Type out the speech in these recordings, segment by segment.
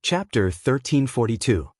Chapter 1342.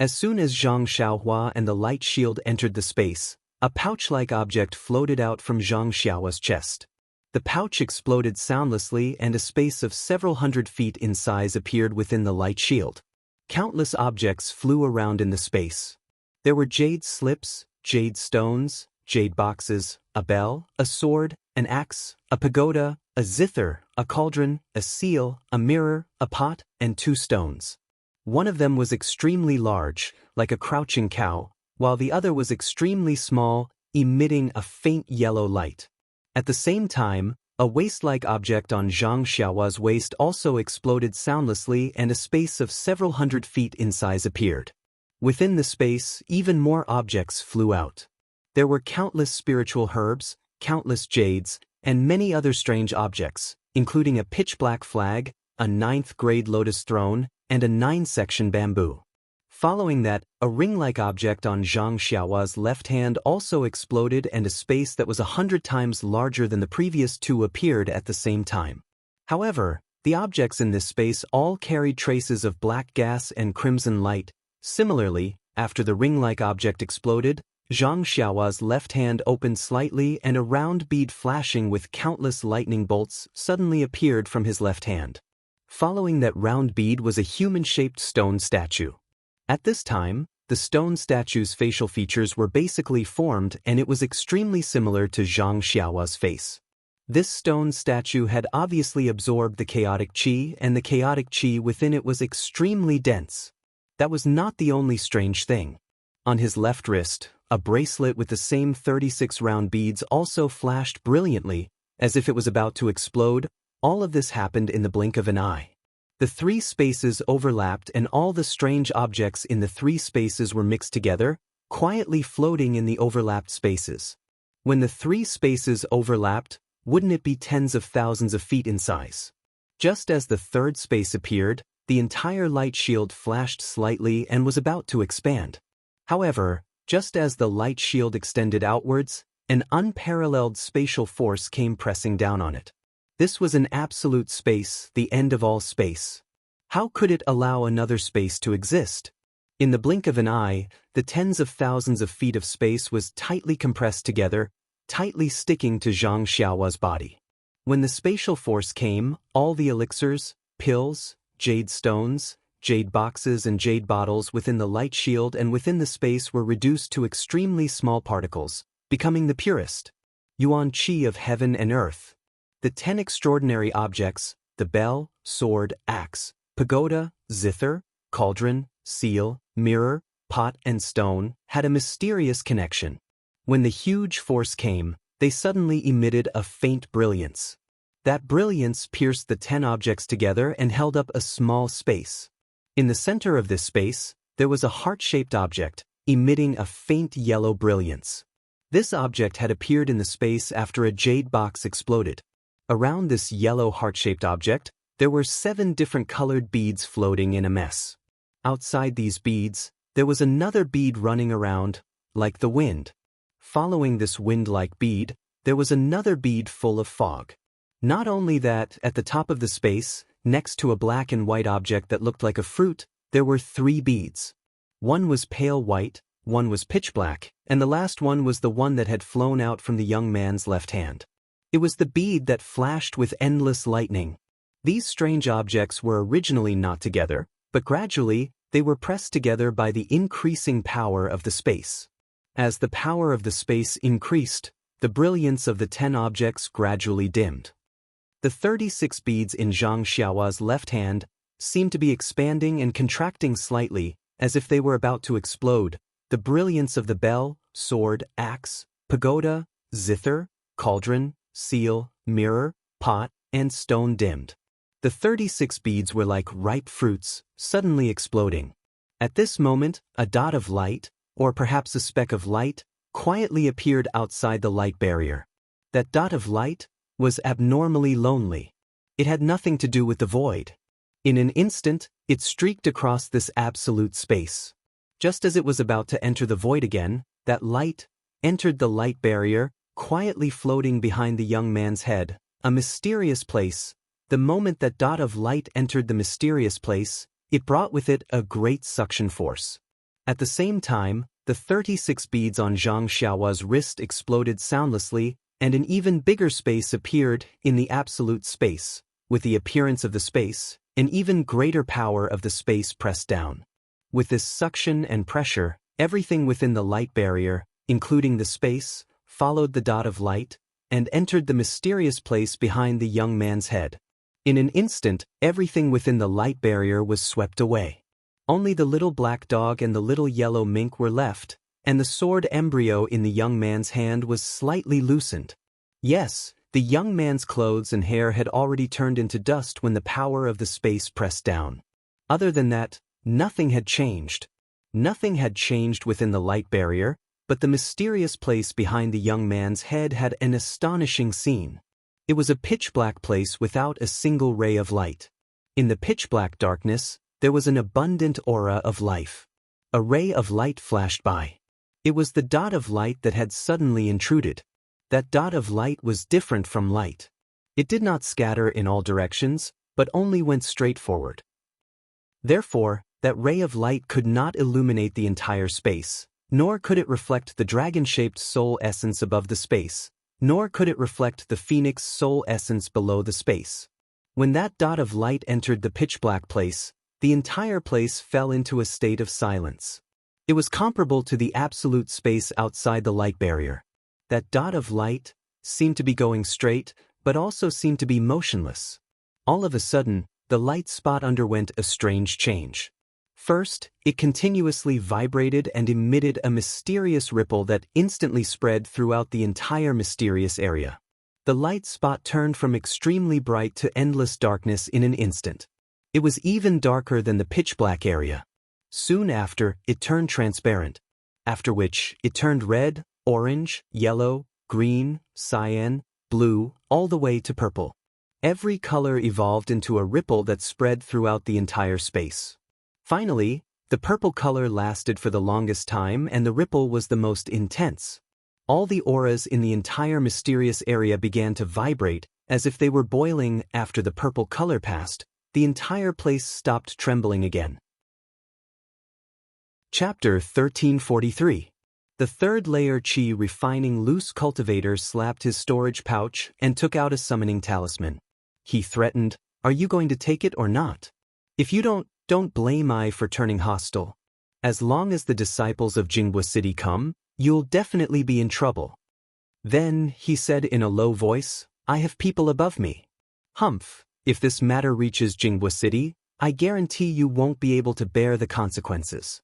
As soon as Zhang Xiaohua and the light shield entered the space, a pouch-like object floated out from Zhang Xiaohua's chest. The pouch exploded soundlessly and a space of several hundred feet in size appeared within the light shield. Countless objects flew around in the space. There were jade slips, jade stones, jade boxes, a bell, a sword, an axe, a pagoda, a zither, a cauldron, a seal, a mirror, a pot, and 2 stones. One of them was extremely large, like a crouching cow, while the other was extremely small, emitting a faint yellow light. At the same time, a waist-like object on Zhang Xiaohua's waist also exploded soundlessly and a space of several hundred feet in size appeared. Within the space, even more objects flew out. There were countless spiritual herbs, countless jades, and many other strange objects, including a pitch-black flag, a 9th-grade lotus throne, and a 9-section bamboo. Following that, a ring-like object on Zhang Xiaohua's left hand also exploded and a space that was 100 times larger than the previous 2 appeared at the same time. However, the objects in this space all carried traces of black gas and crimson light. Similarly, after the ring-like object exploded, Zhang Xiaohua's left hand opened slightly and a round bead flashing with countless lightning bolts suddenly appeared from his left hand. Following that round bead was a human-shaped stone statue. At this time, the stone statue's facial features were basically formed and it was extremely similar to Zhang Xiaohua's face. This stone statue had obviously absorbed the chaotic qi and the chaotic qi within it was extremely dense. That was not the only strange thing. On his left wrist, a bracelet with the same 36 round beads also flashed brilliantly, as if it was about to explode. All of this happened in the blink of an eye. The 3 spaces overlapped and all the strange objects in the 3 spaces were mixed together, quietly floating in the overlapped spaces. When the 3 spaces overlapped, wouldn't it be tens of thousands of feet in size? Just as the 3rd space appeared, the entire light shield flashed slightly and was about to expand. However, just as the light shield extended outwards, an unparalleled spatial force came pressing down on it. This was an absolute space, the end of all space. How could it allow another space to exist? In the blink of an eye, the tens of thousands of feet of space was tightly compressed together, tightly sticking to Zhang Xiaohua's body. When the spatial force came, all the elixirs, pills, jade stones, jade boxes and jade bottles within the light shield and within the space were reduced to extremely small particles, becoming the purest yuan qi of heaven and earth. The 10 extraordinary objects, the bell, sword, axe, pagoda, zither, cauldron, seal, mirror, pot and stone, had a mysterious connection. When the huge force came, they suddenly emitted a faint brilliance. That brilliance pierced the 10 objects together and held up a small space. In the center of this space, there was a heart-shaped object, emitting a faint yellow brilliance. This object had appeared in the space after a jade box exploded. Around this yellow heart-shaped object, there were 7 different colored beads floating in a mess. Outside these beads, there was another bead running around, like the wind. Following this wind-like bead, there was another bead full of fog. Not only that, at the top of the space, next to a black and white object that looked like a fruit, there were 3 beads. One was pale white, one was pitch black, and the last one was the one that had flown out from the young man's left hand. It was the bead that flashed with endless lightning. These strange objects were originally not together, but gradually, they were pressed together by the increasing power of the space. As the power of the space increased, the brilliance of the 10 objects gradually dimmed. The 36 beads in Zhang Xiaohua's left hand seemed to be expanding and contracting slightly, as if they were about to explode. The brilliance of the bell, sword, axe, pagoda, zither, cauldron, seal, mirror, pot, and stone dimmed. The 36 beads were like ripe fruits, suddenly exploding. At this moment, a dot of light, or perhaps a speck of light, quietly appeared outside the light barrier. That dot of light was abnormally lonely. It had nothing to do with the void. In an instant, it streaked across this absolute space. Just as it was about to enter the void again, that light entered the light barrier, quietly floating behind the young man's head, a mysterious place. The moment that dot of light entered the mysterious place, it brought with it a great suction force. At the same time, the 36 beads on Zhang Xiaohua's wrist exploded soundlessly, and an even bigger space appeared in the absolute space. With the appearance of the space, an even greater power of the space pressed down. With this suction and pressure, everything within the light barrier, including the space, followed the dot of light, and entered the mysterious place behind the young man's head. In an instant, everything within the light barrier was swept away. Only the little black dog and the little yellow mink were left, and the sword embryo in the young man's hand was slightly loosened. Yes, the young man's clothes and hair had already turned into dust when the power of the space pressed down. Other than that, nothing had changed. Nothing had changed within the light barrier, but the mysterious place behind the young man's head had an astonishing scene. It was a pitch-black place without a single ray of light. In the pitch-black darkness, there was an abundant aura of life. A ray of light flashed by. It was the dot of light that had suddenly intruded. That dot of light was different from light. It did not scatter in all directions, but only went straight forward. Therefore, that ray of light could not illuminate the entire space, nor could it reflect the dragon-shaped soul essence above the space, nor could it reflect the phoenix soul essence below the space. When that dot of light entered the pitch-black place, the entire place fell into a state of silence. It was comparable to the absolute space outside the light barrier. That dot of light seemed to be going straight, but also seemed to be motionless. All of a sudden, the light spot underwent a strange change. First, it continuously vibrated and emitted a mysterious ripple that instantly spread throughout the entire mysterious area. The light spot turned from extremely bright to endless darkness in an instant. It was even darker than the pitch-black area. Soon after, it turned transparent, after which it turned red, orange, yellow, green, cyan, blue, all the way to purple. Every color evolved into a ripple that spread throughout the entire space. Finally, the purple color lasted for the longest time and the ripple was the most intense. All the auras in the entire mysterious area began to vibrate, as if they were boiling. After the purple color passed, the entire place stopped trembling again. Chapter 1343. The third layer Qi refining loose cultivator slapped his storage pouch and took out a summoning talisman. He threatened, "Are you going to take it or not? If you don't blame I for turning hostile. As long as the disciples of Jinghua City come, you'll definitely be in trouble." Then, he said in a low voice, "I have people above me. Humph, if this matter reaches Jinghua City, I guarantee you won't be able to bear the consequences."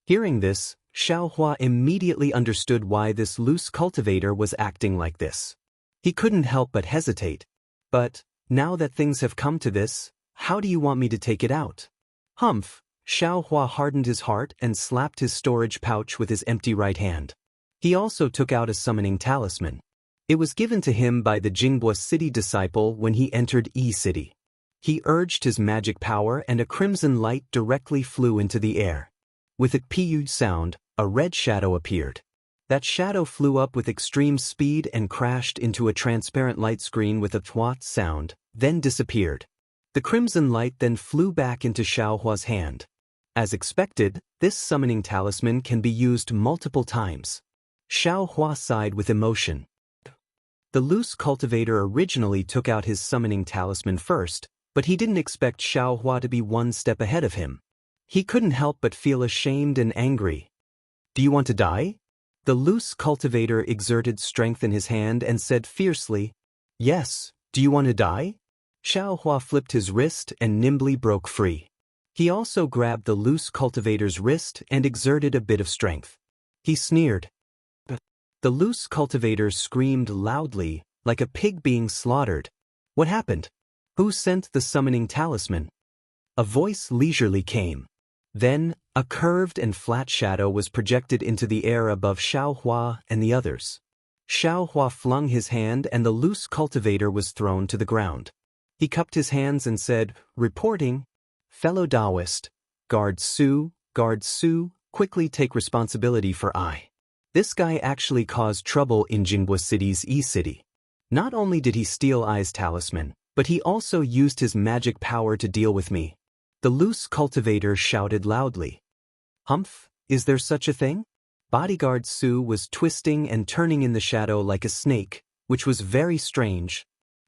Hearing this, Xiaohua immediately understood why this loose cultivator was acting like this. He couldn't help but hesitate. "But, now that things have come to this, how do you want me to take it out?" "Humph." Xiaohua hardened his heart and slapped his storage pouch with his empty right hand. He also took out a summoning talisman. It was given to him by the Jinghua City disciple when he entered E-City. He urged his magic power and a crimson light directly flew into the air. With a pu sound, a red shadow appeared. That shadow flew up with extreme speed and crashed into a transparent light screen with a twat sound, then disappeared. The crimson light then flew back into Xiaohua's hand. As expected, this summoning talisman can be used multiple times. Xiaohua sighed with emotion. The loose cultivator originally took out his summoning talisman first, but he didn't expect Xiaohua to be one step ahead of him. He couldn't help but feel ashamed and angry. "Do you want to die?" The loose cultivator exerted strength in his hand and said fiercely, "Yes, do you want to die?" Xiaohua flipped his wrist and nimbly broke free. He also grabbed the loose cultivator's wrist and exerted a bit of strength. He sneered. The loose cultivator screamed loudly, like a pig being slaughtered. "What happened? Who sent the summoning talisman?" A voice leisurely came. Then, a curved and flat shadow was projected into the air above Xiaohua and the others. Xiaohua flung his hand and the loose cultivator was thrown to the ground. He cupped his hands and said, "Reporting. Fellow Taoist, guard Su, quickly take responsibility for I. This guy actually caused trouble in Jinghua City's E-City. Not only did he steal I's talisman, but he also used his magic power to deal with me. The loose cultivator shouted loudly. Humph, is there such a thing? Bodyguard Su was twisting and turning in the shadow like a snake, which was very strange.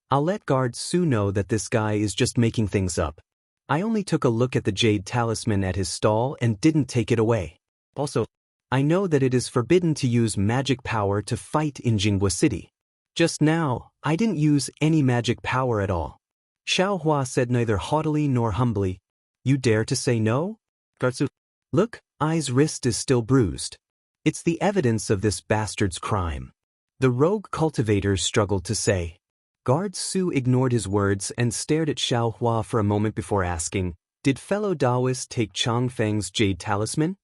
I'll let Guard Su know that this guy is just making things up. I only took a look at the jade talisman at his stall and didn't take it away. Also, I know that it is forbidden to use magic power to fight in Jinghua City. Just now, I didn't use any magic power at all. Xiaohua said neither haughtily nor humbly. You dare to say no? Guard Su, look, Ai's wrist is still bruised. It's the evidence of this bastard's crime. The rogue cultivator struggled to say. Guard Su ignored his words and stared at Xiaohua for a moment before asking, Did fellow Taoist take Changfeng's jade talisman?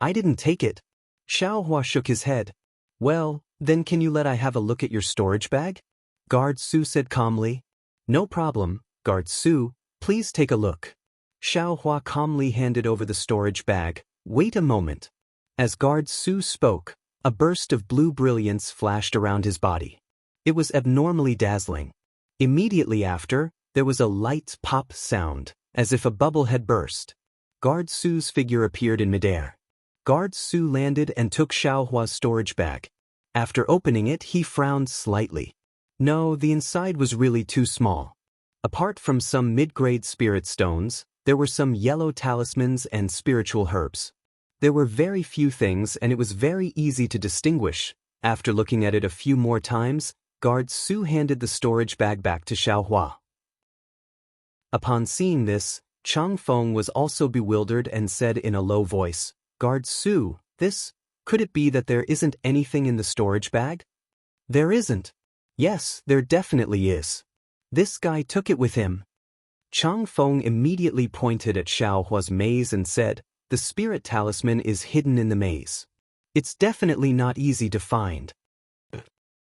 I didn't take it. Xiaohua shook his head. Well, then can you let I have a look at your storage bag? Guard Su said calmly. No problem, Guard Su, please take a look. Xiaohua calmly handed over the storage bag. Wait a moment. As Guard Su spoke, a burst of blue brilliance flashed around his body. It was abnormally dazzling. Immediately after, there was a light pop sound, as if a bubble had burst. Guard Su's figure appeared in midair. Guard Su landed and took Xiaohua's storage bag. After opening it, he frowned slightly. No, the inside was really too small. Apart from some mid-grade spirit stones, there were some yellow talismans and spiritual herbs. There were very few things and it was very easy to distinguish. After looking at it a few more times, Guard Su handed the storage bag back to Xiaohua. Upon seeing this, Chang Feng was also bewildered and said in a low voice, Guard Su, could it be that there isn't anything in the storage bag? There isn't. Yes, there definitely is. This guy took it with him. Chang Feng immediately pointed at Xiaohua's maze and said, The spirit talisman is hidden in the maze. It's definitely not easy to find.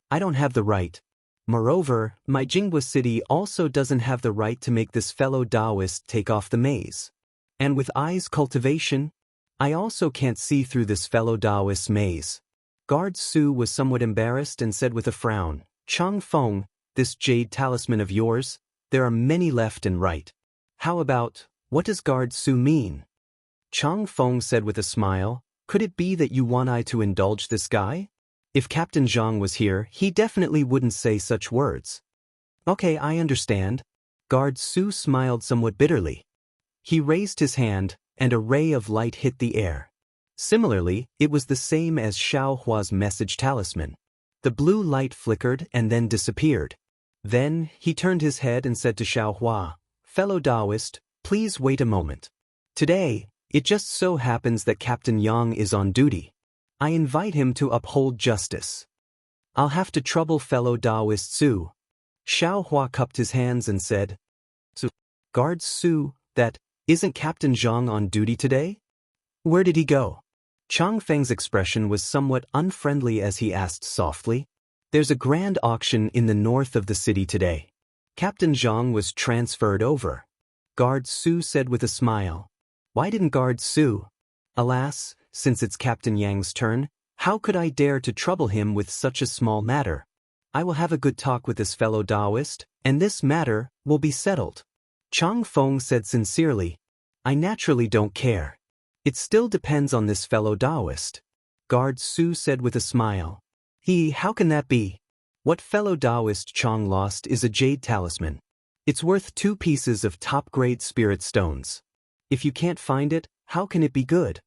I don't have the right. Moreover, my Jinghua City also doesn't have the right to make this fellow Taoist take off the maze. And with Ai's cultivation, I also can't see through this fellow Taoist's maze. Guard Su was somewhat embarrassed and said with a frown, Chang Feng, this jade talisman of yours, there are many left and right. How about, what does Guard Su mean? Chang Feng said with a smile, Could it be that you want I to indulge this guy? If Captain Zhang was here, he definitely wouldn't say such words. Okay, I understand. Guard Su smiled somewhat bitterly. He raised his hand, and a ray of light hit the air. Similarly, it was the same as Xiaohua's message talisman. The blue light flickered and then disappeared. Then, he turned his head and said to Xiaohua, Fellow Taoist, please wait a moment. Today, it just so happens that Captain Yang is on duty. I invite him to uphold justice. I'll have to trouble fellow Taoist Su. Xiaohua cupped his hands and said, Guard Su, isn't Captain Zhang on duty today? Where did he go? Changfeng's expression was somewhat unfriendly as he asked softly, There's a grand auction in the north of the city today. Captain Zhang was transferred over. Guard Su said with a smile. Why didn't Guard Su? Alas, since it's Captain Yang's turn, how could I dare to trouble him with such a small matter? I will have a good talk with this fellow Taoist, and this matter will be settled. Chang Feng said sincerely, I naturally don't care. It still depends on this fellow Taoist. Guard Su said with a smile. How can that be? What fellow Taoist Chang lost is a jade talisman. It's worth 2 pieces of top-grade spirit stones. If you can't find it, how can it be good?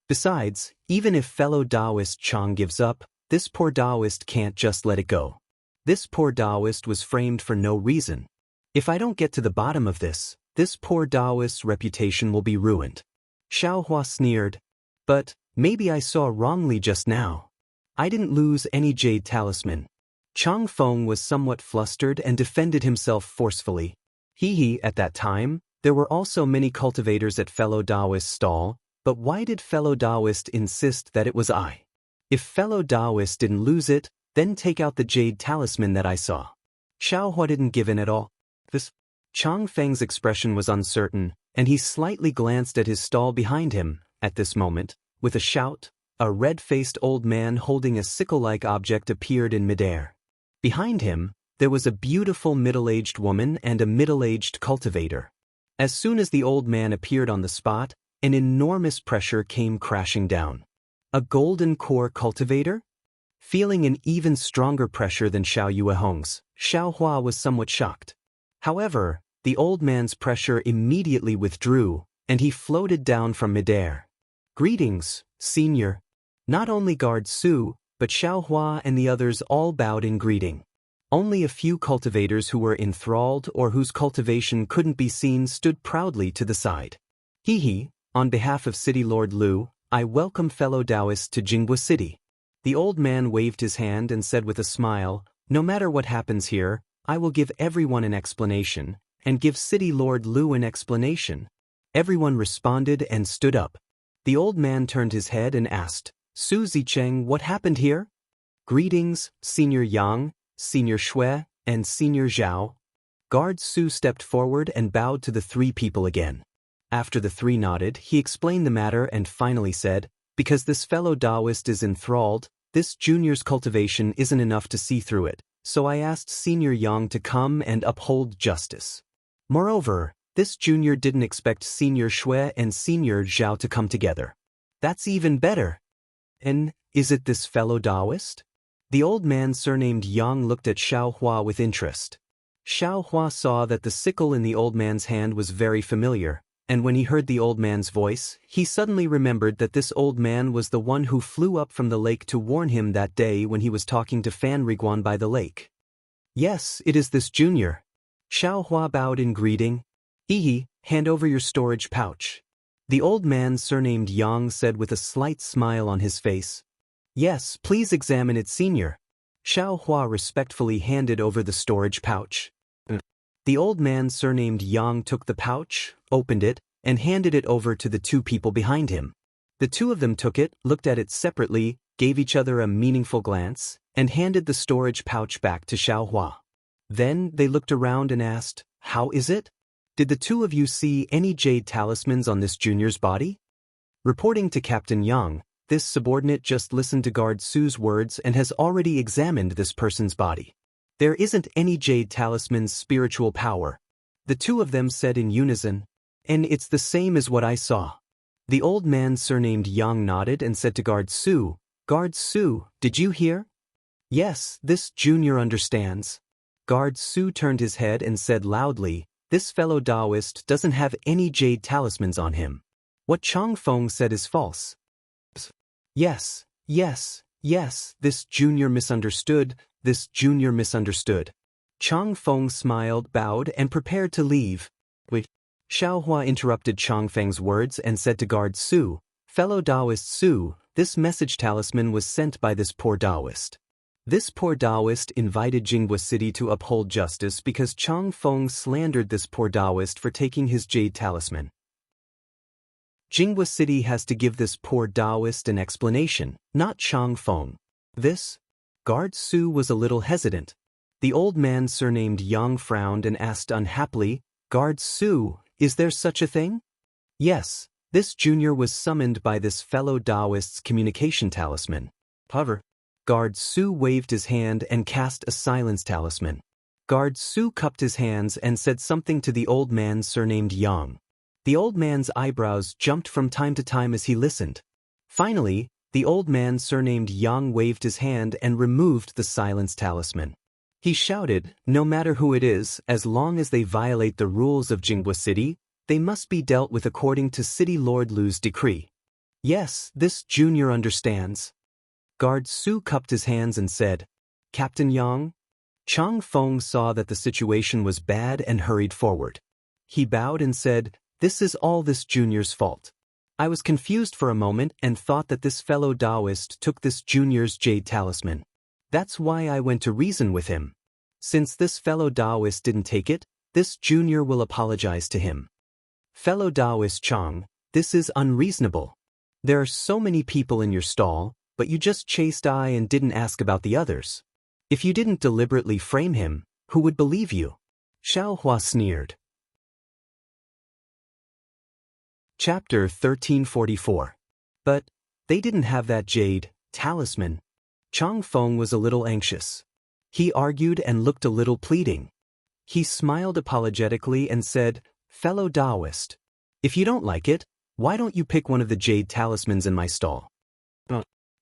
Besides, even if fellow Taoist Chang gives up, this poor Taoist can't just let it go. This poor Taoist was framed for no reason. If I don't get to the bottom of this poor Taoist's reputation will be ruined. Xiaohua sneered. But, maybe I saw wrongly just now. I didn't lose any jade talisman. Chang Feng was somewhat flustered and defended himself forcefully. At that time, there were also many cultivators at fellow Taoist's stall, but why did fellow Taoist insist that it was I? If fellow Taoist didn't lose it, then take out the jade talisman that I saw. Xiaohua didn't give in at all. Chang Feng's expression was uncertain, and he slightly glanced at his stall behind him. At this moment, with a shout, a red-faced old man holding a sickle-like object appeared in midair. Behind him, there was a beautiful middle-aged woman and a middle-aged cultivator. As soon as the old man appeared on the spot, an enormous pressure came crashing down. A golden core cultivator? Feeling an even stronger pressure than Xiao Yuehong's, Xiao Hua was somewhat shocked. However, the old man's pressure immediately withdrew, and he floated down from midair. "Greetings, senior." Not only Guard Su, but Xiao Hua and the others all bowed in greeting. Only a few cultivators who were enthralled or whose cultivation couldn't be seen stood proudly to the side. "Hee, on behalf of City Lord Lu, I welcome fellow Taoists to Jinghua City." The old man waved his hand and said with a smile, "No matter what happens here, I will give everyone an explanation, and give City Lord Lu an explanation." Everyone responded and stood up. The old man turned his head and asked, "Su Zicheng, what happened here?" "Greetings, Senior Yang, Senior Shui, and Senior Zhao." Guard Su stepped forward and bowed to the three people again. After the three nodded, he explained the matter and finally said, "Because this fellow Taoist is enthralled, this junior's cultivation isn't enough to see through it, so I asked Senior Yang to come and uphold justice. Moreover, this junior didn't expect Senior Shui and Senior Zhao to come together. That's even better. And is it this fellow Taoist?" The old man surnamed Yang looked at Xiao Hua with interest. Xiao Hua saw that the sickle in the old man's hand was very familiar, and when he heard the old man's voice, he suddenly remembered that this old man was the one who flew up from the lake to warn him that day when he was talking to Fan Riguan by the lake. "Yes, it is this junior." Xiao Hua bowed in greeting. "Hee, hand over your storage pouch." The old man surnamed Yang said with a slight smile on his face. "Yes, please examine it, senior." Xiao Hua respectfully handed over the storage pouch. The old man surnamed Yang took the pouch, opened it, and handed it over to the two people behind him. The two of them took it, looked at it separately, gave each other a meaningful glance, and handed the storage pouch back to Xiao Hua. Then they looked around and asked, "How is it? Did the two of you see any jade talismans on this junior's body?" Reporting to Captain Yang, this subordinate just listened to Guard Su's words and has already examined this person's body. "There isn't any jade talisman's spiritual power." The two of them said in unison, "And it's the same as what I saw." The old man surnamed Yang nodded and said to Guard Su, "Guard Su, did you hear?" "Yes, this junior understands." Guard Su turned his head and said loudly, "This fellow Taoist doesn't have any jade talismans on him. What Chang Feng said is false." Yes, this junior misunderstood, this junior misunderstood." Chang Feng smiled, bowed, and prepared to leave. "Wait." Xiao Hua interrupted Chang Feng's words and said to Guard Su, "Fellow Taoist Su, this message talisman was sent by this poor Taoist. This poor Taoist invited Jinghua City to uphold justice because Chang Feng slandered this poor Taoist for taking his jade talisman. Jinghua City has to give this poor Taoist an explanation, not Chang Feng." This? Guard Su was a little hesitant. The old man surnamed Yang frowned and asked unhappily, "Guard Su, is there such a thing?" "Yes, this junior was summoned by this fellow Taoist's communication talisman." However, Guard Su waved his hand and cast a silence talisman. Guard Su cupped his hands and said something to the old man surnamed Yang. The old man's eyebrows jumped from time to time as he listened. Finally, the old man surnamed Yang waved his hand and removed the silence talisman. He shouted, "No matter who it is, as long as they violate the rules of Jinghua City, they must be dealt with according to City Lord Lu's decree." "Yes, this junior understands." Guard Su cupped his hands and said, "Captain Yang?" Chang Feng saw that the situation was bad and hurried forward. He bowed and said, "This is all this junior's fault. I was confused for a moment and thought that this fellow Taoist took this junior's jade talisman. That's why I went to reason with him. Since this fellow Taoist didn't take it, this junior will apologize to him." "Fellow Taoist Chang, this is unreasonable. There are so many people in your stall, but you just chased I and didn't ask about the others. If you didn't deliberately frame him, who would believe you?" Xiao Hua sneered. Chapter 1344. But they didn't have that jade talisman. Chang Feng was a little anxious. He argued and looked a little pleading. He smiled apologetically and said, Fellow Taoist. If you don't like it, why don't you pick one of the jade talismans in my stall?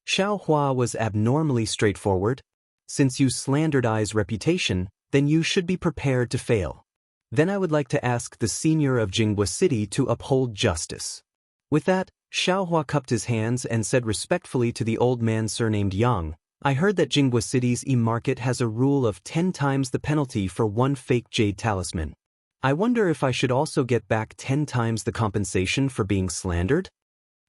Xiao Hua was abnormally straightforward. Since you slandered Ai's reputation, then you should be prepared to fail. Then I would like to ask the senior of Jinghua City to uphold justice. With that, Xiao Hua cupped his hands and said respectfully to the old man surnamed Yang, I heard that Jinghua City's e-market has a rule of 10 times the penalty for one fake jade talisman. I wonder if I should also get back 10 times the compensation for being slandered?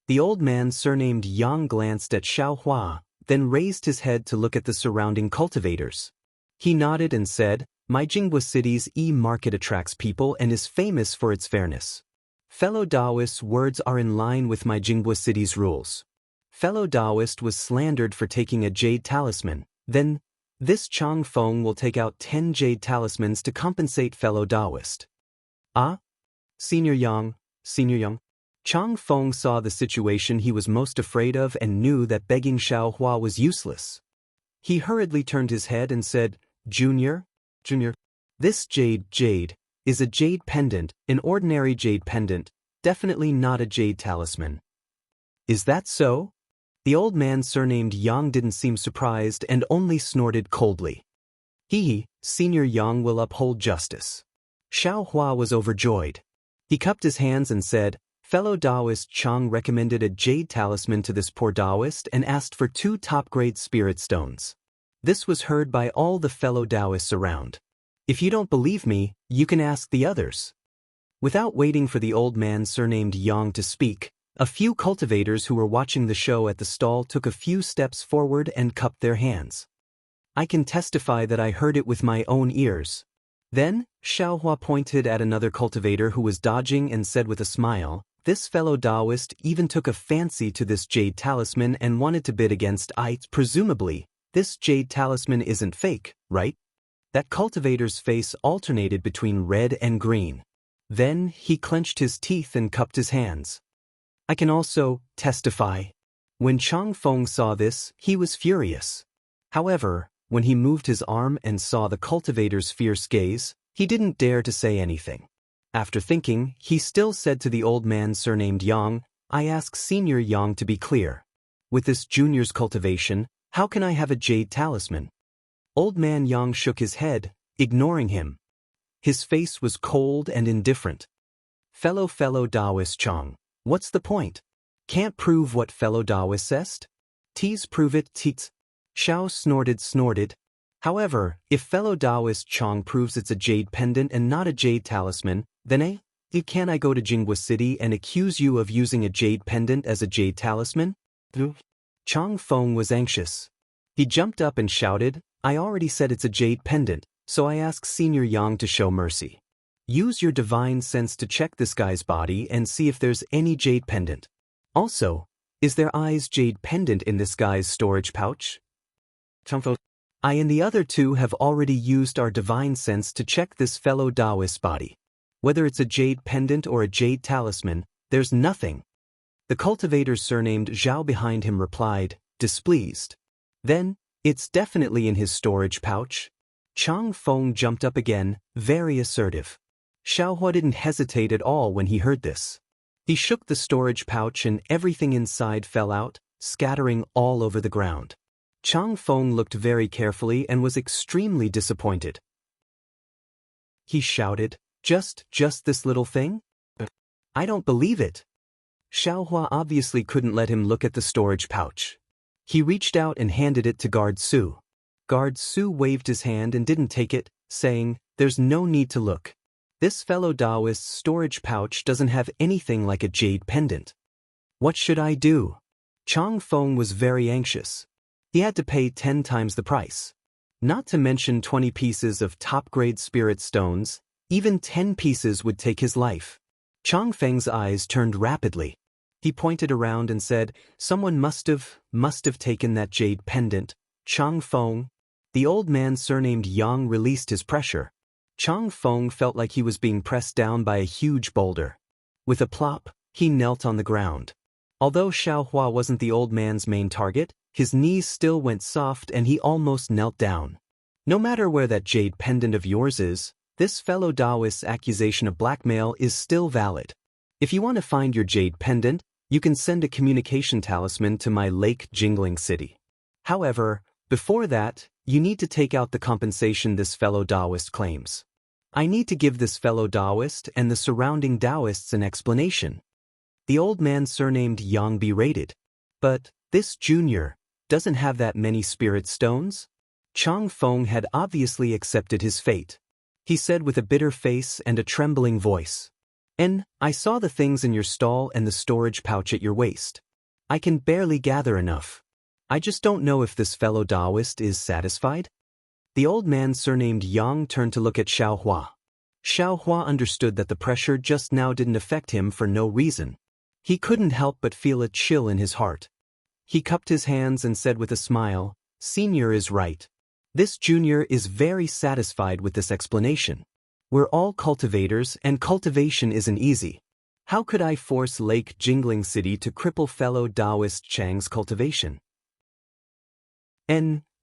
The old man surnamed Yang glanced at Xiao Hua, then raised his head to look at the surrounding cultivators. He nodded and said, My Jinghua City's e-market attracts people and is famous for its fairness. Fellow Taoist's words are in line with my Jinghua City's rules. Fellow Taoist was slandered for taking a jade talisman. Then, this Chang Feng will take out 10 jade talismans to compensate fellow Taoist. Ah? Senior Yang. Chang Feng saw the situation he was most afraid of and knew that begging Xiao Hua was useless. He hurriedly turned his head and said, Junior, this jade, is a jade pendant, an ordinary jade pendant, definitely not a jade talisman. Is that so? The old man surnamed Yang didn't seem surprised and only snorted coldly. Senior Yang will uphold justice. Xiao Hua was overjoyed. He cupped his hands and said, Fellow Taoist Chang recommended a jade talisman to this poor Taoist and asked for 2 top-grade spirit stones. This was heard by all the fellow Taoists around. If you don't believe me, you can ask the others. Without waiting for the old man surnamed Yang to speak, a few cultivators who were watching the show at the stall took a few steps forward and cupped their hands. I can testify that I heard it with my own ears. Then, Xiao Hua pointed at another cultivator who was dodging and said with a smile, This fellow Taoist even took a fancy to this jade talisman and wanted to bid against I. Presumably, this jade talisman isn't fake, right? That cultivator's face alternated between red and green. Then, he clenched his teeth and cupped his hands. I can also testify. When Chang Feng saw this, he was furious. However, when he moved his arm and saw the cultivator's fierce gaze, he didn't dare to say anything. After thinking, he still said to the old man surnamed Yang, I ask Senior Yang to be clear. With this junior's cultivation, how can I have a jade talisman? Old man Yang shook his head, ignoring him. His face was cold and indifferent. Fellow Taoist Chang, what's the point? Can't prove what fellow Taoist says? Tease prove it, tease. Xiao snorted. However, if fellow Taoist Chang proves it's a jade pendant and not a jade talisman, then can I go to Jinghua City and accuse you of using a jade pendant as a jade talisman? Chang Feng was anxious. He jumped up and shouted, I already said it's a jade pendant, so I ask Senior Yang to show mercy. Use your divine sense to check this guy's body and see if there's any jade pendant. Also, is there Ai's jade pendant in this guy's storage pouch? I and the other 2 have already used our divine sense to check this fellow Taoist's body. Whether it's a jade pendant or a jade talisman, there's nothing. The cultivator surnamed Zhao behind him replied, displeased. Then, it's definitely in his storage pouch. Chang Feng jumped up again, very assertive. Xiao Hua didn't hesitate at all when he heard this. He shook the storage pouch and everything inside fell out, scattering all over the ground. Chang Feng looked very carefully and was extremely disappointed. He shouted, Just this little thing? I don't believe it. Xiao Hua obviously couldn't let him look at the storage pouch. He reached out and handed it to Guard Su. Guard Su waved his hand and didn't take it, saying, There's no need to look. This fellow Taoist's storage pouch doesn't have anything like a jade pendant. What should I do? Chang Feng was very anxious. He had to pay 10 times the price. Not to mention 20 pieces of top-grade spirit stones, even 10 pieces would take his life. Chang Feng's eyes turned rapidly. He pointed around and said, Someone must have taken that jade pendant. Chang Feng. The old man surnamed Yang released his pressure. Chang Feng felt like he was being pressed down by a huge boulder. With a plop, he knelt on the ground. Although Xiao Hua wasn't the old man's main target, his knees still went soft and he almost knelt down. No matter where that jade pendant of yours is, This fellow Taoist's accusation of blackmail is still valid. If you want to find your jade pendant, you can send a communication talisman to my Lake Jingling City. However, before that, you need to take out the compensation this fellow Taoist claims. I need to give this fellow Taoist and the surrounding Taoists an explanation. The old man surnamed Yang berated. But this junior doesn't have that many spirit stones? Chang Feng had obviously accepted his fate. He said with a bitter face and a trembling voice, I saw the things in your stall and the storage pouch at your waist. I can barely gather enough. I just don't know if this fellow Taoist is satisfied." The old man surnamed Yang turned to look at Xiaohua. Xiaohua understood that the pressure just now didn't affect him for no reason. He couldn't help but feel a chill in his heart. He cupped his hands and said with a smile, "Senior is right. This junior is very satisfied with this explanation. We're all cultivators and cultivation isn't easy. How could I force Lake Jingling City to cripple fellow Taoist Chang's cultivation?"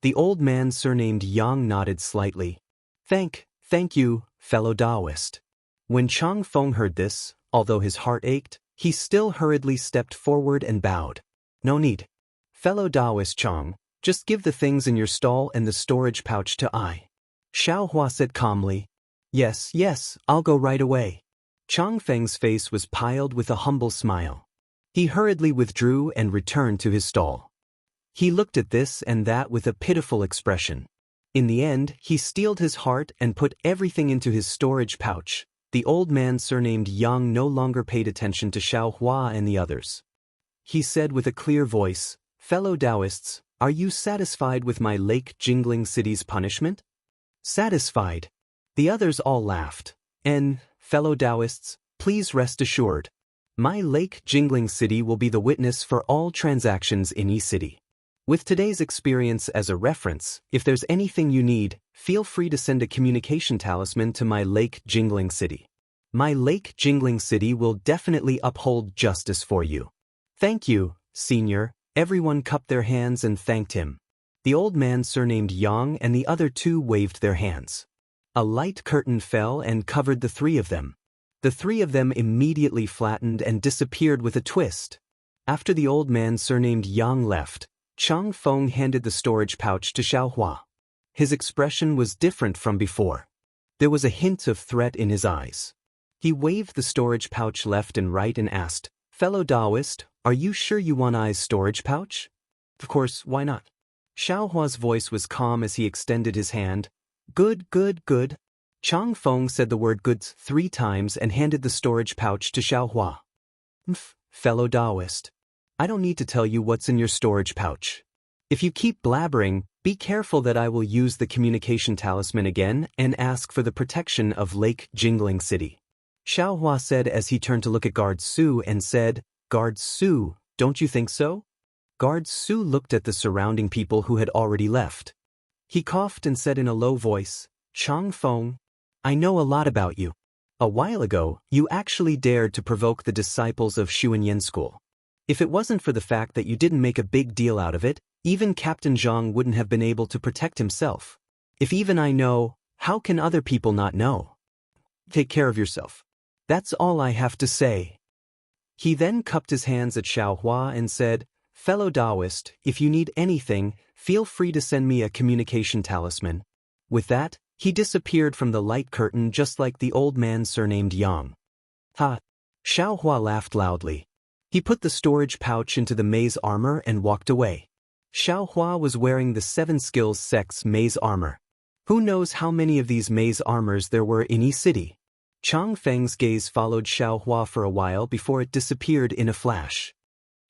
The old man surnamed Yang nodded slightly. Thank you, fellow Taoist." When Chang Feng heard this, although his heart ached, he still hurriedly stepped forward and bowed. "No need. Fellow Taoist Chang, just give the things in your stall and the storage pouch to I." Xiaohua said calmly. Yes, I'll go right away." Chang Feng's face was piled with a humble smile. He hurriedly withdrew and returned to his stall. He looked at this and that with a pitiful expression. In the end, he steeled his heart and put everything into his storage pouch. The old man surnamed Yang no longer paid attention to Xiaohua and the others. He said with a clear voice, "Fellow Taoists, are you satisfied with my Lake Jingling City's punishment?" "Satisfied." The others all laughed. Fellow Taoists, please rest assured. My Lake Jingling City will be the witness for all transactions in E-City. With today's experience as a reference, if there's anything you need, feel free to send a communication talisman to my Lake Jingling City. My Lake Jingling City will definitely uphold justice for you. "Thank you, Senior." Everyone cupped their hands and thanked him. The old man surnamed Yang and the other two waved their hands. A light curtain fell and covered the three of them. The three of them immediately flattened and disappeared with a twist. After the old man surnamed Yang left, Chang Feng handed the storage pouch to Xiaohua. His expression was different from before. There was a hint of threat in his eyes. He waved the storage pouch left and right and asked, "Fellow Taoist, are you sure you want I's storage pouch?" "Of course, why not?" Xiaohua's voice was calm as he extended his hand. Good. Chang Feng said the word goods 3 times and handed the storage pouch to Xiaohua. "Fellow Taoist, I don't need to tell you what's in your storage pouch. If you keep blabbering, be careful that I will use the communication talisman again and ask for the protection of Lake Jingling City." Xiaohua said as he turned to look at Guard Su and said, "Guard Su, don't you think so?" Guard Su looked at the surrounding people who had already left. He coughed and said in a low voice, "Chang Feng, I know a lot about you. A while ago, you actually dared to provoke the disciples of Xuanyan School. If it wasn't for the fact that you didn't make a big deal out of it, even Captain Zhang wouldn't have been able to protect himself. If even I know, how can other people not know? Take care of yourself. That's all I have to say." He then cupped his hands at Xiaohua and said, "Fellow Taoist, if you need anything, feel free to send me a communication talisman." With that, he disappeared from the light curtain just like the old man surnamed Yang. "Ha!" Xiaohua laughed loudly. He put the storage pouch into the maze armor and walked away. Xiaohua was wearing the 7 Skills Sect's maze armor. Who knows how many of these maze armors there were in E-City? Chang Feng's gaze followed Xiaohua for a while before it disappeared in a flash.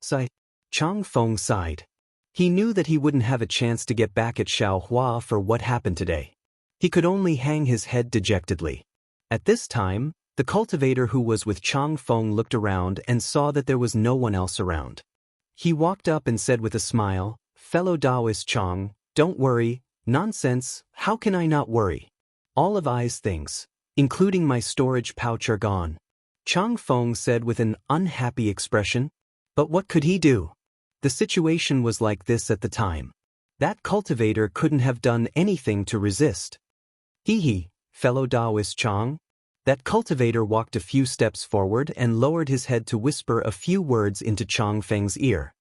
Sigh. Chang Feng sighed. He knew that he wouldn't have a chance to get back at Xiaohua for what happened today. He could only hang his head dejectedly. At this time, the cultivator who was with Chang Feng looked around and saw that there was no one else around. He walked up and said with a smile, "Fellow Taoist Chang, don't worry." "Nonsense, how can I not worry? All of I's things, including my storage pouch, are gone." Chang Feng said with an unhappy expression. But what could he do? The situation was like this at the time. That cultivator couldn't have done anything to resist. fellow Taoist Chang?" That cultivator walked a few steps forward and lowered his head to whisper a few words into Chang Feng's ear.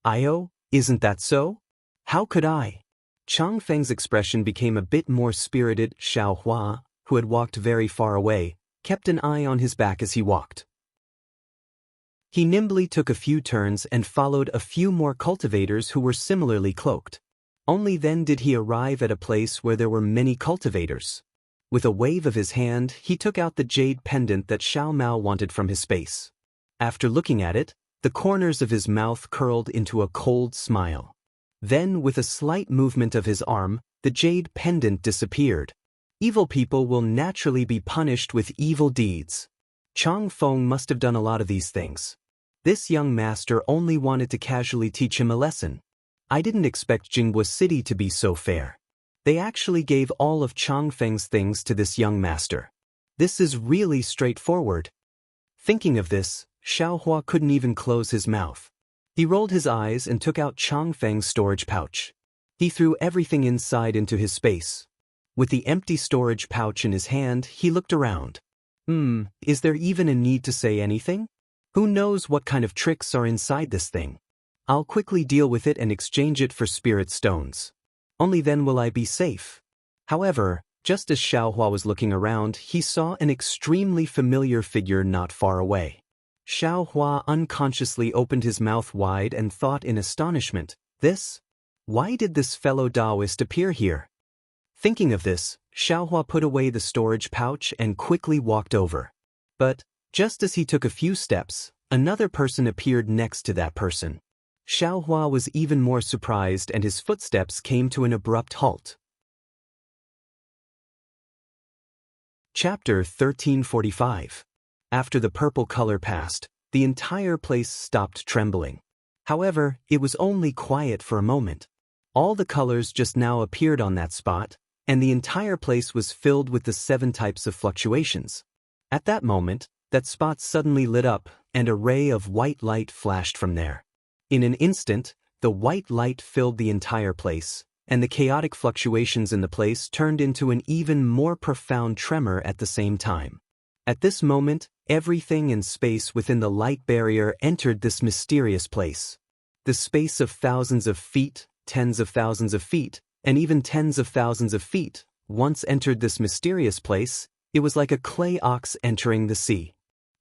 "Io, isn't that so? How could I?" Chang Feng's expression became a bit more spirited. Xiao Hua, who had walked very far away, kept an eye on his back as he walked. He nimbly took a few turns and followed a few more cultivators who were similarly cloaked. Only then did he arrive at a place where there were many cultivators. With a wave of his hand, he took out the jade pendant that Xiao Mao wanted from his space. After looking at it, the corners of his mouth curled into a cold smile. Then, with a slight movement of his arm, the jade pendant disappeared. Evil people will naturally be punished with evil deeds. Chang Feng must have done a lot of these things. This young master only wanted to casually teach him a lesson. I didn't expect Jinghua City to be so fair. They actually gave all of Chang Feng's things to this young master. This is really straightforward. Thinking of this, Xiao Hua couldn't even close his mouth. He rolled his eyes and took out Chang Feng's storage pouch. He threw everything inside into his space. With the empty storage pouch in his hand, he looked around. Is there even a need to say anything? Who knows what kind of tricks are inside this thing? I'll quickly deal with it and exchange it for spirit stones. Only then will I be safe. However, just as Xiao Hua was looking around, he saw an extremely familiar figure not far away. Xiao Hua unconsciously opened his mouth wide and thought in astonishment, "This? Why did this fellow Taoist appear here?" Thinking of this, Xiao Hua put away the storage pouch and quickly walked over. But, just as he took a few steps, another person appeared next to that person. Xiao Hua was even more surprised and his footsteps came to an abrupt halt. Chapter 1345. After the purple color passed, the entire place stopped trembling. However, it was only quiet for a moment. All the colors just now appeared on that spot, and the entire place was filled with the 7 types of fluctuations. At that moment, that spot suddenly lit up, and a ray of white light flashed from there. In an instant, the white light filled the entire place, and the chaotic fluctuations in the place turned into an even more profound tremor at the same time. At this moment, everything in space within the light barrier entered this mysterious place. The space of thousands of feet, tens of thousands of feet, and even tens of thousands of feet, once entered this mysterious place. It was like a clay ox entering the sea.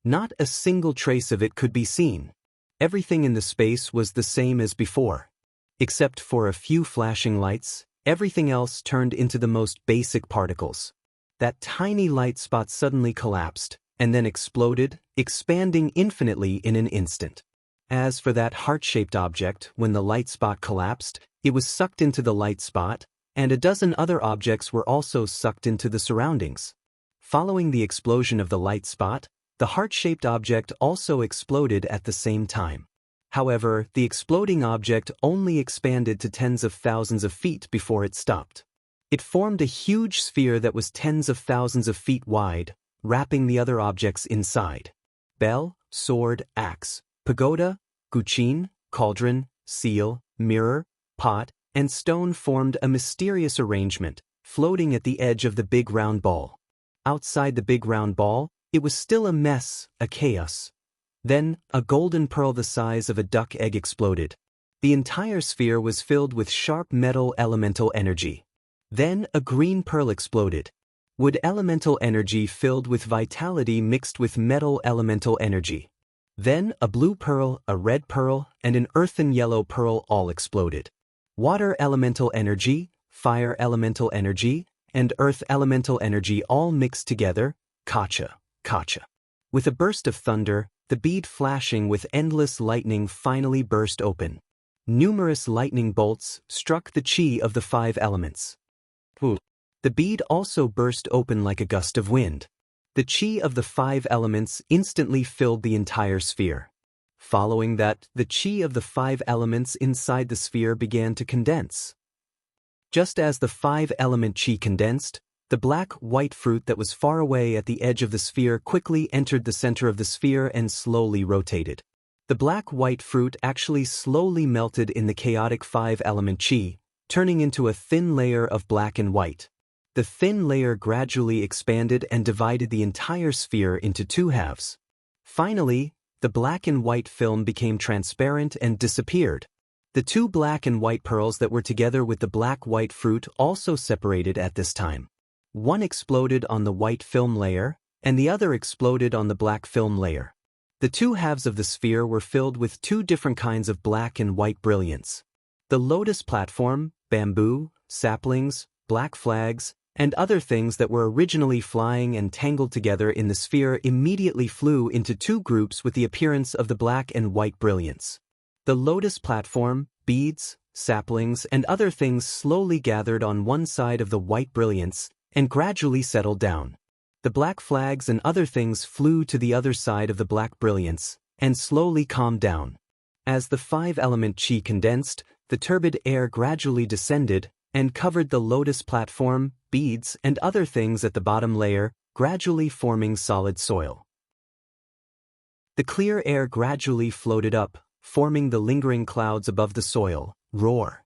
Not a single trace of it could be seen. Everything in the space was the same as before. Except for a few flashing lights, everything else turned into the most basic particles. That tiny light spot suddenly collapsed, and then exploded, expanding infinitely in an instant. As for that heart-shaped object, when the light spot collapsed, it was sucked into the light spot, and a dozen other objects were also sucked into the surroundings. Following the explosion of the light spot, the heart-shaped object also exploded at the same time. However, the exploding object only expanded to tens of thousands of feet before it stopped. It formed a huge sphere that was tens of thousands of feet wide, wrapping the other objects inside. Bell, sword, axe, pagoda, guqin, cauldron, seal, mirror, pot, and stone formed a mysterious arrangement, floating at the edge of the big round ball. Outside the big round ball, it was still a mess, a chaos. Then, a golden pearl the size of a duck egg exploded. The entire sphere was filled with sharp metal elemental energy. Then, a green pearl exploded. Wood elemental energy filled with vitality mixed with metal elemental energy. Then, a blue pearl, a red pearl, and an earthen yellow pearl all exploded. Water elemental energy, fire elemental energy, and earth elemental energy all mixed together, kacha. With a burst of thunder, the bead flashing with endless lightning finally burst open. Numerous lightning bolts struck the chi of the 5 elements. The bead also burst open like a gust of wind. The chi of the 5 elements instantly filled the entire sphere. Following that, the chi of the 5 elements inside the sphere began to condense. Just as the 5-element chi condensed, the black-white fruit that was far away at the edge of the sphere quickly entered the center of the sphere and slowly rotated. The black-white fruit actually slowly melted in the chaotic 5-element chi, turning into a thin layer of black and white. The thin layer gradually expanded and divided the entire sphere into two halves. Finally, the black and white film became transparent and disappeared. The two black and white pearls that were together with the black-white fruit also separated at this time. One exploded on the white film layer, and the other exploded on the black film layer. The two halves of the sphere were filled with two different kinds of black and white brilliance. The lotus platform, bamboo, saplings, black flags, and other things that were originally flying and tangled together in the sphere immediately flew into two groups with the appearance of the black and white brilliance. The lotus platform, beads, saplings, and other things slowly gathered on one side of the white brilliance and gradually settled down. The black flags and other things flew to the other side of the black brilliance and slowly calmed down. As the five-element chi condensed, the turbid air gradually descended and covered the lotus platform, beads, and other things at the bottom layer, gradually forming solid soil. The clear air gradually floated up, forming the lingering clouds above the soil. Roar.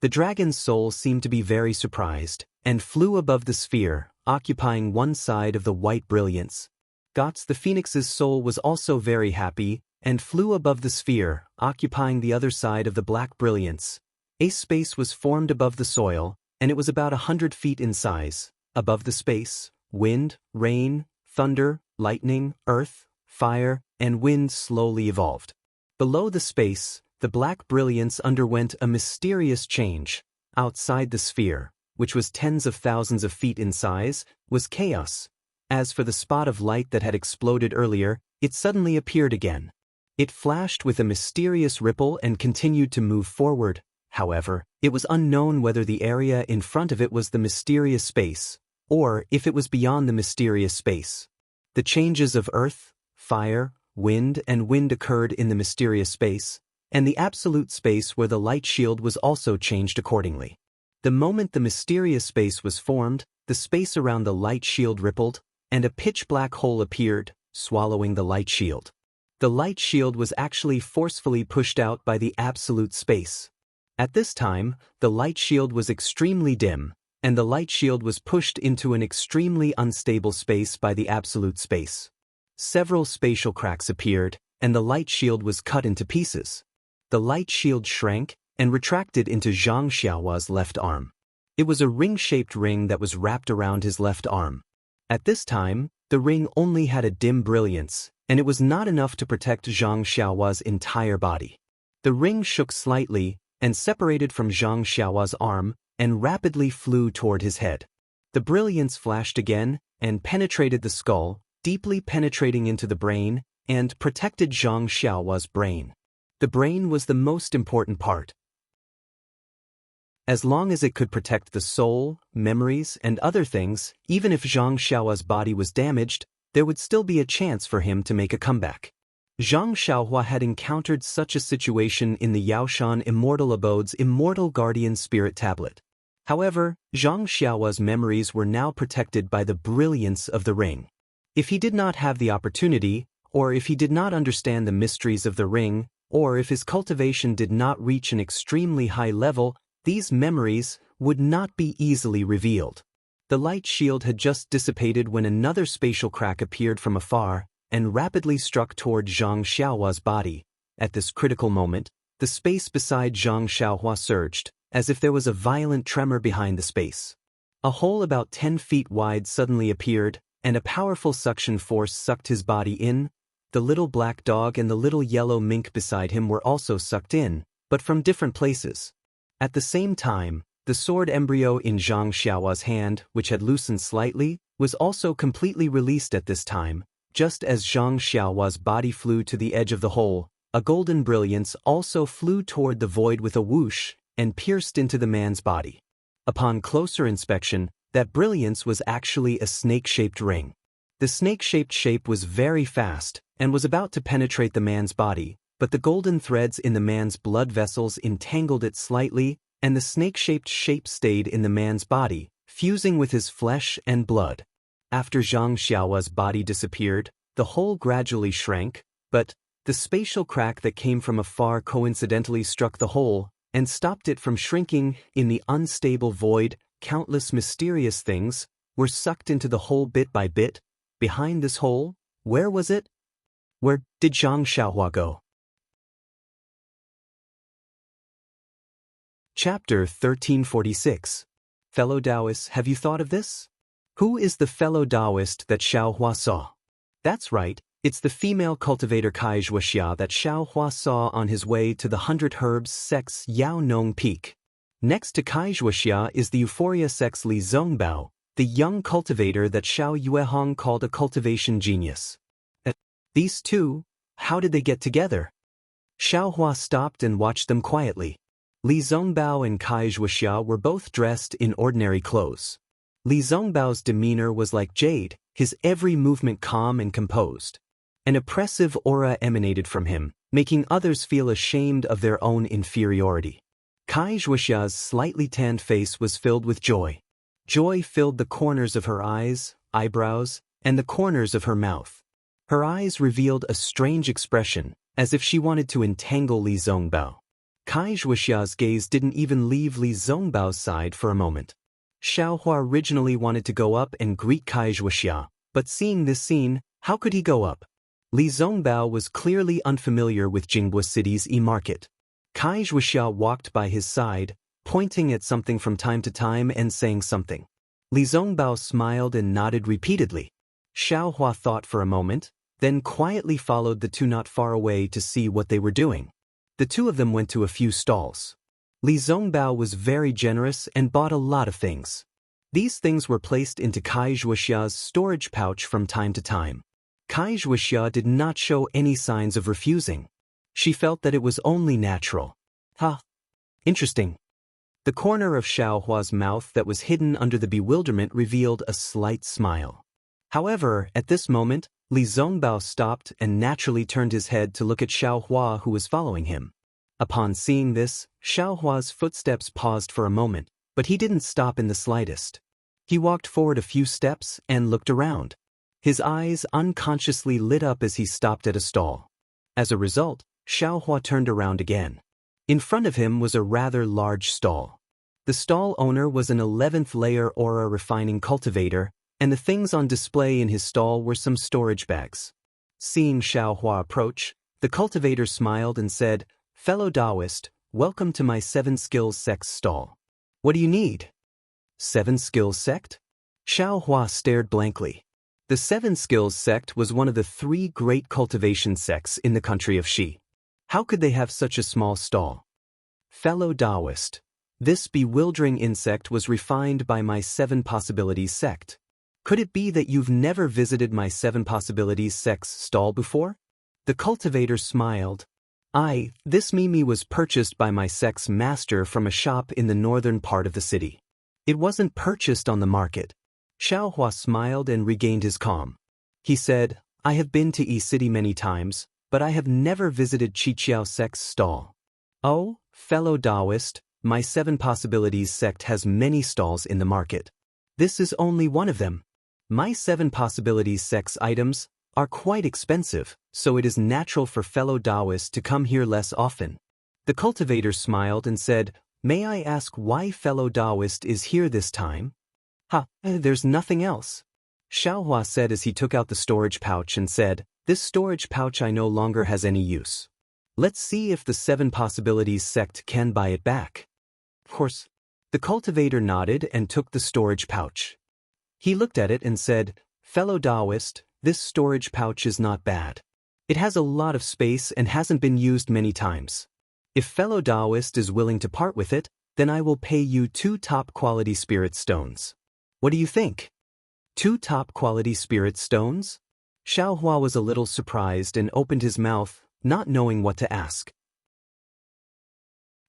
The dragon's soul seemed to be very surprised, and flew above the sphere, occupying one side of the white brilliance. Gots the phoenix's soul was also very happy, and flew above the sphere, occupying the other side of the black brilliance. A space was formed above the soil, and it was about 100 feet in size. Above the space, wind, rain, thunder, lightning, earth, fire, and wind slowly evolved. Below the space, the black brilliance underwent a mysterious change. Outside the sphere, which was tens of thousands of feet in size, was chaos. As for the spot of light that had exploded earlier, it suddenly appeared again. It flashed with a mysterious ripple and continued to move forward. However, it was unknown whether the area in front of it was the mysterious space, or if it was beyond the mysterious space. The changes of earth, fire, wind, and wind occurred in the mysterious space, and the absolute space where the light shield was also changed accordingly. The moment the mysterious space was formed, the space around the light shield rippled, and a pitch-black hole appeared, swallowing the light shield. The light shield was actually forcefully pushed out by the absolute space. At this time, the light shield was extremely dim, and the light shield was pushed into an extremely unstable space by the absolute space. Several spatial cracks appeared, and the light shield was cut into pieces. The light shield shrank and retracted into Zhang Xiaohua's left arm. It was a ring-shaped ring that was wrapped around his left arm. At this time, the ring only had a dim brilliance, and it was not enough to protect Zhang Xiaohua's entire body. The ring shook slightly and separated from Zhang Xiaohua's arm and rapidly flew toward his head. The brilliance flashed again and penetrated the skull, deeply penetrating into the brain, and protected Zhang Xiaohua's brain. The brain was the most important part. As long as it could protect the soul, memories, and other things, even if Zhang Xiaohua's body was damaged, there would still be a chance for him to make a comeback. Zhang Xiaohua had encountered such a situation in the Yaoshan Immortal Abode's Immortal Guardian Spirit Tablet. However, Zhang Xiaohua's memories were now protected by the brilliance of the ring. If he did not have the opportunity, or if he did not understand the mysteries of the ring, or if his cultivation did not reach an extremely high level, these memories would not be easily revealed. The light shield had just dissipated when another spatial crack appeared from afar and rapidly struck toward Zhang Xiaohua's body. At this critical moment, the space beside Zhang Xiaohua surged, as if there was a violent tremor behind the space. A hole about 10 feet wide suddenly appeared, and a powerful suction force sucked his body in. The little black dog and the little yellow mink beside him were also sucked in, but from different places. At the same time, the sword embryo in Zhang Xiaohua's hand, which had loosened slightly, was also completely released at this time. Just as Zhang Xiaohua's body flew to the edge of the hole, a golden brilliance also flew toward the void with a whoosh and pierced into the man's body. Upon closer inspection, that brilliance was actually a snake-shaped ring. The snake-shaped shape was very fast and was about to penetrate the man's body, but the golden threads in the man's blood vessels entangled it slightly, and the snake-shaped shape stayed in the man's body, fusing with his flesh and blood. After Zhang Xiaohua's body disappeared, the hole gradually shrank, but the spatial crack that came from afar coincidentally struck the hole and stopped it from shrinking in the unstable void countless mysterious things, were sucked into the hole bit by bit. Behind this hole, where was it? Where did Zhang Xiaohua go? Chapter 1346. Fellow Taoists, have you thought of this? Who is the fellow Taoist that Xiaohua saw? That's right, it's the female cultivator Cai Zhuoxia that Xiaohua saw on his way to the 100 Herbs Sect's Yao Nong Peak. Next to Cai Zhuoxia is the Euphoria Sect's Li Zongbao, the young cultivator that Xiao Yuehong called a cultivation genius. These two, how did they get together? Xiaohua stopped and watched them quietly. Li Zongbao and Cai Zhuoxia were both dressed in ordinary clothes. Li Zongbao's demeanor was like jade, his every movement calm and composed. An oppressive aura emanated from him, making others feel ashamed of their own inferiority. Cai Zhuoxia's slightly tanned face was filled with joy. Joy filled the corners of her eyes, eyebrows, and the corners of her mouth. Her eyes revealed a strange expression, as if she wanted to entangle Li Zongbao. Cai Zhuoxia's gaze didn't even leave Li Zongbao's side for a moment. Xiaohua originally wanted to go up and greet Cai Zhuoxia, but seeing this scene, how could he go up? Li Zongbao was clearly unfamiliar with Jingbo City's e-market. Cai Zhuoxia walked by his side, pointing at something from time to time and saying something. Li Zongbao smiled and nodded repeatedly. Xiaohua thought for a moment, then quietly followed the two not far away to see what they were doing. The two of them went to a few stalls. Li Zongbao was very generous and bought a lot of things. These things were placed into Cai Zhuoxia's storage pouch from time to time. Cai Zhuoxia did not show any signs of refusing. She felt that it was only natural. Interesting. The corner of Xiaohua's mouth that was hidden under the bewilderment revealed a slight smile. However, at this moment, Li Zongbao stopped and naturally turned his head to look at Xiaohua, who was following him. Upon seeing this, Xiaohua's footsteps paused for a moment, but he didn't stop in the slightest. He walked forward a few steps and looked around. His eyes unconsciously lit up as he stopped at a stall. As a result, Xiaohua turned around again. In front of him was a rather large stall. The stall owner was an 11th layer aura refining cultivator, and the things on display in his stall were some storage bags. Seeing Xiaohua approach, the cultivator smiled and said, "Fellow Taoist, welcome to my 7 Skills Sect stall. What do you need?" 7 Skills Sect? Xiaohua stared blankly. The 7 Skills Sect was one of the 3 great cultivation sects in the country of Xi. How could they have such a small stall? Fellow Taoist, this bewildering insect was refined by my 7 Possibilities sect. Could it be that you've never visited my 7 Possibilities sect's stall before? The cultivator smiled. This Mimi was purchased by my sect's master from a shop in the northern part of the city. It wasn't purchased on the market. Xiaohua smiled and regained his calm. He said, I have been to E-City many times, but I have never visited Qiqiao sect's stall. Oh, fellow Taoist, my 7 Possibilities sect has many stalls in the market. This is only one of them. My 7 Possibilities sect's items are quite expensive, so it is natural for fellow Taoists to come here less often. The cultivator smiled and said, May I ask why fellow Taoist is here this time? There's nothing else. Xiaohua said as he took out the storage pouch and said, This storage pouch I no longer has any use. Let's see if the 7 Possibilities sect can buy it back. Of course. The cultivator nodded and took the storage pouch. He looked at it and said, Fellow Taoist, this storage pouch is not bad. It has a lot of space and hasn't been used many times. If fellow Taoist is willing to part with it, then I will pay you 2 top-quality spirit stones. What do you think? 2 top-quality spirit stones? Xiaohua was a little surprised and opened his mouth, not knowing what to ask.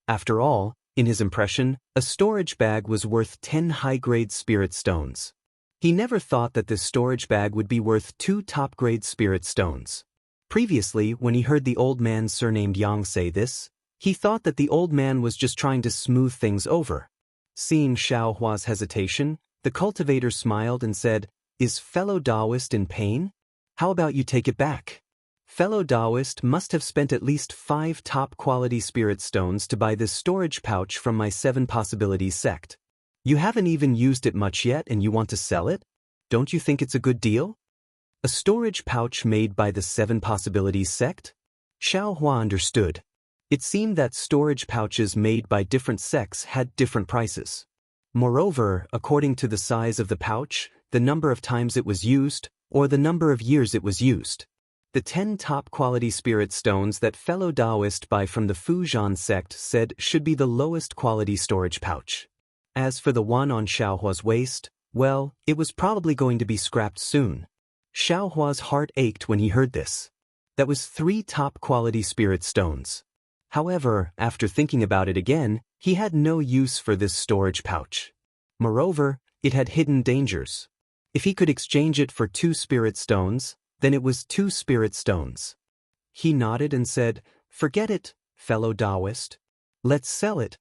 After all, in his impression, a storage bag was worth 10 high-grade spirit stones. He never thought that this storage bag would be worth 2 top-grade spirit stones. Previously, when he heard the old man surnamed Yang say this, he thought that the old man was just trying to smooth things over. Seeing Xiaohua's hesitation, the cultivator smiled and said, Is fellow Taoist in pain? How about you take it back? Fellow Taoist must have spent at least 5 top-quality spirit stones to buy this storage pouch from my 7 Possibilities sect. You haven't even used it much yet and you want to sell it? Don't you think it's a good deal? A storage pouch made by the 7 Possibilities sect? Xiaohua understood. It seemed that storage pouches made by different sects had different prices. Moreover, according to the size of the pouch, the number of times it was used, or the number of years it was used. The 10 top-quality spirit stones that fellow Taoist Bai from the Fuzhan sect said should be the lowest quality storage pouch. As for the one on Xiaohua's waist, well, it was probably going to be scrapped soon. Xiaohua's heart ached when he heard this. That was 3 top-quality spirit stones. However, after thinking about it again, he had no use for this storage pouch. Moreover, it had hidden dangers. If he could exchange it for 2 spirit stones, then it was 2 spirit stones. He nodded and said, "Forget it, fellow Taoist. Let's sell it."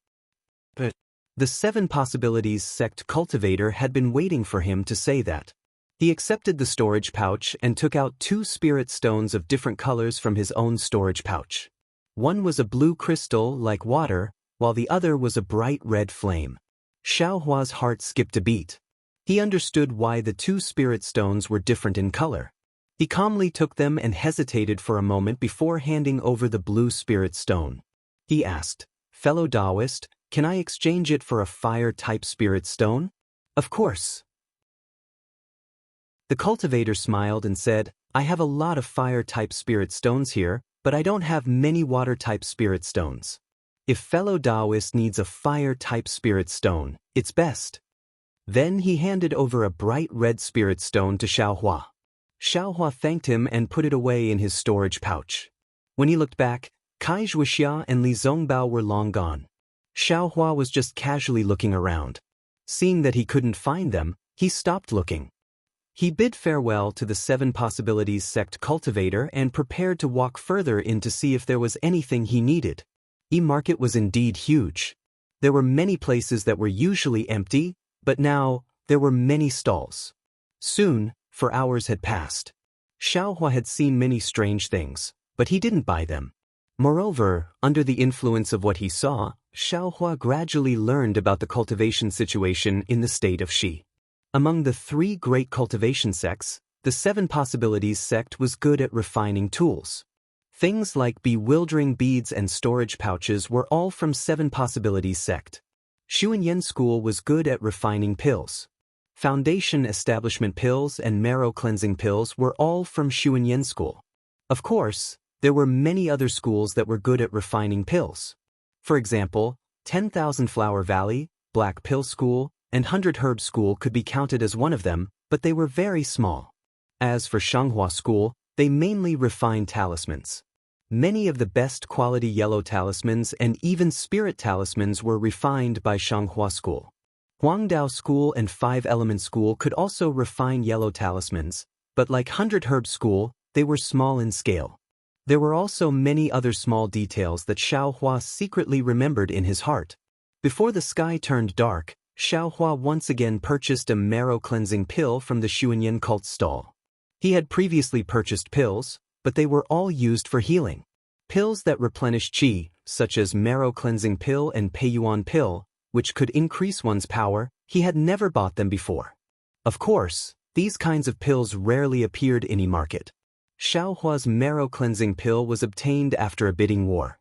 But the 7 Possibilities sect cultivator had been waiting for him to say that. He accepted the storage pouch and took out 2 spirit stones of different colors from his own storage pouch. One was a blue crystal like water, while the other was a bright red flame. Xiaohua's heart skipped a beat. He understood why the 2 spirit stones were different in color. He calmly took them and hesitated for a moment before handing over the blue spirit stone. He asked, "Fellow Taoist, can I exchange it for a fire-type spirit stone?" "Of course." The cultivator smiled and said, "I have a lot of fire-type spirit stones here, but I don't have many water-type spirit stones. If fellow Taoist needs a fire-type spirit stone, it's best." Then he handed over a bright red spirit stone to Xiaohua. Xiaohua thanked him and put it away in his storage pouch. When he looked back, Kai Zhuoxia and Li Zongbao were long gone. Xiaohua was just casually looking around. Seeing that he couldn't find them, he stopped looking. He bid farewell to the 7 Possibilities sect cultivator and prepared to walk further in to see if there was anything he needed. E-market was indeed huge. There were many places that were usually empty, but now there were many stalls. Soon, for hours had passed. Xiaohua had seen many strange things, but he didn't buy them. Moreover, under the influence of what he saw, Xiaohua gradually learned about the cultivation situation in the state of Xi. Among the 3 great cultivation sects, the 7 Possibilities sect was good at refining tools. Things like bewildering beads and storage pouches were all from 7 Possibilities sect. Xuanyan School was good at refining pills. Foundation establishment pills and marrow cleansing pills were all from Xuanyan School. Of course, there were many other schools that were good at refining pills. For example, 10,000 Flower Valley, Black Pill School, and 100 Herb School could be counted as one of them, but they were very small. As for Shanghua School, they mainly refined talismans. Many of the best quality yellow talismans and even spirit talismans were refined by Shanghua School. Huangdao School and 5 Element School could also refine yellow talismans, but like 100 Herb School, they were small in scale. There were also many other small details that Xiaohua secretly remembered in his heart. Before the sky turned dark, Xiaohua once again purchased a marrow cleansing pill from the Xuanyan cult stall. He had previously purchased pills, but they were all used for healing. Pills that replenish qi, such as marrow cleansing pill and peiyuan pill, which could increase one's power, he had never bought them before. Of course, these kinds of pills rarely appeared in e-market. Xiaohua's marrow cleansing pill was obtained after a bidding war.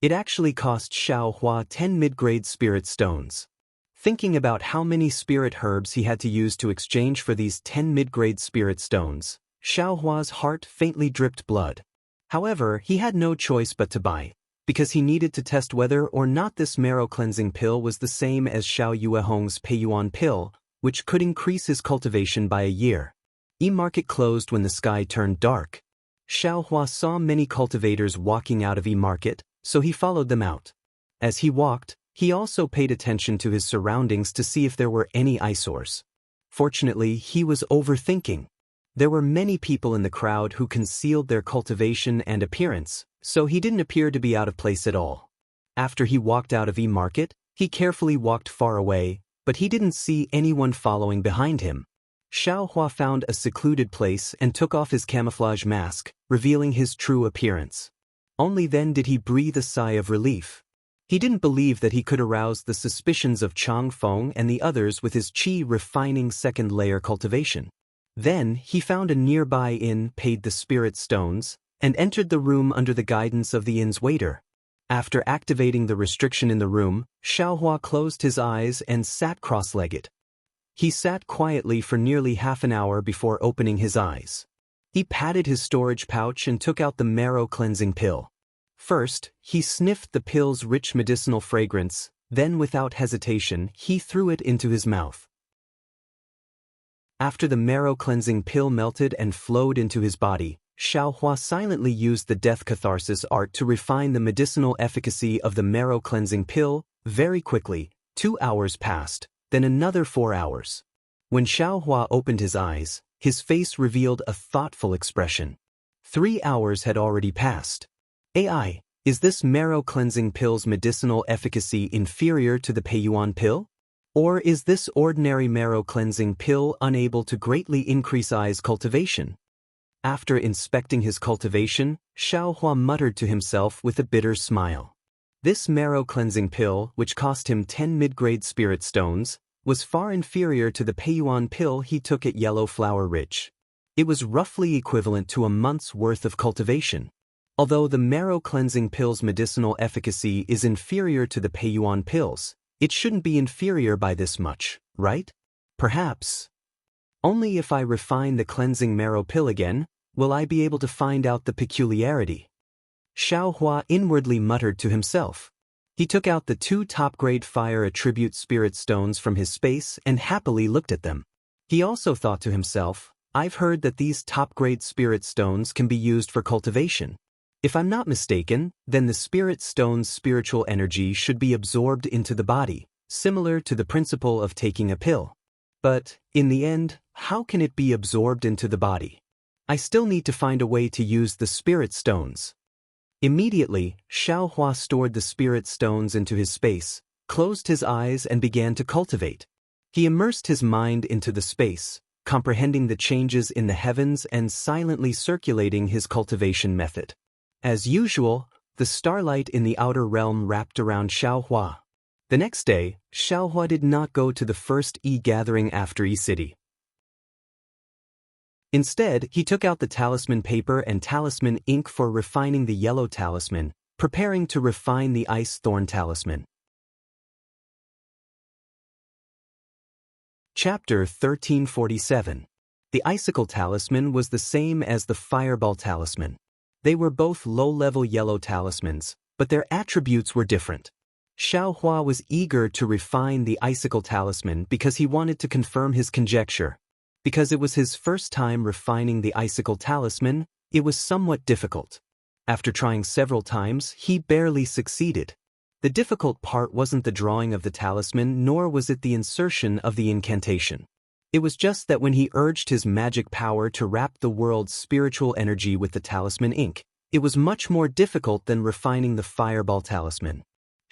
It actually cost Xiaohua 10 mid-grade spirit stones. Thinking about how many spirit herbs he had to use to exchange for these 10 mid-grade spirit stones, Xiaohua's heart faintly dripped blood. However, he had no choice but to buy, because he needed to test whether or not this marrow cleansing pill was the same as Xiao Yuehong's peiyuan pill, which could increase his cultivation by a year. E-market closed when the sky turned dark. Xiaohua saw many cultivators walking out of e-market, so he followed them out. As he walked, he also paid attention to his surroundings to see if there were any eyesores. Fortunately, he was overthinking. There were many people in the crowd who concealed their cultivation and appearance, so he didn't appear to be out of place at all. After he walked out of e-market, he carefully walked far away, but he didn't see anyone following behind him. Xiaohua found a secluded place and took off his camouflage mask, revealing his true appearance. Only then did he breathe a sigh of relief. He didn't believe that he could arouse the suspicions of Chang Feng and the others with his qi refining second-layer cultivation. Then, he found a nearby inn, paid the spirit stones, and entered the room under the guidance of the inn's waiter. After activating the restriction in the room, Xiaohua closed his eyes and sat cross-legged. He sat quietly for nearly half an hour before opening his eyes. He patted his storage pouch and took out the marrow-cleansing pill. First, he sniffed the pill's rich medicinal fragrance, then without hesitation, he threw it into his mouth. After the marrow-cleansing pill melted and flowed into his body, Xiaohua silently used the death catharsis art to refine the medicinal efficacy of the marrow-cleansing pill. Very quickly, 2 hours passed, then another 4 hours. When Xiaohua opened his eyes, his face revealed a thoughtful expression. 3 hours had already passed. AI, is this marrow-cleansing pill's medicinal efficacy inferior to the Peiyuan pill? Or is this ordinary marrow-cleansing pill unable to greatly increase Ai's cultivation? After inspecting his cultivation, Xiaohua muttered to himself with a bitter smile. This marrow-cleansing pill, which cost him 10 mid-grade spirit stones, was far inferior to the Peiyuan pill he took at Yellow Flower Ridge. It was roughly equivalent to a month's worth of cultivation. Although the marrow-cleansing pill's medicinal efficacy is inferior to the Peiyuan pills, it shouldn't be inferior by this much, right? Perhaps. Only if I refine the cleansing marrow pill again, will I be able to find out the peculiarity. Xiaohua inwardly muttered to himself. He took out the 2 top-grade fire attribute spirit stones from his space and happily looked at them. He also thought to himself, I've heard that these top-grade spirit stones can be used for cultivation. If I'm not mistaken, then the spirit stone's spiritual energy should be absorbed into the body, similar to the principle of taking a pill. But, in the end, how can it be absorbed into the body? I still need to find a way to use the spirit stones. Immediately, Xiaohua stored the spirit stones into his space, closed his eyes and began to cultivate. He immersed his mind into the space, comprehending the changes in the heavens and silently circulating his cultivation method. As usual, the starlight in the outer realm wrapped around Xiaohua. The next day, Xiaohua did not go to the first gathering after City. Instead, he took out the talisman paper and talisman ink for refining the yellow talisman, preparing to refine the ice thorn talisman. Chapter 1347. The icicle talisman was the same as the fireball talisman. They were both low-level yellow talismans, but their attributes were different. Xiaohua was eager to refine the icicle talisman because he wanted to confirm his conjecture. Because it was his first time refining the icicle talisman, it was somewhat difficult. After trying several times, he barely succeeded. The difficult part wasn't the drawing of the talisman, nor was it the insertion of the incantation. It was just that when he urged his magic power to wrap the world's spiritual energy with the talisman ink, it was much more difficult than refining the fireball talisman.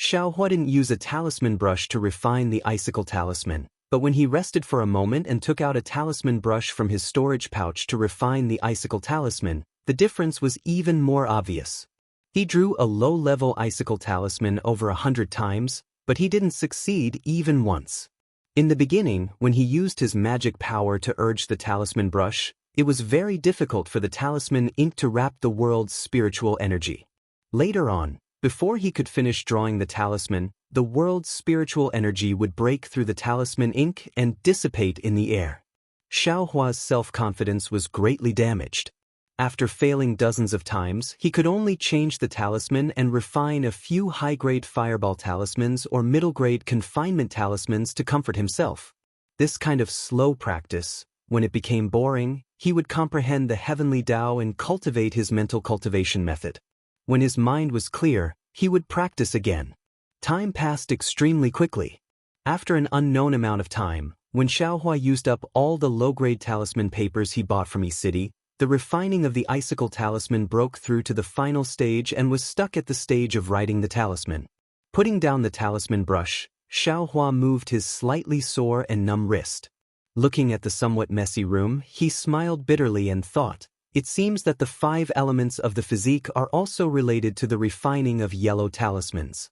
Xiaohua didn't use a talisman brush to refine the icicle talisman, but when he rested for a moment and took out a talisman brush from his storage pouch to refine the icicle talisman, the difference was even more obvious. He drew a low-level icicle talisman over 100 times, but he didn't succeed even once. In the beginning, when he used his magic power to urge the talisman brush, it was very difficult for the talisman ink to wrap the world's spiritual energy. Later on, before he could finish drawing the talisman, the world's spiritual energy would break through the talisman ink and dissipate in the air. Xiaohua's self-confidence was greatly damaged. After failing dozens of times, he could only change the talisman and refine a few high-grade fireball talismans or middle-grade confinement talismans to comfort himself. This kind of slow practice, when it became boring, he would comprehend the heavenly Tao and cultivate his mental cultivation method. When his mind was clear, he would practice again. Time passed extremely quickly. After an unknown amount of time, when Xiaohua used up all the low-grade talisman papers he bought from City, the refining of the icicle talisman broke through to the final stage and was stuck at the stage of writing the talisman. Putting down the talisman brush, Xiaohua moved his slightly sore and numb wrist. Looking at the somewhat messy room, he smiled bitterly and thought, it seems that the 5 elements of the physique are also related to the refining of yellow talismans.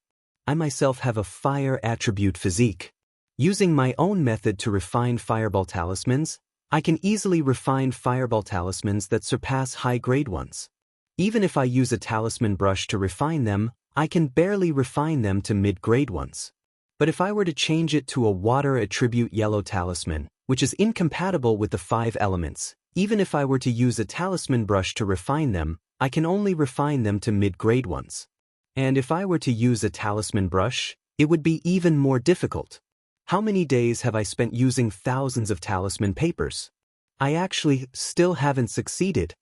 I myself have a fire attribute physique. Using my own method to refine fireball talismans, I can easily refine fireball talismans that surpass high-grade ones. Even if I use a talisman brush to refine them, I can barely refine them to mid-grade ones. But if I were to change it to a water attribute yellow talisman, which is incompatible with the 5 elements, even if I were to use a talisman brush to refine them, I can only refine them to mid-grade ones. And if I were to use a talisman brush, it would be even more difficult. How many days have I spent using thousands of talisman papers? I actually still haven't succeeded.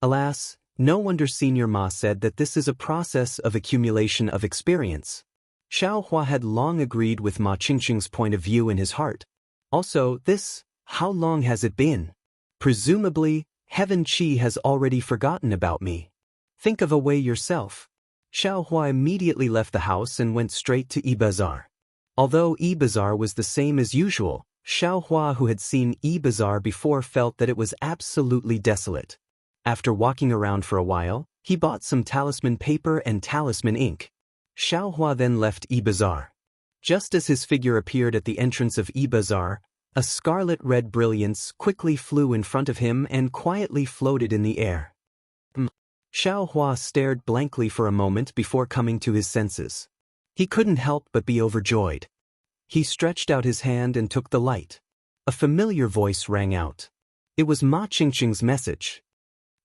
Alas, no wonder Senior Ma said that this is a process of accumulation of experience. Xiao Hua had long agreed with Ma Qingqing's point of view in his heart. Also, how long has it been? Presumably, Heaven Qi has already forgotten about me. Think of a way yourself. Xiao Hua immediately left the house and went straight to E-Bazaar. Although E-Bazaar was the same as usual, Xiao Hua, who had seen E-Bazaar before, felt that it was absolutely desolate. After walking around for a while, he bought some talisman paper and talisman ink. Xiao Hua then left E-Bazaar. Just as his figure appeared at the entrance of E-Bazaar, a scarlet-red brilliance quickly flew in front of him and quietly floated in the air. Xiao Hua stared blankly for a moment before coming to his senses. He couldn't help but be overjoyed. He stretched out his hand and took the light. A familiar voice rang out. It was Ma Qingqing's message.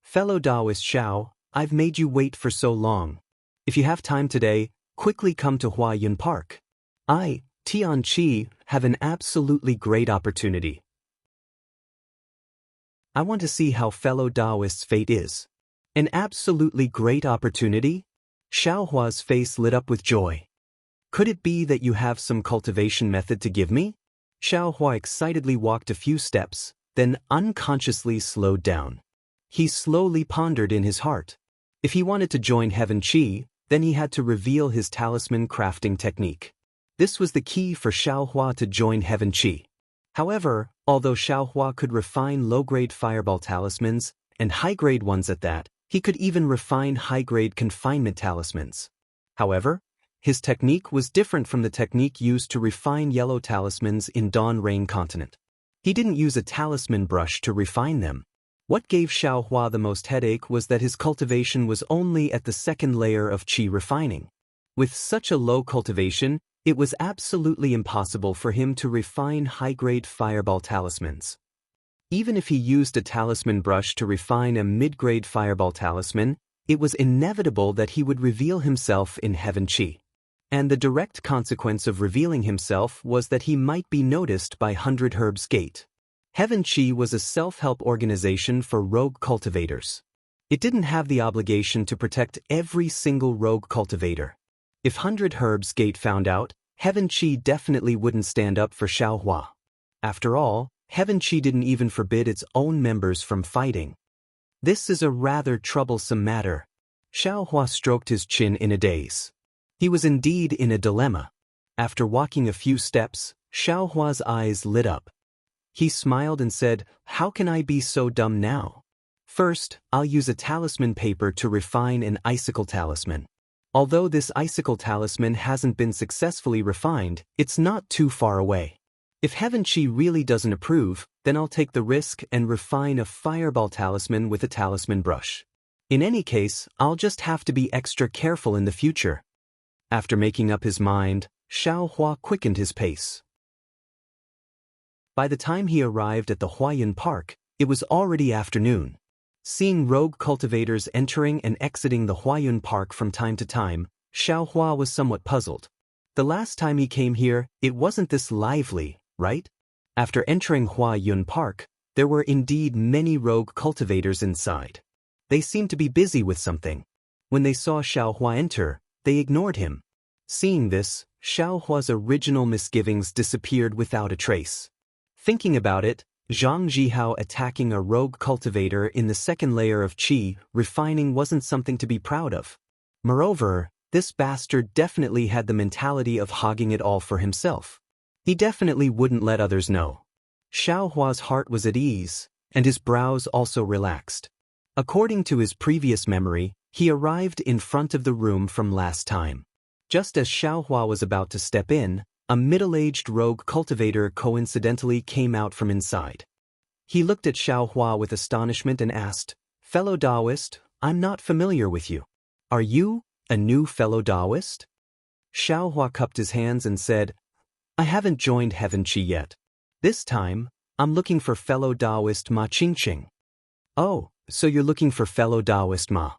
Fellow Taoist Xiao, I've made you wait for so long. If you have time today, quickly come to Huayun Park. I, Tian Qi, have an absolutely great opportunity. I want to see how fellow Taoist's fate is. An absolutely great opportunity? Xiao Hua's face lit up with joy. Could it be that you have some cultivation method to give me? Xiao Hua excitedly walked a few steps, then unconsciously slowed down. He slowly pondered in his heart. If he wanted to join Heaven Qi, then he had to reveal his talisman crafting technique. This was the key for Xiao Hua to join Heaven Qi. However, although Xiao Hua could refine low-grade fireball talismans, and high-grade ones at that, he could even refine high-grade confinement talismans. However, his technique was different from the technique used to refine yellow talismans in Dawn Rain Continent. He didn't use a talisman brush to refine them. What gave Xiao Hua the most headache was that his cultivation was only at the 2nd layer of qi refining. With such a low cultivation, it was absolutely impossible for him to refine high-grade fireball talismans. Even if he used a talisman brush to refine a mid-grade fireball talisman, it was inevitable that he would reveal himself in Heaven Qi. And the direct consequence of revealing himself was that he might be noticed by 100 Herbs Gate. Heaven Qi was a self-help organization for rogue cultivators. It didn't have the obligation to protect every single rogue cultivator. If 100 Herbs Gate found out, Heaven Qi definitely wouldn't stand up for Xiao Hua. After all, Heaven Qi didn't even forbid its own members from fighting. This is a rather troublesome matter. Xiao Hua stroked his chin in a daze. He was indeed in a dilemma. After walking a few steps, Xiao Hua's eyes lit up. He smiled and said, "How can I be so dumb now? First, I'll use a talisman paper to refine an icicle talisman. Although this icicle talisman hasn't been successfully refined, it's not too far away. If Heaven Qi really doesn't approve, then I'll take the risk and refine a fireball talisman with a talisman brush. In any case, I'll just have to be extra careful in the future." After making up his mind, Xiao Hua quickened his pace. By the time he arrived at the Huayun Park, it was already afternoon. Seeing rogue cultivators entering and exiting the Huayun Park from time to time, Xiao Hua was somewhat puzzled. The last time he came here, it wasn't this lively, right? After entering Huayun Park, there were indeed many rogue cultivators inside. They seemed to be busy with something. When they saw Xiao Hua enter, they ignored him. Seeing this, Xiao Hua's original misgivings disappeared without a trace. Thinking about it, Zhang Zhihao attacking a rogue cultivator in the 2nd layer of qi refining wasn't something to be proud of. Moreover, this bastard definitely had the mentality of hogging it all for himself. He definitely wouldn't let others know. Xiao Hua's heart was at ease, and his brows also relaxed. According to his previous memory, he arrived in front of the room from last time. Just as Xiaohua was about to step in, a middle-aged rogue cultivator coincidentally came out from inside. He looked at Xiaohua with astonishment and asked, "Fellow Taoist, I'm not familiar with you. Are you a new fellow Taoist?" Xiaohua cupped his hands and said, "I haven't joined Heaven Chi yet. This time, I'm looking for fellow Taoist Ma Qingqing." "Oh, so you're looking for fellow Taoist Ma."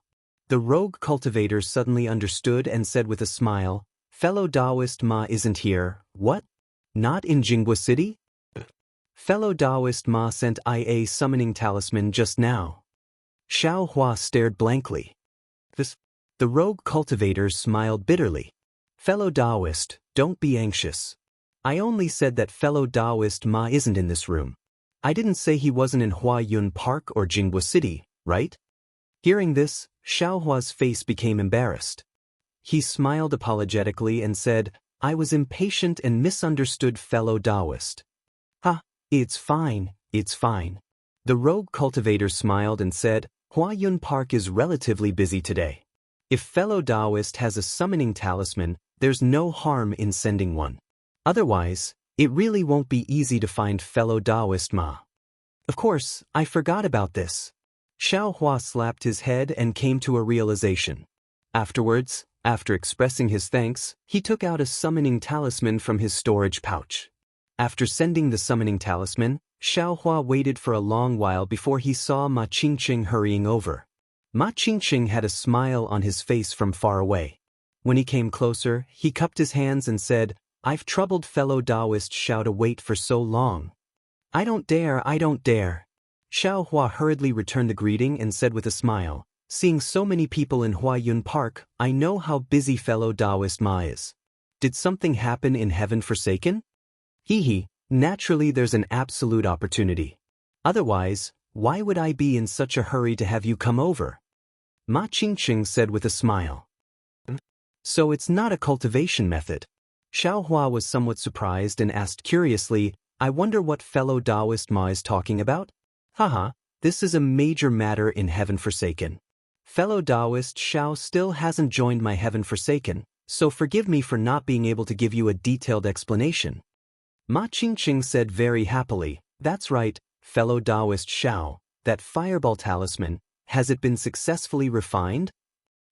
The rogue cultivator suddenly understood and said with a smile, "Fellow Taoist Ma isn't here, what? Not in Jingwa City? Fellow Taoist Ma sent I a summoning talisman just now." Xiaohua stared blankly. The rogue cultivator smiled bitterly. "Fellow Taoist, don't be anxious. I only said that fellow Taoist Ma isn't in this room. I didn't say he wasn't in Huayun Park or Jingwa City, right?" Hearing this, Xiaohua's face became embarrassed. He smiled apologetically and said, "I was impatient and misunderstood fellow Taoist." "Ha, it's fine, it's fine." The rogue cultivator smiled and said, "Huayun Park is relatively busy today. If fellow Taoist has a summoning talisman, there's no harm in sending one. Otherwise, it really won't be easy to find fellow Taoist Ma." "Of course, I forgot about this." Xiaohua slapped his head and came to a realization. Afterwards, after expressing his thanks, he took out a summoning talisman from his storage pouch. After sending the summoning talisman, Xiaohua waited for a long while before he saw Ma Qingqing hurrying over. Ma Qingqing had a smile on his face from far away. When he came closer, he cupped his hands and said, "I've troubled fellow Taoist Xiao to wait for so long." "I don't dare, I don't dare." Xiaohua hurriedly returned the greeting and said with a smile, "Seeing so many people in Huayun Park, I know how busy fellow Taoist Ma is. Did something happen in Heaven Forsaken?" "Hee, naturally there's an absolute opportunity. Otherwise, why would I be in such a hurry to have you come over?" Ma Qingqing said with a smile. "So it's not a cultivation method." Xiaohua was somewhat surprised and asked curiously, "I wonder what fellow Taoist Ma is talking about?" "Haha, this is a major matter in Heaven Forsaken. Fellow Taoist Xiao still hasn't joined my Heaven Forsaken, so forgive me for not being able to give you a detailed explanation." Ma Qingqing said very happily, "That's right, fellow Taoist Xiao, that fireball talisman, has it been successfully refined?"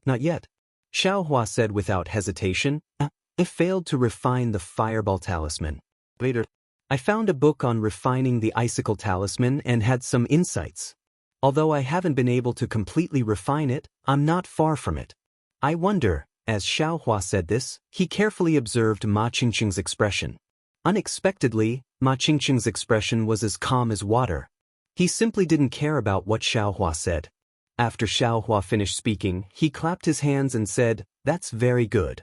"Not yet." Xiaohua said without hesitation, "I failed to refine the fireball talisman. Later, I found a book on refining the icicle talisman and had some insights. Although I haven't been able to completely refine it, I'm not far from it. I wonder." As Xiaohua said this, he carefully observed Ma Qingqing's expression. Unexpectedly, Ma Qingqing's expression was as calm as water. He simply didn't care about what Xiaohua said. After Xiaohua finished speaking, he clapped his hands and said, "That's very good.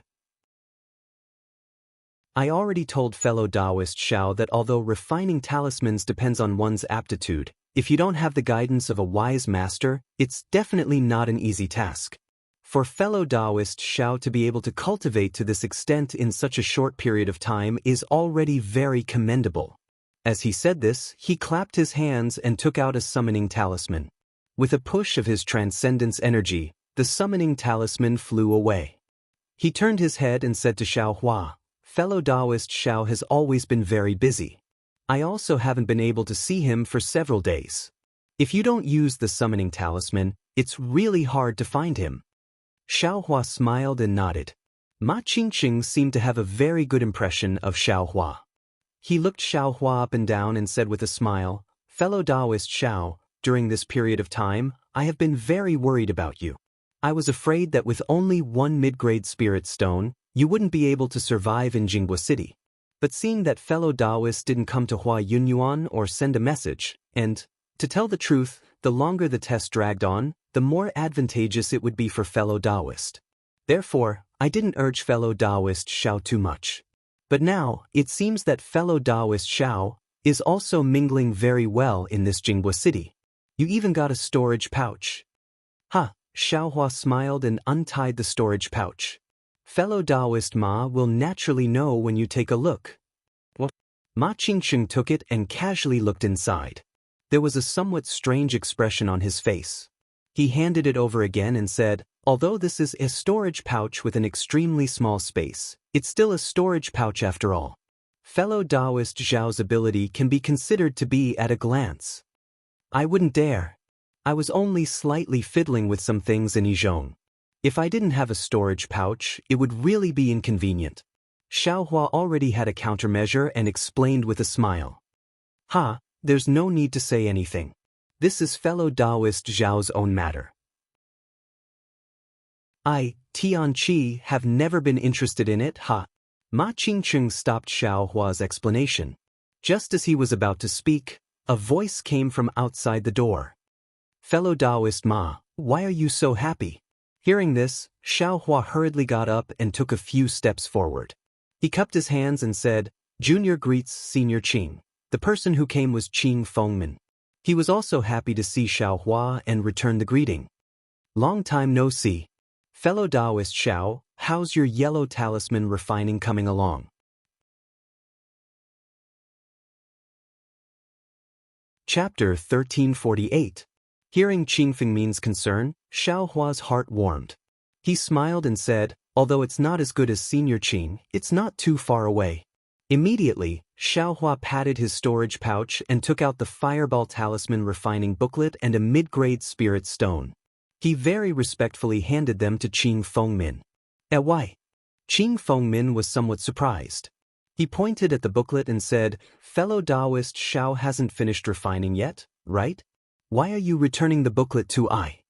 I already told fellow Taoist Xiao that although refining talismans depends on one's aptitude, if you don't have the guidance of a wise master, it's definitely not an easy task. For fellow Taoist Xiao to be able to cultivate to this extent in such a short period of time is already very commendable." As he said this, he clapped his hands and took out a summoning talisman. With a push of his transcendence energy, the summoning talisman flew away. He turned his head and said to Xiaohua, "Fellow Taoist Xiao has always been very busy. I also haven't been able to see him for several days. If you don't use the summoning talisman, it's really hard to find him." Xiaohua smiled and nodded. Ma Qingqing seemed to have a very good impression of Xiaohua. He looked Xiaohua up and down and said with a smile, "Fellow Taoist Xiao, during this period of time, I have been very worried about you. I was afraid that with only one mid-grade spirit stone, you wouldn't be able to survive in Jingwa City. But seeing that fellow Taoist didn't come to Huayunyuan or send a message, and, to tell the truth, the longer the test dragged on, the more advantageous it would be for fellow Taoist. Therefore, I didn't urge fellow Taoist Xiao too much. But now, it seems that fellow Taoist Xiao is also mingling very well in this Jingwa City. You even got a storage pouch." "Ha," Xiaohua smiled and untied the storage pouch. "Fellow Taoist Ma will naturally know when you take a look." What? Ma Qingqing took it and casually looked inside. There was a somewhat strange expression on his face. He handed it over again and said, Although this is a storage pouch with an extremely small space, it's still a storage pouch after all. Fellow Taoist Zhao's ability can be considered to be at a glance. I wouldn't dare. I was only slightly fiddling with some things in Yizhong. If I didn't have a storage pouch, it would really be inconvenient. Xiaohua already had a countermeasure and explained with a smile. There's no need to say anything. This is fellow Taoist Zhao's own matter. I, Tianqi, have never been interested in it, Ma Qingqing stopped Xiaohua's explanation. Just as he was about to speak, a voice came from outside the door. Fellow Taoist Ma, why are you so happy? Hearing this, Xiaohua hurriedly got up and took a few steps forward. He cupped his hands and said, Junior greets Senior Qing. The person who came was Qing Fengmin. He was also happy to see Xiaohua and returned the greeting. Long time no see. Fellow Taoist Xiao, how's your yellow talisman refining coming along? Chapter 1348. Hearing Qing Fengmin's concern, Xiaohua's heart warmed. He smiled and said, although it's not as good as Senior Qing, it's not too far away. Immediately, Xiaohua patted his storage pouch and took out the Fireball Talisman refining booklet and a mid-grade spirit stone. He very respectfully handed them to Qing Fengmin. Why? Qing Fengmin was somewhat surprised. He pointed at the booklet and said, fellow Taoist Xiao hasn't finished refining yet, right? Why are you returning the booklet to I?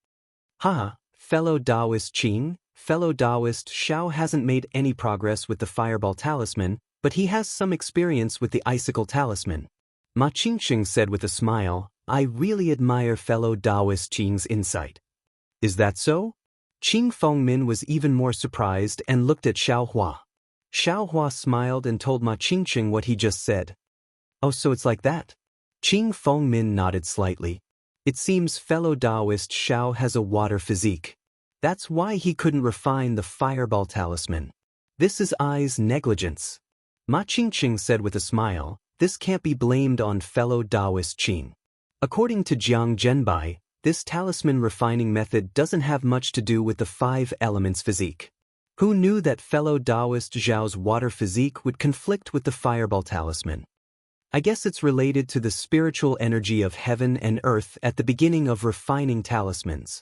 Fellow Taoist Qing, fellow Taoist Xiao hasn't made any progress with the Fireball Talisman, but he has some experience with the Icicle Talisman. Ma Qingqing said with a smile, I really admire fellow Taoist Qing's insight. Is that so? Qing Fengmin was even more surprised and looked at Xiaohua. Xiaohua smiled and told Ma Qingqing what he just said. Oh, so it's like that? Qing Fengmin nodded slightly. It seems fellow Taoist Xiao has a water physique. That's why he couldn't refine the Fireball Talisman. This is I's negligence. Ma Qingqing said with a smile, this can't be blamed on fellow Taoist Qing. According to Jiang Zhenbai, this talisman refining method doesn't have much to do with the 5 elements physique. Who knew that fellow Taoist Zhao's water physique would conflict with the Fireball Talisman? I guess it's related to the spiritual energy of heaven and earth at the beginning of refining talismans.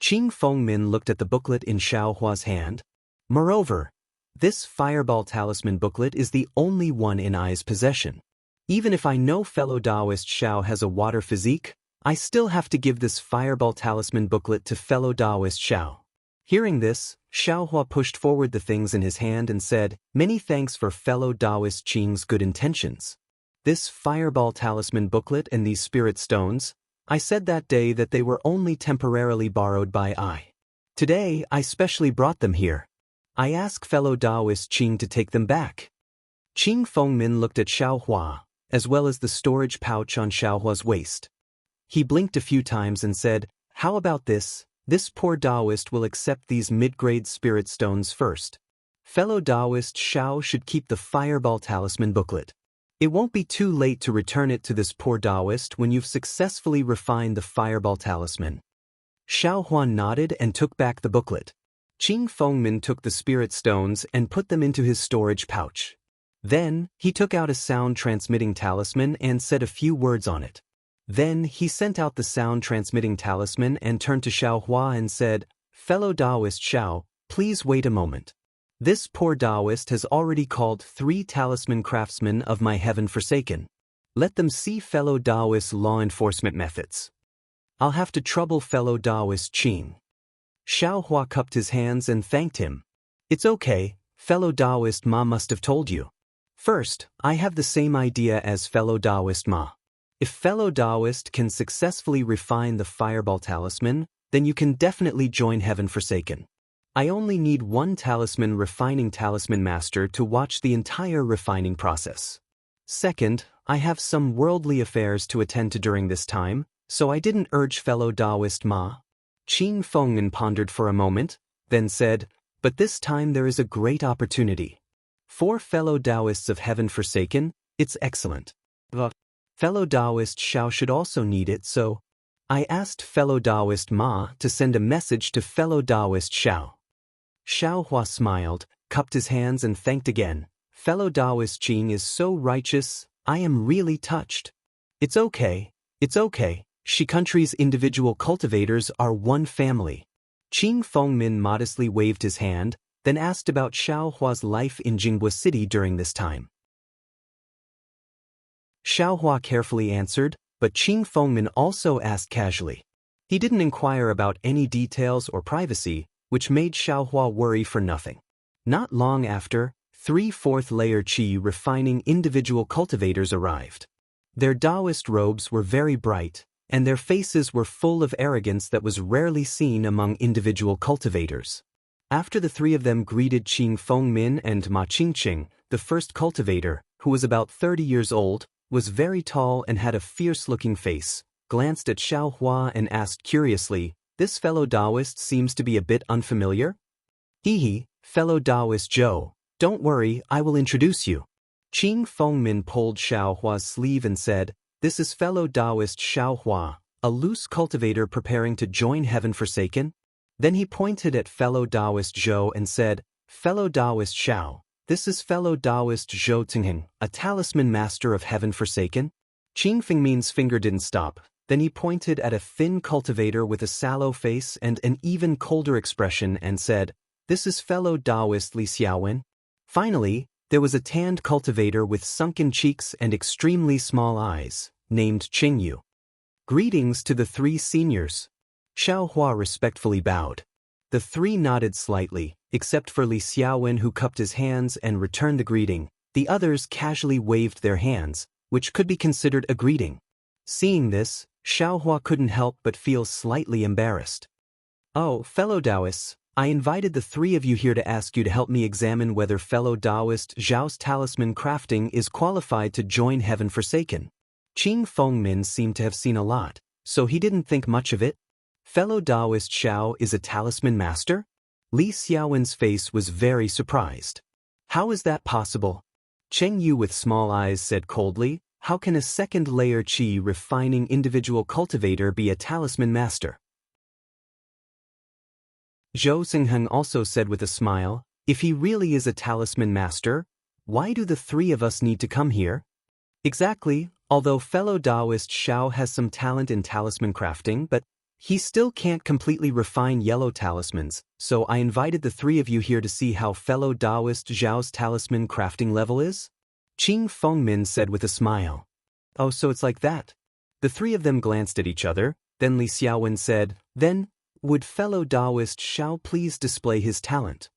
Qing Fengmin looked at the booklet in Xiaohua's hand. Moreover, this Fireball Talisman booklet is the only one in I's possession. Even if I know fellow Taoist Xiao has a water physique, I still have to give this Fireball Talisman booklet to fellow Taoist Xiao. Hearing this, Xiaohua pushed forward the things in his hand and said, many thanks for fellow Taoist Qing's good intentions. This Fireball Talisman booklet and these spirit stones, I said that day that they were only temporarily borrowed by I. Today, I specially brought them here. I ask fellow Taoist Qing to take them back. Qing Fengmin looked at Xiaohua, as well as the storage pouch on Xiaohua's waist. He blinked a few times and said, how about this? This poor Taoist will accept these mid-grade spirit stones first. Fellow Taoist Xiao should keep the Fireball Talisman booklet. It won't be too late to return it to this poor Taoist when you've successfully refined the Fireball Talisman. Xiaohua nodded and took back the booklet. Qing Fengmin took the spirit stones and put them into his storage pouch. Then, he took out a sound-transmitting talisman and said a few words on it. Then, he sent out the sound-transmitting talisman and turned to Xiaohua and said, fellow Taoist Xiao, please wait a moment. This poor Taoist has already called 3 talisman craftsmen of my heaven forsaken. Let them see fellow Taoist law enforcement methods. I'll have to trouble fellow Taoist Qing. Xiaohua cupped his hands and thanked him. It's okay, fellow Taoist Ma must have told you. First, I have the same idea as fellow Taoist Ma. If fellow Taoist can successfully refine the Fireball Talisman, then you can definitely join Heaven Forsaken. I only need 1 talisman refining talisman master to watch the entire refining process. Second, I have some worldly affairs to attend to during this time, so I didn't urge fellow Taoist Ma. Qing Fengmin pondered for a moment, then said, but this time there is a great opportunity. For fellow Taoists of Heaven Forsaken, it's excellent. The fellow Taoist Xiao should also need it, so I asked fellow Taoist Ma to send a message to fellow Taoist Xiao. Xiao Hua smiled, cupped his hands and thanked again. Fellow Taoist Qing is so righteous, I am really touched. It's okay. She country's individual cultivators are one family. Qing Fengmin modestly waved his hand, then asked about Xiao Hua's life in Jinghua City during this time. Xiao Hua carefully answered, but Qing Fengmin also asked casually. He didn't inquire about any details or privacy, which made Xiao Hua worry for nothing. Not long after, 3 fourth-layer Qi refining individual cultivators arrived. Their Taoist robes were very bright, and their faces were full of arrogance that was rarely seen among individual cultivators. After the 3 of them greeted Qing Fengmin and Ma Qingqing, the first cultivator, who was about 30 years old, was very tall and had a fierce-looking face, glanced at Xiao Hua and asked curiously, "This fellow Taoist seems to be a bit unfamiliar?" "Hee, fellow Taoist Zhou, don't worry, I will introduce you." Qing Fengmin pulled Xiao Hua's sleeve and said, "This is fellow Taoist Xiao Hua, a loose cultivator preparing to join Heaven Forsaken." Then he pointed at fellow Taoist Zhou and said, "Fellow Taoist Xiao, this is fellow Taoist Zhou Tingheng, a talisman master of Heaven Forsaken." Qing Fengmin's finger didn't stop, then he pointed at a thin cultivator with a sallow face and an even colder expression and said, "This is fellow Taoist Li Xiaowen." Finally, there was a tanned cultivator with sunken cheeks and extremely small eyes, named Qingyu. "Greetings to the 3 seniors." Xiao Hua respectfully bowed. The 3 nodded slightly, except for Li Xiaowen, who cupped his hands and returned the greeting. The others casually waved their hands, which could be considered a greeting. Seeing this, Xiao Hua couldn't help but feel slightly embarrassed. "Oh, fellow Taoists, I invited the 3 of you here to ask you to help me examine whether fellow Taoist Zhao's talisman crafting is qualified to join Heaven Forsaken." Qing Fengmin seemed to have seen a lot, so he didn't think much of it. "Fellow Taoist Xiao is a talisman master?" Li Xiaowen's face was very surprised. "How is that possible?" Cheng Yu with small eyes said coldly, "How can a 2nd-layer Qi refining individual cultivator be a talisman master?" Zhou Xingheng also said with a smile, "If he really is a talisman master, why do the 3 of us need to come here?" "Exactly, although fellow Taoist Xiao has some talent in talisman crafting, but he still can't completely refine yellow talismans, so I invited the 3 of you here to see how fellow Taoist Zhao's talisman crafting level is." Qing Fengmin said with a smile. "Oh, so it's like that." The 3 of them glanced at each other, then Li Xiaowen said, "Then, would fellow Taoist Xiao please display his talent?"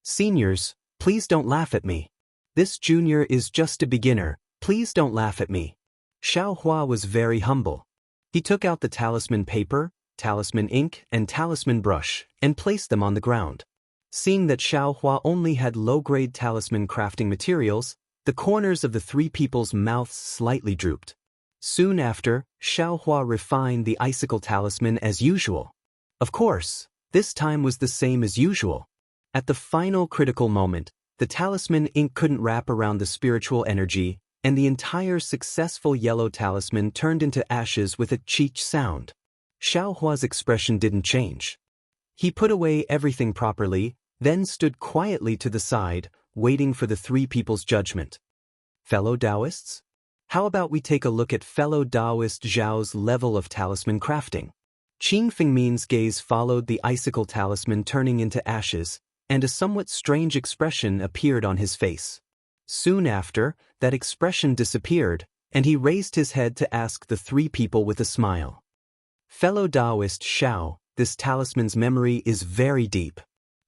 "Seniors, please don't laugh at me. This junior is just a beginner, please don't laugh at me." Xiao Hua was very humble. He took out the talisman paper, talisman ink, and talisman brush, and placed them on the ground. Seeing that Xiao Hua only had low-grade talisman crafting materials, the corners of the 3 people's mouths slightly drooped. Soon after, Xiao Hua refined the icicle talisman as usual. Of course, this time was the same as usual. At the final critical moment, the talisman ink couldn't wrap around the spiritual energy, and the entire successful yellow talisman turned into ashes with a cheech sound. Xiao Hua's expression didn't change. He put away everything properly, then stood quietly to the side, waiting for the 3 people's judgment. "Fellow Taoists? How about we take a look at fellow Taoist Zhao's level of talisman crafting?" Qing Fengmin's gaze followed the icicle talisman turning into ashes, and a somewhat strange expression appeared on his face. Soon after, that expression disappeared, and he raised his head to ask the 3 people with a smile. "Fellow Taoist Xiao, this talisman's memory is very deep."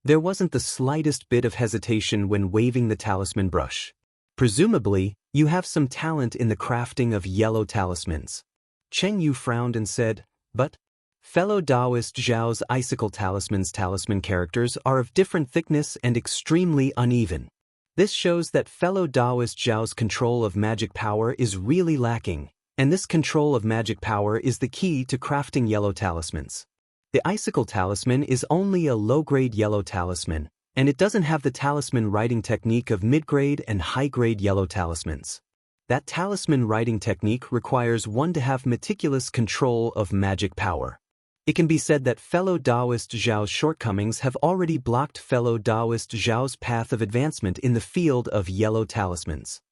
There wasn't the slightest bit of hesitation when waving the talisman brush. "Presumably, you have some talent in the crafting of yellow talismans." Cheng Yu frowned and said, "But fellow Taoist Zhao's icicle talisman's talisman characters are of different thickness and extremely uneven. This shows that fellow Taoist Zhao's control of magic power is really lacking, and this control of magic power is the key to crafting yellow talismans. The icicle talisman is only a low-grade yellow talisman, and it doesn't have the talisman writing technique of mid-grade and high-grade yellow talismans. That talisman writing technique requires one to have meticulous control of magic power. It can be said that fellow Taoist Zhao's shortcomings have already blocked fellow Taoist Zhao's path of advancement in the field of yellow talismans.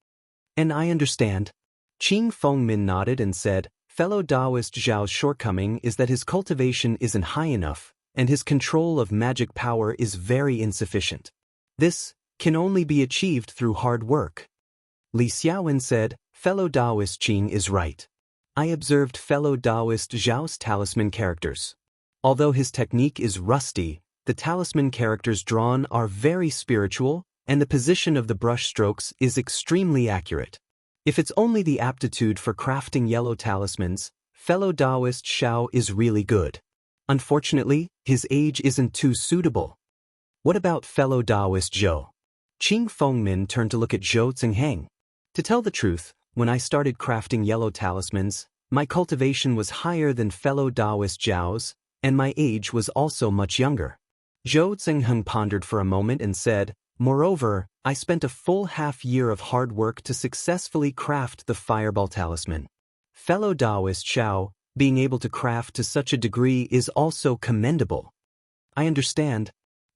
And I understand. Qing Fengmin nodded and said, fellow Taoist Zhao's shortcoming is that his cultivation isn't high enough, and his control of magic power is very insufficient. This can only be achieved through hard work. Li Xiaowen said, fellow Taoist Qing is right. I observed fellow Taoist Zhao's talisman characters. Although his technique is rusty, the talisman characters drawn are very spiritual, and the position of the brush strokes is extremely accurate. If it's only the aptitude for crafting yellow talismans, fellow Taoist Zhao is really good. Unfortunately, his age isn't too suitable. What about fellow Taoist Zhou? Qing Fengmin turned to look at Zhou Tsingheng. To tell the truth, when I started crafting yellow talismans, my cultivation was higher than fellow Taoist Zhao's, and my age was also much younger. Zhou Tsingheng pondered for a moment and said, moreover, I spent a full half-year of hard work to successfully craft the fireball talisman. Fellow Taoist Zhao, being able to craft to such a degree is also commendable. I understand.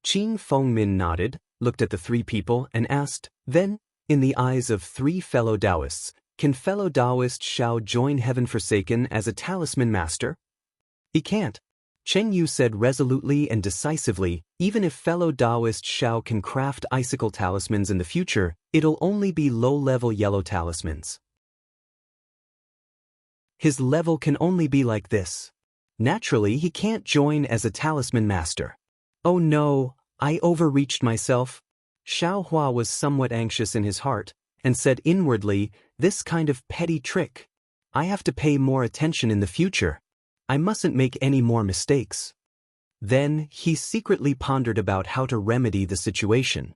Qing Fengmin nodded, looked at the three people, and asked, then, in the eyes of three fellow Taoists, can fellow Taoist Zhao join Heaven Forsaken as a talisman master? He can't. Chen Yu said resolutely and decisively, even if fellow Taoist Zhao can craft icicle talismans in the future, it'll only be low-level yellow talismans. His level can only be like this. Naturally, he can't join as a talisman master. Oh no, I overreached myself. Xiao Hua was somewhat anxious in his heart, and said inwardly, this kind of petty trick. I have to pay more attention in the future. I mustn't make any more mistakes. Then, he secretly pondered about how to remedy the situation.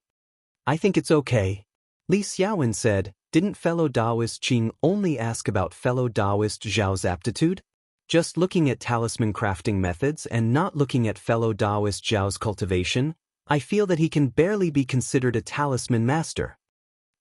I think it's okay. Li Xiaowen said, didn't fellow Taoist Qing only ask about fellow Taoist Zhao's aptitude? Just looking at talisman crafting methods and not looking at fellow Taoist Zhao's cultivation, I feel that he can barely be considered a talisman master.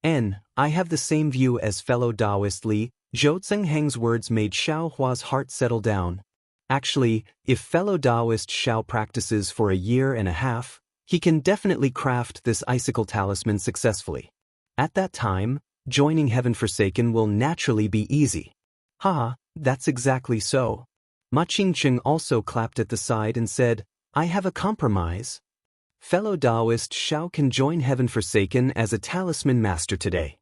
I have the same view as fellow Taoist Li. Zhou Tsingheng's words made Xiao Hua's heart settle down. Actually, if fellow Taoist Zhao practices for a year and a half, he can definitely craft this icicle talisman successfully. At that time, joining Heaven Forsaken will naturally be easy. Haha, that's exactly so. Ma Qingqing also clapped at the side and said, I have a compromise. Fellow Taoist Zhao can join Heaven Forsaken as a talisman master today.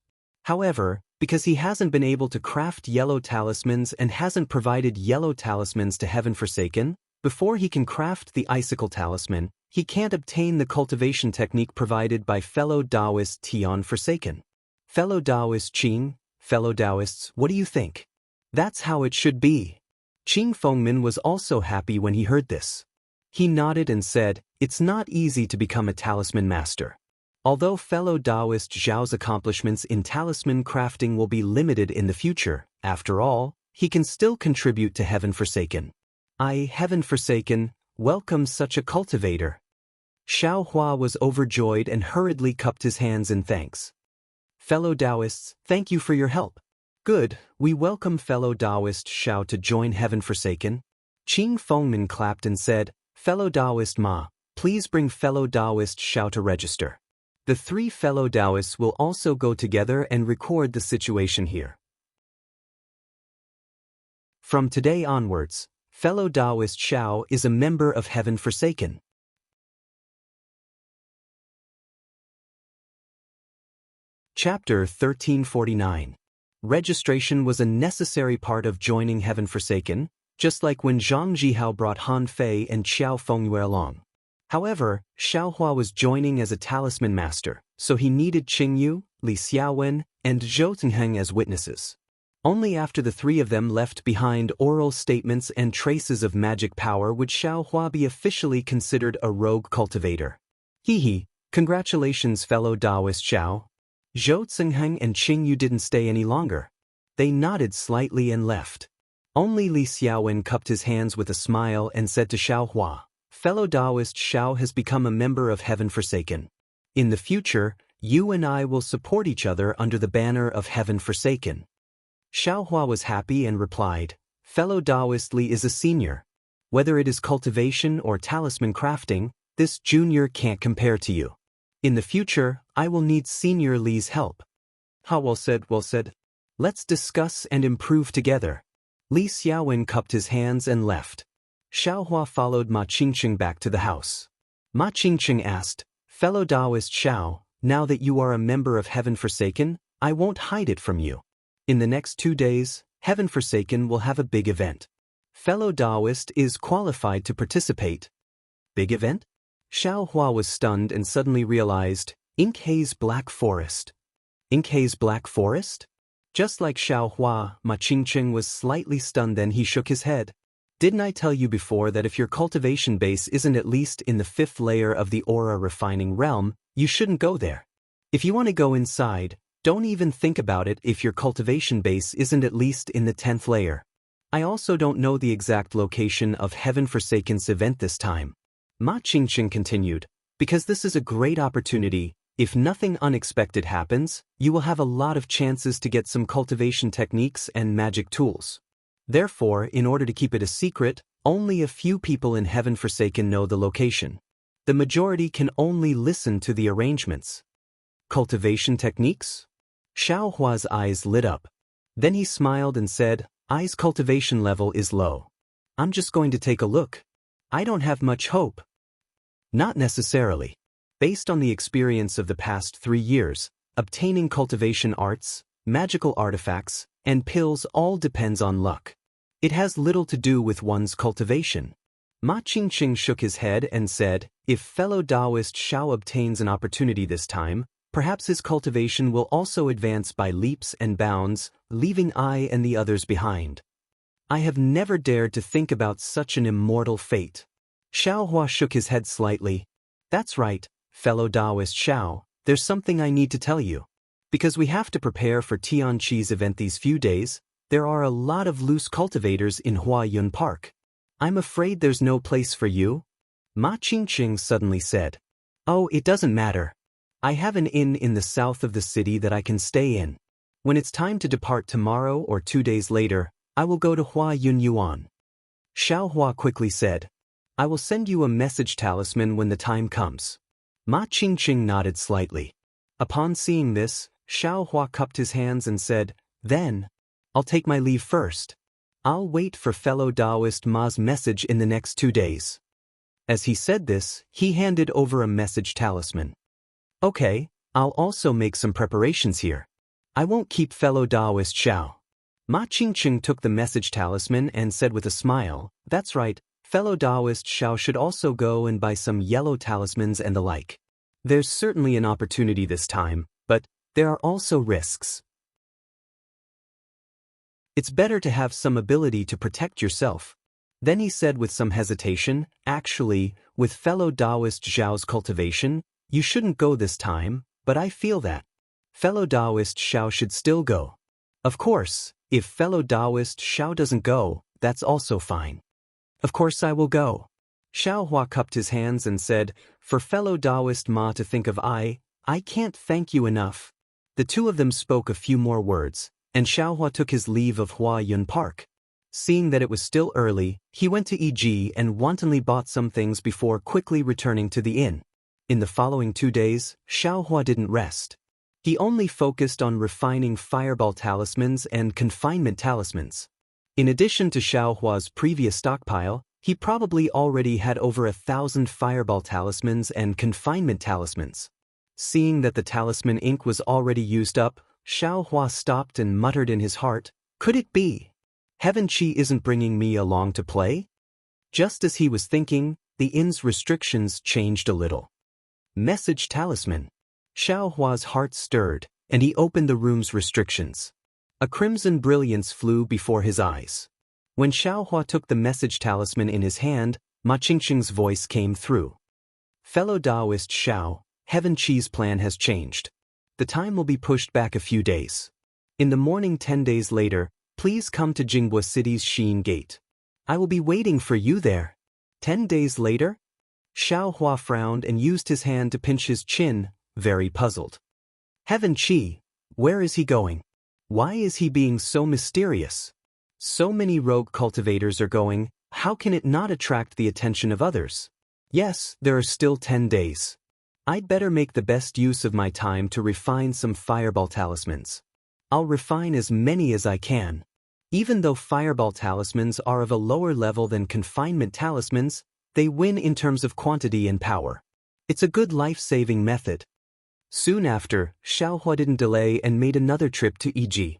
However, because he hasn't been able to craft yellow talismans and hasn't provided yellow talismans to Heaven Forsaken, before he can craft the icicle talisman, he can't obtain the cultivation technique provided by fellow Taoist Tian Forsaken. Fellow Taoist Qing, fellow Taoists, what do you think? That's how it should be. Qing Fengmin was also happy when he heard this. He nodded and said, it's not easy to become a talisman master. Although fellow Taoist Zhao's accomplishments in talisman crafting will be limited in the future, after all, he can still contribute to Heaven Forsaken. Heaven Forsaken, welcome such a cultivator. Xiao Hua was overjoyed and hurriedly cupped his hands in thanks. Fellow Taoists, thank you for your help. Good, we welcome fellow Taoist Zhao to join Heaven Forsaken. Qing Fengmin clapped and said, fellow Taoist Ma, please bring fellow Taoist Zhao to register. The three fellow Taoists will also go together and record the situation here. From today onwards, fellow Taoist Zhao is a member of Heaven Forsaken. Chapter 1349. Registration was a necessary part of joining Heaven Forsaken, just like when Zhang Zhihao brought Han Fei and Xiao Fengyue along. However, Xiao Hua was joining as a talisman master, so he needed Qing Yu, Li Xiaowen, and Zhou Tsingheng as witnesses. Only after the three of them left behind oral statements and traces of magic power would Xiao Hua be officially considered a rogue cultivator. Hee, congratulations fellow Taoist Xiao. Zhou Tsingheng and Qing Yu didn't stay any longer. They nodded slightly and left. Only Li Xiaowen cupped his hands with a smile and said to Xiao Hua, fellow Taoist Xiao has become a member of Heaven Forsaken. In the future, you and I will support each other under the banner of Heaven Forsaken. Xiaohua was happy and replied, "Fellow Taoist Li is a senior. Whether it is cultivation or talisman crafting, this junior can't compare to you. In the future, I will need senior Li's help." "Ha, well said, well said. Let's discuss and improve together." Li Xiaowen cupped his hands and left. Xiaohua followed Ma Qingqing back to the house. Ma Qingqing asked, "Fellow Taoist Xiao, now that you are a member of Heaven Forsaken, I won't hide it from you. In the next 2 days, Heaven Forsaken will have a big event. Fellow Taoist is qualified to participate." "Big event?" Xiaohua was stunned and suddenly realized, Inkhe's Black Forest. Inkhe's Black Forest? Just like Xiaohua, Ma Qingqing was slightly stunned, then he shook his head. "Didn't I tell you before that if your cultivation base isn't at least in the 5th layer of the aura refining realm, you shouldn't go there? If you want to go inside, don't even think about it if your cultivation base isn't at least in the 10th layer. I also don't know the exact location of Heaven Forsaken's event this time." Ma Qingqing continued, "Because this is a great opportunity. If nothing unexpected happens, you will have a lot of chances to get some cultivation techniques and magic tools. Therefore, in order to keep it a secret, only a few people in Heaven Forsaken know the location. The majority can only listen to the arrangements." "Cultivation techniques?" Xiaohua's eyes lit up. Then he smiled and said, "I's cultivation level is low. I'm just going to take a look. I don't have much hope." "Not necessarily. Based on the experience of the past 3 years, obtaining cultivation arts, magical artifacts, and pills all depends on luck. It has little to do with one's cultivation." Ma Qingqing shook his head and said, "If fellow Taoist Xiao obtains an opportunity this time, perhaps his cultivation will also advance by leaps and bounds, leaving I and the others behind. I have never dared to think about such an immortal fate." Xiaohua shook his head slightly. "That's right, fellow Taoist Xiao, there's something I need to tell you. Because we have to prepare for Tianqi's event these few days, there are a lot of loose cultivators in Huayun Park. I'm afraid there's no place for you." Ma Qingqing suddenly said, "Oh, it doesn't matter. I have an inn in the south of the city that I can stay in. When it's time to depart tomorrow or 2 days later, I will go to Huayun Yuan." Xiaohua quickly said, "I will send you a message talisman when the time comes." Ma Qingqing nodded slightly. Upon seeing this, Xiaohua cupped his hands and said, "Then, I'll take my leave first. I'll wait for fellow Taoist Ma's message in the next 2 days." As he said this, he handed over a message talisman. "Okay, I'll also make some preparations here. I won't keep fellow Taoist Xiao." Ma Qingqing took the message talisman and said with a smile, "That's right, fellow Taoist Xiao should also go and buy some yellow talismans and the like. There's certainly an opportunity this time, but there are also risks. It's better to have some ability to protect yourself." Then he said with some hesitation, "Actually, with fellow Taoist Xiao's cultivation, you shouldn't go this time, but I feel that fellow Taoist Xiao should still go. Of course, if fellow Taoist Xiao doesn't go, that's also fine." "Of course I will go." Xiaohua cupped his hands and said, "For fellow Taoist Ma to think of I can't thank you enough." The two of them spoke a few more words, and Xiaohua took his leave of Huayun Park. Seeing that it was still early, he went to EG and wantonly bought some things before quickly returning to the inn. In the following 2 days, Xiaohua didn't rest. He only focused on refining fireball talismans and confinement talismans. In addition to Xiaohua's previous stockpile, he probably already had over 1,000 fireball talismans and confinement talismans. Seeing that the talisman ink was already used up, Xiaohua stopped and muttered in his heart, "Could it be? Heaven Chi isn't bringing me along to play?" Just as he was thinking, the inn's restrictions changed a little. Message talisman. Xiaohua's heart stirred, and he opened the room's restrictions. A crimson brilliance flew before his eyes. When Xiaohua took the message talisman in his hand, Ma Qingqing's voice came through. "Fellow Taoist Xiao, Heaven Chi's plan has changed. The time will be pushed back a few days. In the morning 10 days later, please come to Jinghua City's Xin Gate. I will be waiting for you there." 10 days later? Xiaohua frowned and used his hand to pinch his chin, very puzzled. "Heaven Chi, where is he going? Why is he being so mysterious? So many rogue cultivators are going, how can it not attract the attention of others? Yes, there are still 10 days. I'd better make the best use of my time to refine some fireball talismans. I'll refine as many as I can. Even though fireball talismans are of a lower level than confinement talismans, they win in terms of quantity and power. It's a good life-saving method. Soon after, Xiaohua didn't delay and made another trip to Yi.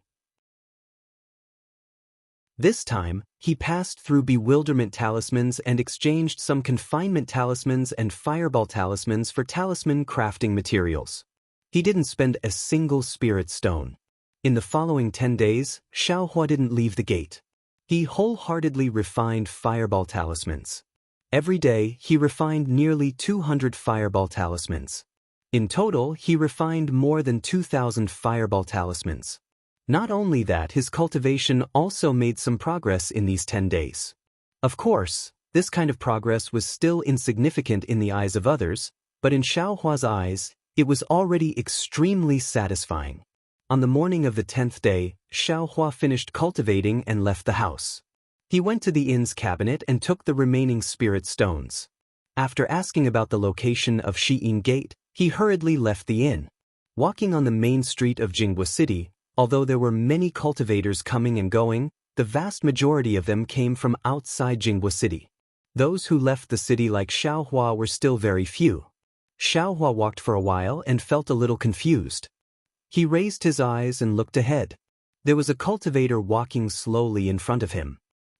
This time, he passed through bewilderment talismans and exchanged some confinement talismans and fireball talismans for talisman crafting materials. He didn't spend a single spirit stone. In the following 10 days, Xiaohua didn't leave the gate. He wholeheartedly refined fireball talismans. Every day, he refined nearly 200 fireball talismans. In total, he refined more than 2,000 fireball talismans. Not only that, his cultivation also made some progress in these 10 days. Of course, this kind of progress was still insignificant in the eyes of others, but in Xiaohua's eyes, it was already extremely satisfying. On the morning of the 10th day, Xiaohua finished cultivating and left the house. He went to the inn's cabinet and took the remaining spirit stones. After asking about the location of Shiyin Gate, he hurriedly left the inn. Walking on the main street of Jinghua City, although there were many cultivators coming and going, the vast majority of them came from outside Jinghua City. Those who left the city like Xiaohua were still very few. Xiaohua walked for a while and felt a little confused. He raised his eyes and looked ahead. There was a cultivator walking slowly in front of him.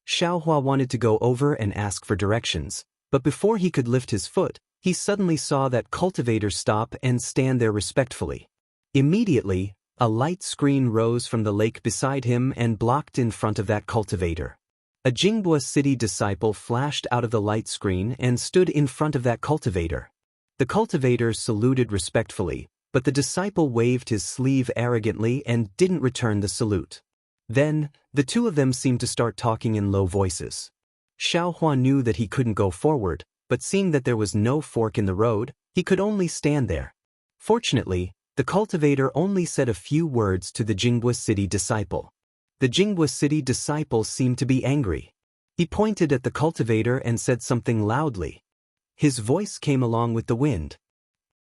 Xiaohua wanted to go over and ask for directions, but before he could lift his foot, he suddenly saw that cultivator stop and stand there respectfully. Immediately, a light screen rose from the lake beside him and blocked in front of that cultivator. A Jinghua City disciple flashed out of the light screen and stood in front of that cultivator. The cultivator saluted respectfully, but the disciple waved his sleeve arrogantly and didn't return the salute. Then, the two of them seemed to start talking in low voices. Xiaohua knew that he couldn't go forward, but seeing that there was no fork in the road, he could only stand there. Fortunately, the cultivator only said a few words to the Jinghua City disciple. The Jinghua City disciple seemed to be angry. He pointed at the cultivator and said something loudly. His voice came along with the wind.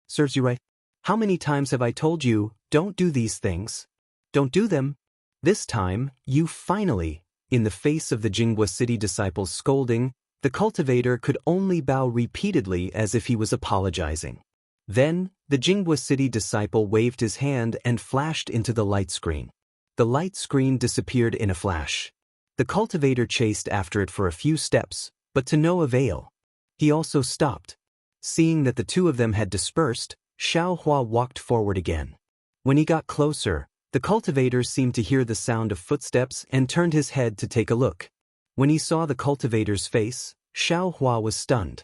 "Serves you right. How many times have I told you, don't do these things? Don't do them." This time, you finally, in the face of the Jinghua City disciple's scolding, the cultivator could only bow repeatedly as if he was apologizing. Then, the Jinghua City disciple waved his hand and flashed into the light screen. The light screen disappeared in a flash. The cultivator chased after it for a few steps, but to no avail. He also stopped. Seeing that the two of them had dispersed, Xiaohua walked forward again. When he got closer, the cultivator seemed to hear the sound of footsteps and turned his head to take a look. When he saw the cultivator's face, Xiaohua was stunned.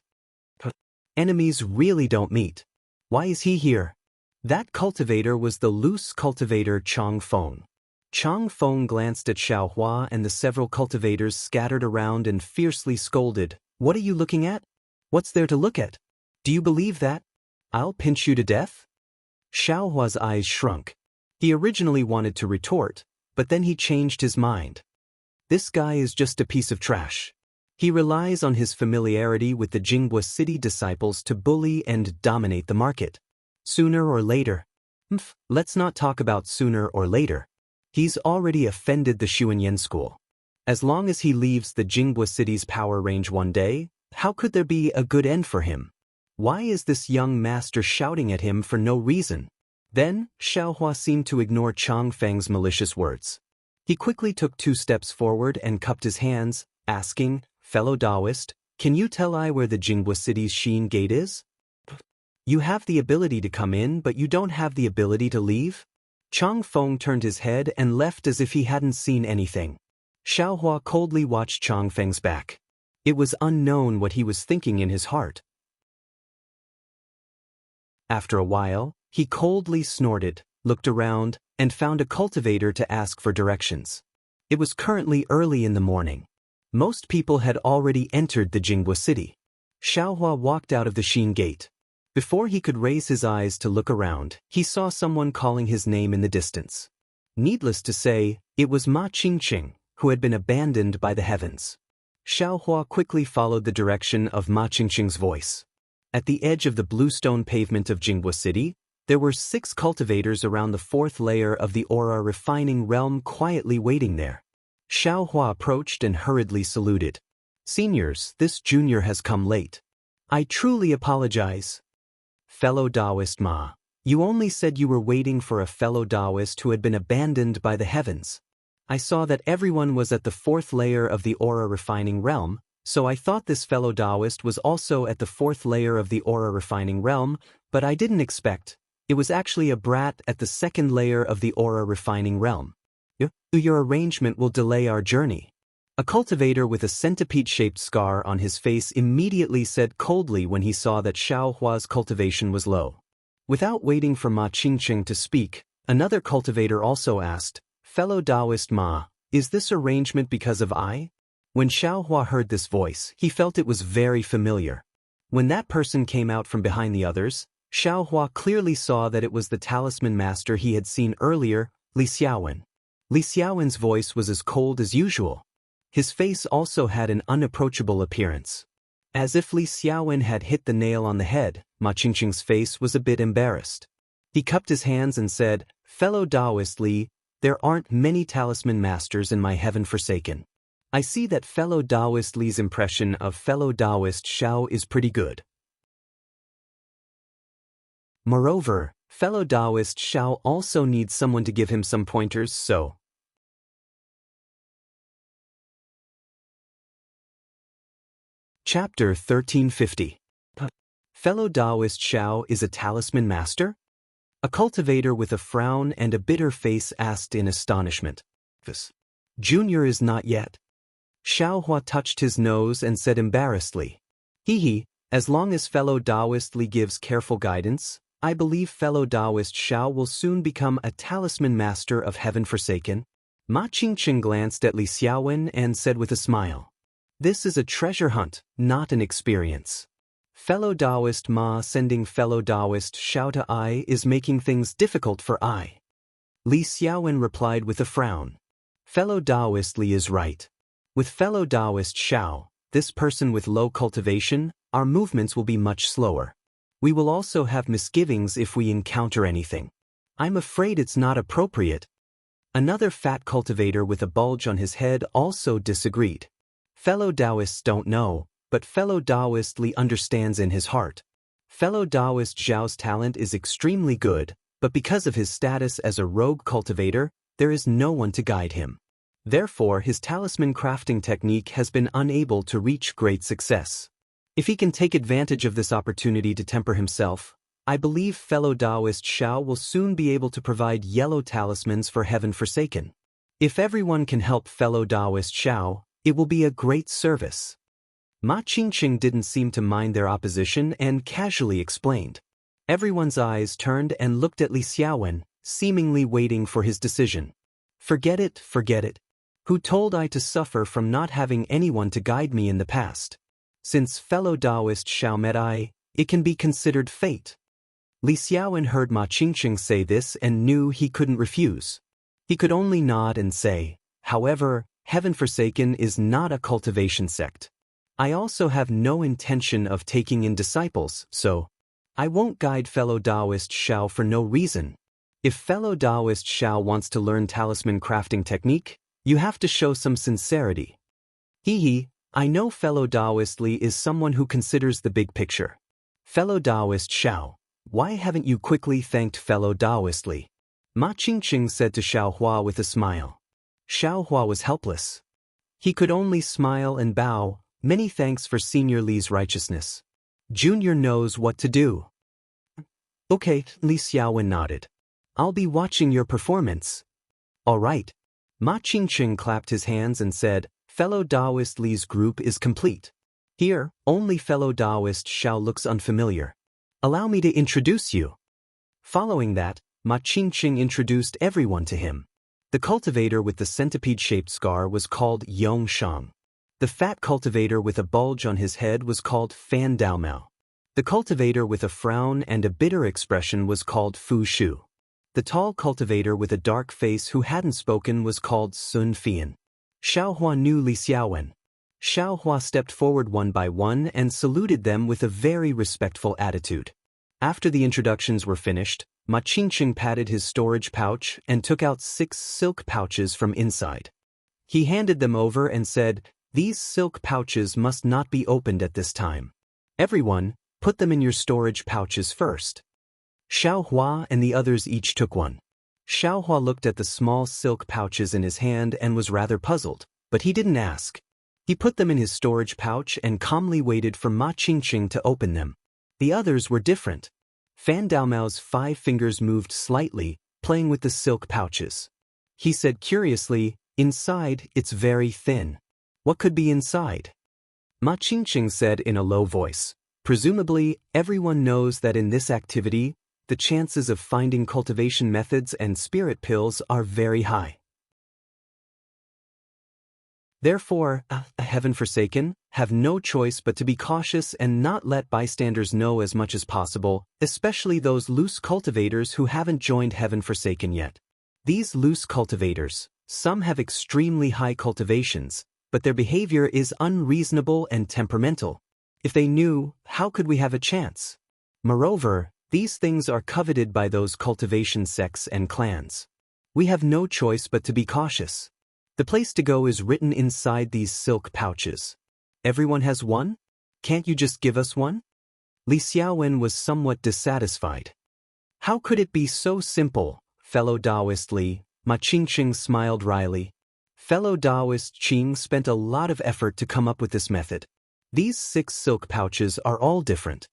Enemies really don't meet. Why is he here? That cultivator was the loose cultivator Chang Feng. Chang Feng glanced at Xiaohua and the several cultivators scattered around and fiercely scolded. "What are you looking at? What's there to look at? Do you believe that? I'll pinch you to death?" Xiaohua's eyes shrunk. He originally wanted to retort, but then he changed his mind. This guy is just a piece of trash. He relies on his familiarity with the Jinghua City disciples to bully and dominate the market. Sooner or later. Let's not talk about sooner or later. He's already offended the Xuanyan school. As long as he leaves the Jinghua City's power range one day, how could there be a good end for him? Why is this young master shouting at him for no reason? Then, Xiaohua seemed to ignore Chang Feng's malicious words. He quickly took 2 steps forward and cupped his hands, asking, "Fellow Taoist, can you tell I where the Jinghua City's Xiyin Gate is? You have the ability to come in, but you don't have the ability to leave?" Chang Feng turned his head and left as if he hadn't seen anything. Xiaohua coldly watched Chang Feng's back. It was unknown what he was thinking in his heart. After a while, he coldly snorted, looked around, and found a cultivator to ask for directions. It was currently early in the morning. Most people had already entered the Jinghua City. Xiaohua walked out of the Xiyin Gate. Before he could raise his eyes to look around, he saw someone calling his name in the distance. Needless to say, it was Ma Qingqing, who had been abandoned by the heavens. Xiaohua quickly followed the direction of Ma Qingqing's voice. At the edge of the bluestone pavement of Jinghua City, there were 6 cultivators around the 4th layer of the aura refining realm quietly waiting there. Xiaohua approached and hurriedly saluted. "Seniors, this junior has come late. I truly apologize." "Fellow Taoist Ma, you only said you were waiting for a fellow Taoist who had been abandoned by the heavens. I saw that everyone was at the 4th layer of the aura refining realm, so I thought this fellow Taoist was also at the 4th layer of the aura refining realm, but I didn't expect it was actually a brat at the 2nd layer of the aura refining realm. Your arrangement will delay our journey." A cultivator with a centipede-shaped scar on his face immediately said coldly when he saw that Xiaohua's cultivation was low. Without waiting for Ma Qingqing to speak, another cultivator also asked, "Fellow Taoist Ma, is this arrangement because of I?" When Xiaohua heard this voice, he felt it was very familiar. When that person came out from behind the others, Xiaohua clearly saw that it was the talisman master he had seen earlier, Li Xiaowen. Li Xiaowen's voice was as cold as usual. His face also had an unapproachable appearance. As if Li Xiaowen had hit the nail on the head, Ma Qingqing's face was a bit embarrassed. He cupped his hands and said, "Fellow Taoist Li, there aren't many talisman masters in my heaven forsaken. I see that fellow Taoist Li's impression of fellow Taoist Xiao is pretty good. Moreover, fellow Taoist Xiao also needs someone to give him some pointers, so." Chapter 1350. Fellow Taoist Xiao is a talisman master? A cultivator with a frown and a bitter face asked in astonishment. "Junior is not yet." Xiaohua touched his nose and said embarrassedly, "Hee, as long as fellow Taoist Li gives careful guidance, I believe fellow Taoist Xiao will soon become a talisman master of heaven forsaken." Ma Qingqing glanced at Li Xiaowen and said with a smile, "This is a treasure hunt, not an experience. Fellow Taoist Ma sending fellow Taoist Xiao to I is making things difficult for I." Li Xiaowen replied with a frown. "Fellow Taoist Li is right. With fellow Taoist Xiao, this person with low cultivation, our movements will be much slower. We will also have misgivings if we encounter anything. I'm afraid it's not appropriate." Another fat cultivator with a bulge on his head also disagreed. "Fellow Taoists don't know, but fellow Taoist Li understands in his heart. Fellow Taoist Zhao's talent is extremely good, but because of his status as a rogue cultivator, there is no one to guide him. Therefore, his talisman crafting technique has been unable to reach great success. If he can take advantage of this opportunity to temper himself, I believe fellow Taoist Xiao will soon be able to provide yellow talismans for heaven forsaken. If everyone can help fellow Taoist Xiao, it will be a great service." Ma Qingqing didn't seem to mind their opposition and casually explained. Everyone's eyes turned and looked at Li Xiaowen, seemingly waiting for his decision. Forget it. Who told I to suffer from not having anyone to guide me in the past? Since fellow Taoist Xiao met I, it can be considered fate." Li Xiaowen heard Ma Qingqing say this and knew he couldn't refuse. He could only nod and say, "However, heaven forsaken is not a cultivation sect. I also have no intention of taking in disciples, so I won't guide fellow Taoist Xiao for no reason. If fellow Taoist Xiao wants to learn talisman crafting technique, you have to show some sincerity. Hee, I know fellow Taoist Li is someone who considers the big picture. Fellow Taoist Xiao, why haven't you quickly thanked fellow Taoist Li?" Ma Qingqing said to Xiaohua with a smile. Xiaohua was helpless. He could only smile and bow, "Many thanks for Senior Li's righteousness. Junior knows what to do." "Okay," Li Xiaowen nodded. "I'll be watching your performance." "All right." Ma Qingqing clapped his hands and said, "Fellow Taoist Li's group is complete. Here, only fellow Taoist Xiao looks unfamiliar. Allow me to introduce you." Following that, Ma Qingqing introduced everyone to him. The cultivator with the centipede-shaped scar was called Yongshang. The fat cultivator with a bulge on his head was called Fan Daomao. The cultivator with a frown and a bitter expression was called Fu Shu. The tall cultivator with a dark face who hadn't spoken was called Sun Fian. Xiaohua knew Li Xiaowen. Xiaohua stepped forward one by one and saluted them with a very respectful attitude. After the introductions were finished, Ma Qingqing patted his storage pouch and took out 6 silk pouches from inside. He handed them over and said, "These silk pouches must not be opened at this time. Everyone, put them in your storage pouches first." Xiaohua and the others each took one. Xiaohua looked at the small silk pouches in his hand and was rather puzzled, but he didn't ask. He put them in his storage pouch and calmly waited for Ma Qingqing to open them. The others were different. Fan Daomao's 5 fingers moved slightly, playing with the silk pouches. He said curiously, "Inside, it's very thin. What could be inside?" Ma Qingqing said in a low voice, "Presumably, everyone knows that in this activity, the chances of finding cultivation methods and spirit pills are very high. Therefore, heaven-forsaken, have no choice but to be cautious and not let bystanders know as much as possible, especially those loose cultivators who haven't joined heaven-forsaken yet. These loose cultivators, some have extremely high cultivations, but their behavior is unreasonable and temperamental. If they knew, how could we have a chance? Moreover, these things are coveted by those cultivation sects and clans. We have no choice but to be cautious. The place to go is written inside these silk pouches. Everyone has one? Can't you just give us one?" Li Xiaowen was somewhat dissatisfied. "How could it be so simple, fellow Taoist Li?" Ma Qingqing smiled wryly. Fellow Taoist Qing spent a lot of effort to come up with this method. These 6 silk pouches are all different.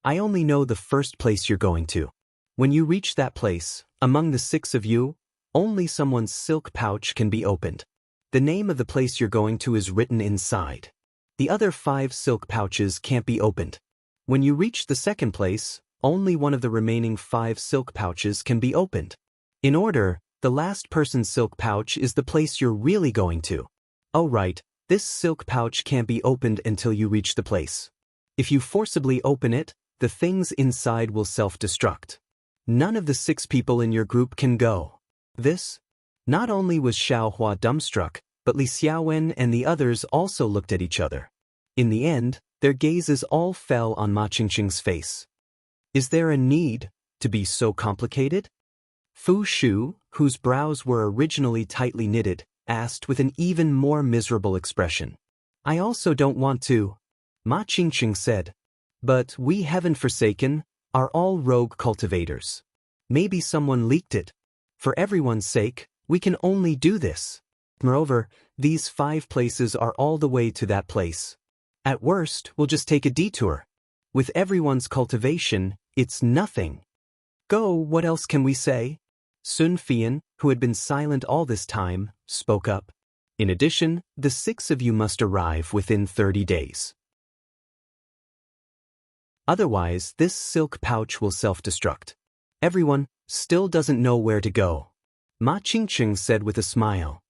I only know the first place you're going to. When you reach that place, among the 6 of you, only someone's silk pouch can be opened. The name of the place you're going to is written inside. The other 5 silk pouches can't be opened. When you reach the second place, only one of the remaining 5 silk pouches can be opened. In order, the last person's silk pouch is the place you're really going to. Oh right, this silk pouch can't be opened until you reach the place. If you forcibly open it, the things inside will self-destruct. None of the 6 people in your group can go. This? Not only was Xiaohua dumbstruck, but Li Xiaowen and the others also looked at each other. In the end, their gazes all fell on Ma Qingqing's face. Is there a need to be so complicated? Fu Shu, whose brows were originally tightly knitted, asked with an even more miserable expression. I also don't want to, Ma Qingqing said. But we heaven-forsaken are all rogue cultivators. Maybe someone leaked it. For everyone's sake, we can only do this. Moreover, these 5 places are all the way to that place. At worst, we'll just take a detour. With everyone's cultivation, it's nothing. Go, what else can we say? Sun Fian, who had been silent all this time, spoke up. In addition, the 6 of you must arrive within 30 days. Otherwise, this silk pouch will self-destruct. Everyone still doesn't know where to go. Ma Qingqing said with a smile.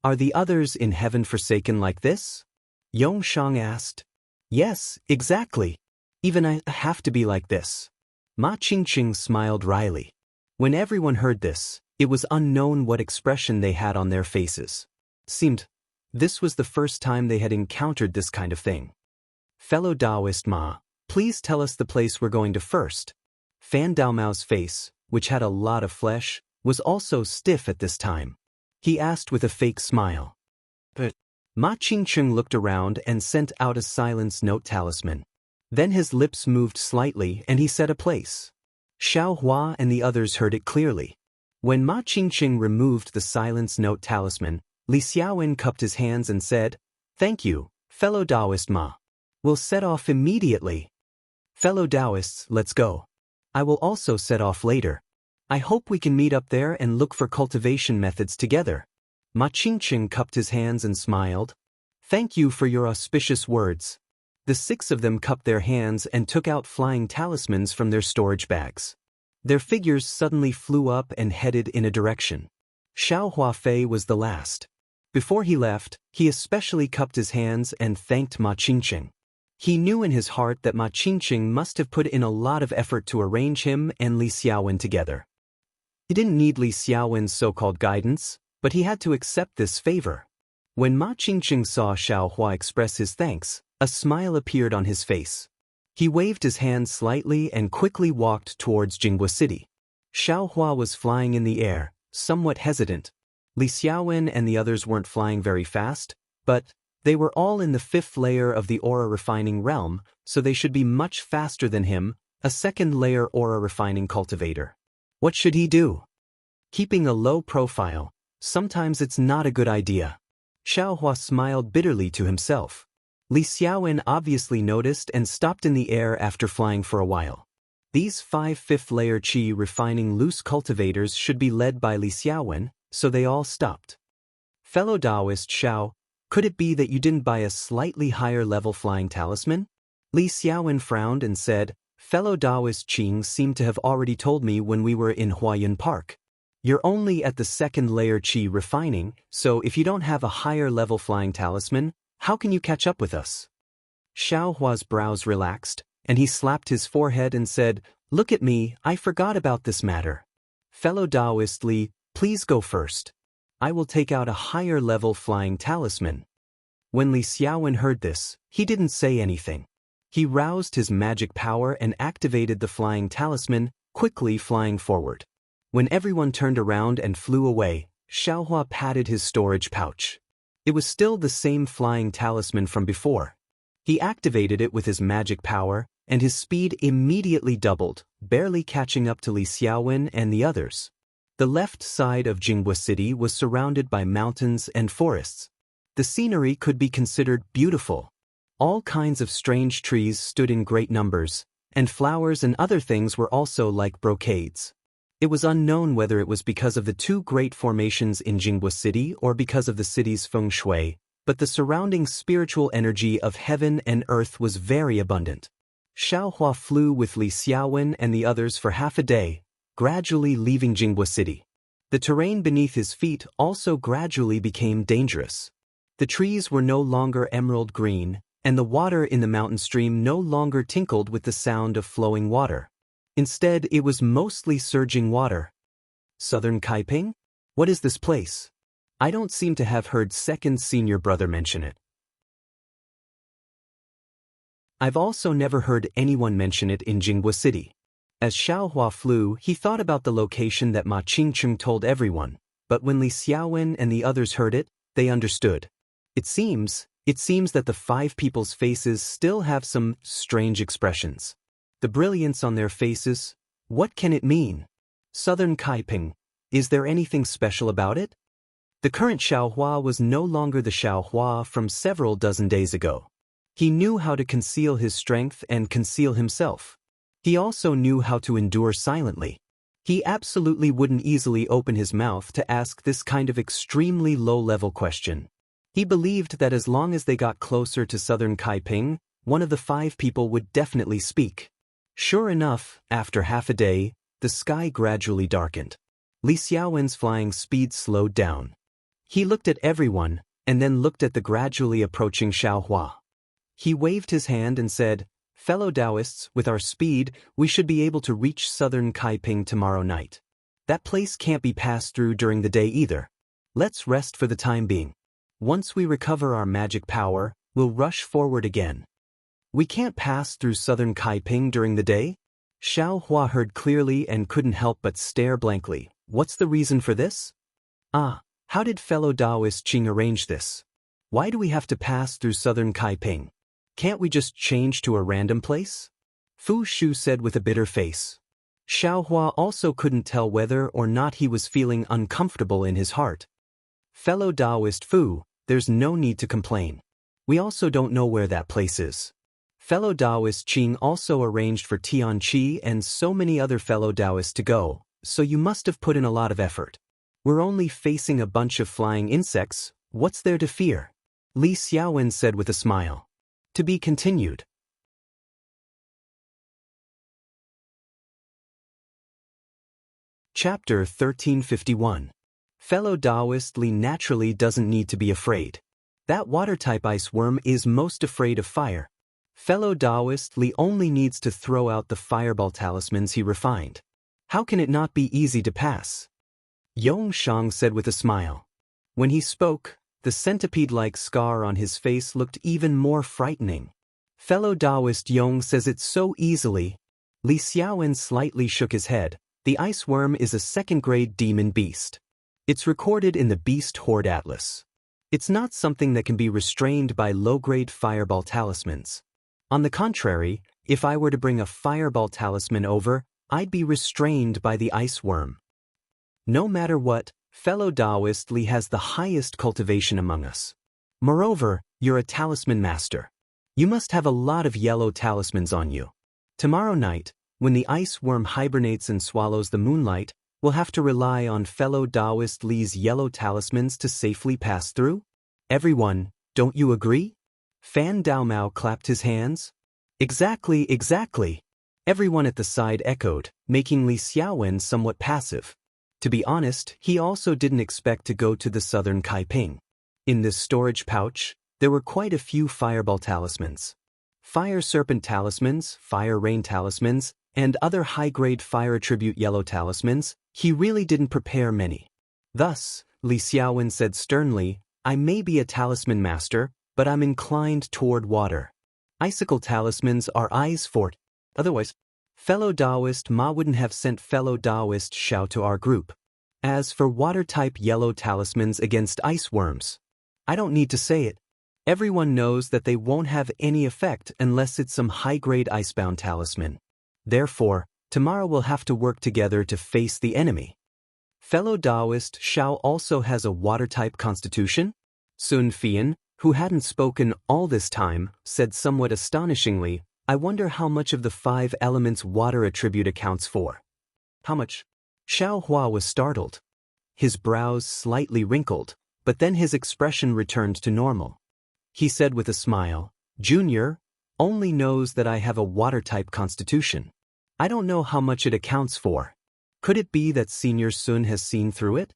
Are the others in heaven forsaken like this? Yongshang asked. Yes, exactly. Even I have to be like this. Ma Qingqing smiled wryly. When everyone heard this, it was unknown what expression they had on their faces. Seemed this was the first time they had encountered this kind of thing. Fellow Taoist Ma, please tell us the place we're going to first. Fan Daomao's face, which had a lot of flesh, was also stiff at this time. He asked with a fake smile. But Ma Qingqing looked around and sent out a silence note talisman. Then his lips moved slightly and he said a place. Xiaohua and the others heard it clearly. When Ma Qingqing removed the silence note talisman, Li Xiaowen cupped his hands and said, Thank you, fellow Taoist Ma. We'll set off immediately. Fellow Taoists, let's go. I will also set off later. I hope we can meet up there and look for cultivation methods together. Ma Qingqing cupped his hands and smiled. Thank you for your auspicious words. The 6 of them cupped their hands and took out flying talismans from their storage bags. Their figures suddenly flew up and headed in a direction. Xiao Huafei was the last. Before he left, he especially cupped his hands and thanked Ma Qingqing. He knew in his heart that Ma Qingqing must have put in a lot of effort to arrange him and Li Xiaowen together. He didn't need Li Xiaowen's so-called guidance, but he had to accept this favor. When Ma Qingqing saw Xiaohua express his thanks, a smile appeared on his face. He waved his hand slightly and quickly walked towards Jinghua City. Xiaohua was flying in the air, somewhat hesitant. Li Xiaowen and the others weren't flying very fast, but they were all in the 5th layer of the aura refining realm, so they should be much faster than him, a 2nd layer aura refining cultivator. What should he do? Keeping a low profile, sometimes it's not a good idea. Xiaohua smiled bitterly to himself. Li Xiaowen obviously noticed and stopped in the air after flying for a while. These 5 5th layer qi refining loose cultivators should be led by Li Xiaowen, so they all stopped. Fellow Taoist Xiao, could it be that you didn't buy a slightly higher level flying talisman? Li Xiaowen frowned and said, Fellow Taoist Qing seemed to have already told me when we were in Huayan Park. You're only at the 2nd layer qi refining, so if you don't have a higher level flying talisman, how can you catch up with us? Xiaohua's brows relaxed, and he slapped his forehead and said, Look at me, I forgot about this matter. Fellow Taoist Li, please go first. I will take out a higher level flying talisman. When Li Xiaowen heard this, he didn't say anything. He roused his magic power and activated the flying talisman, quickly flying forward. When everyone turned around and flew away, Xiaohua patted his storage pouch. It was still the same flying talisman from before. He activated it with his magic power, and his speed immediately doubled, barely catching up to Li Xiaowen and the others. The left side of Jinghua City was surrounded by mountains and forests. The scenery could be considered beautiful. All kinds of strange trees stood in great numbers, and flowers and other things were also like brocades. It was unknown whether it was because of the 2 great formations in Jinghua City or because of the city's feng shui, but the surrounding spiritual energy of heaven and earth was very abundant. Xiaohua flew with Li Xiaowen and the others for half a day, gradually leaving Jinghua City. The terrain beneath his feet also gradually became dangerous. The trees were no longer emerald green, and the water in the mountain stream no longer tinkled with the sound of flowing water. Instead, it was mostly surging water. Southern Kaiping? What is this place? I don't seem to have heard second senior brother mention it. I've also never heard anyone mention it in Jinghua City. As Xiaohua flew, he thought about the location that Ma Qingqing told everyone, but when Li Xiaowen and the others heard it, they understood. It seems that the 5 people's faces still have some strange expressions. The brilliance on their faces, what can it mean? Southern Kaiping, is there anything special about it? The current Xiaohua was no longer the Xiaohua from several dozen days ago. He knew how to conceal his strength and conceal himself. He also knew how to endure silently. He absolutely wouldn't easily open his mouth to ask this kind of extremely low-level question. He believed that as long as they got closer to Southern Kaiping, one of the 5 people would definitely speak. Sure enough, after half a day, the sky gradually darkened. Li Xiaowen's flying speed slowed down. He looked at everyone, and then looked at the gradually approaching Xiaohua. He waved his hand and said, Fellow Taoists, with our speed, we should be able to reach Southern Kaiping tomorrow night. That place can't be passed through during the day either. Let's rest for the time being. Once we recover our magic power, we'll rush forward again. We can't pass through Southern Kaiping during the day? Xiaohua heard clearly and couldn't help but stare blankly. What's the reason for this? How did fellow Taoist Qing arrange this? Why do we have to pass through Southern Kaiping? Can't we just change to a random place? Fu Shu said with a bitter face. Xiaohua also couldn't tell whether or not he was feeling uncomfortable in his heart. Fellow Taoist Fu, there's no need to complain. We also don't know where that place is. Fellow Taoist Qing also arranged for Tianqi and so many other fellow Taoists to go, so you must have put in a lot of effort. We're only facing a bunch of flying insects, what's there to fear? Li Xiaowen said with a smile. To be continued. Chapter 1351. Fellow Taoist Li naturally doesn't need to be afraid. That water-type ice worm is most afraid of fire. Fellow Taoist Li only needs to throw out the fireball talismans he refined. How can it not be easy to pass? Yongshang said with a smile. When he spoke, the centipede-like scar on his face looked even more frightening. Fellow Taoist Yong says it so easily. Li Xiaowen slightly shook his head. The ice worm is a second-grade demon beast. It's recorded in the Beast Horde Atlas. It's not something that can be restrained by low-grade fireball talismans. On the contrary, if I were to bring a fireball talisman over, I'd be restrained by the ice worm. No matter what, fellow Taoist Li has the highest cultivation among us. Moreover, you're a talisman master. You must have a lot of yellow talismans on you. Tomorrow night, when the ice worm hibernates and swallows the moonlight, we'll have to rely on fellow Taoist Li's yellow talismans to safely pass through? Everyone, don't you agree? Fan Daomao clapped his hands. Exactly, exactly. Everyone at the side echoed, making Li Xiaowen somewhat passive. To be honest, he also didn't expect to go to the southern Kaiping. In this storage pouch, there were quite a few fireball talismans. Fire serpent talismans, fire rain talismans, and other high-grade fire attribute yellow talismans. He really didn't prepare many. Thus, Li Xiaowen said sternly, I may be a talisman master, but I'm inclined toward water. Icicle talismans are eyes for it. Otherwise, fellow Taoist Ma wouldn't have sent fellow Taoist Xiao to our group. As for water-type yellow talismans against ice worms, I don't need to say it. Everyone knows that they won't have any effect unless it's some high-grade icebound talisman. Therefore, tomorrow we'll have to work together to face the enemy. Fellow Taoist Xiao also has a water-type constitution? Sun Fian, who hadn't spoken all this time, said somewhat astonishingly, I wonder how much of the 5 elements water attribute accounts for. How much? Xiao Hua was startled. His brows slightly wrinkled, but then his expression returned to normal. He said with a smile, Junior only knows that I have a water-type constitution. I don't know how much it accounts for. Could it be that Senior Sun has seen through it?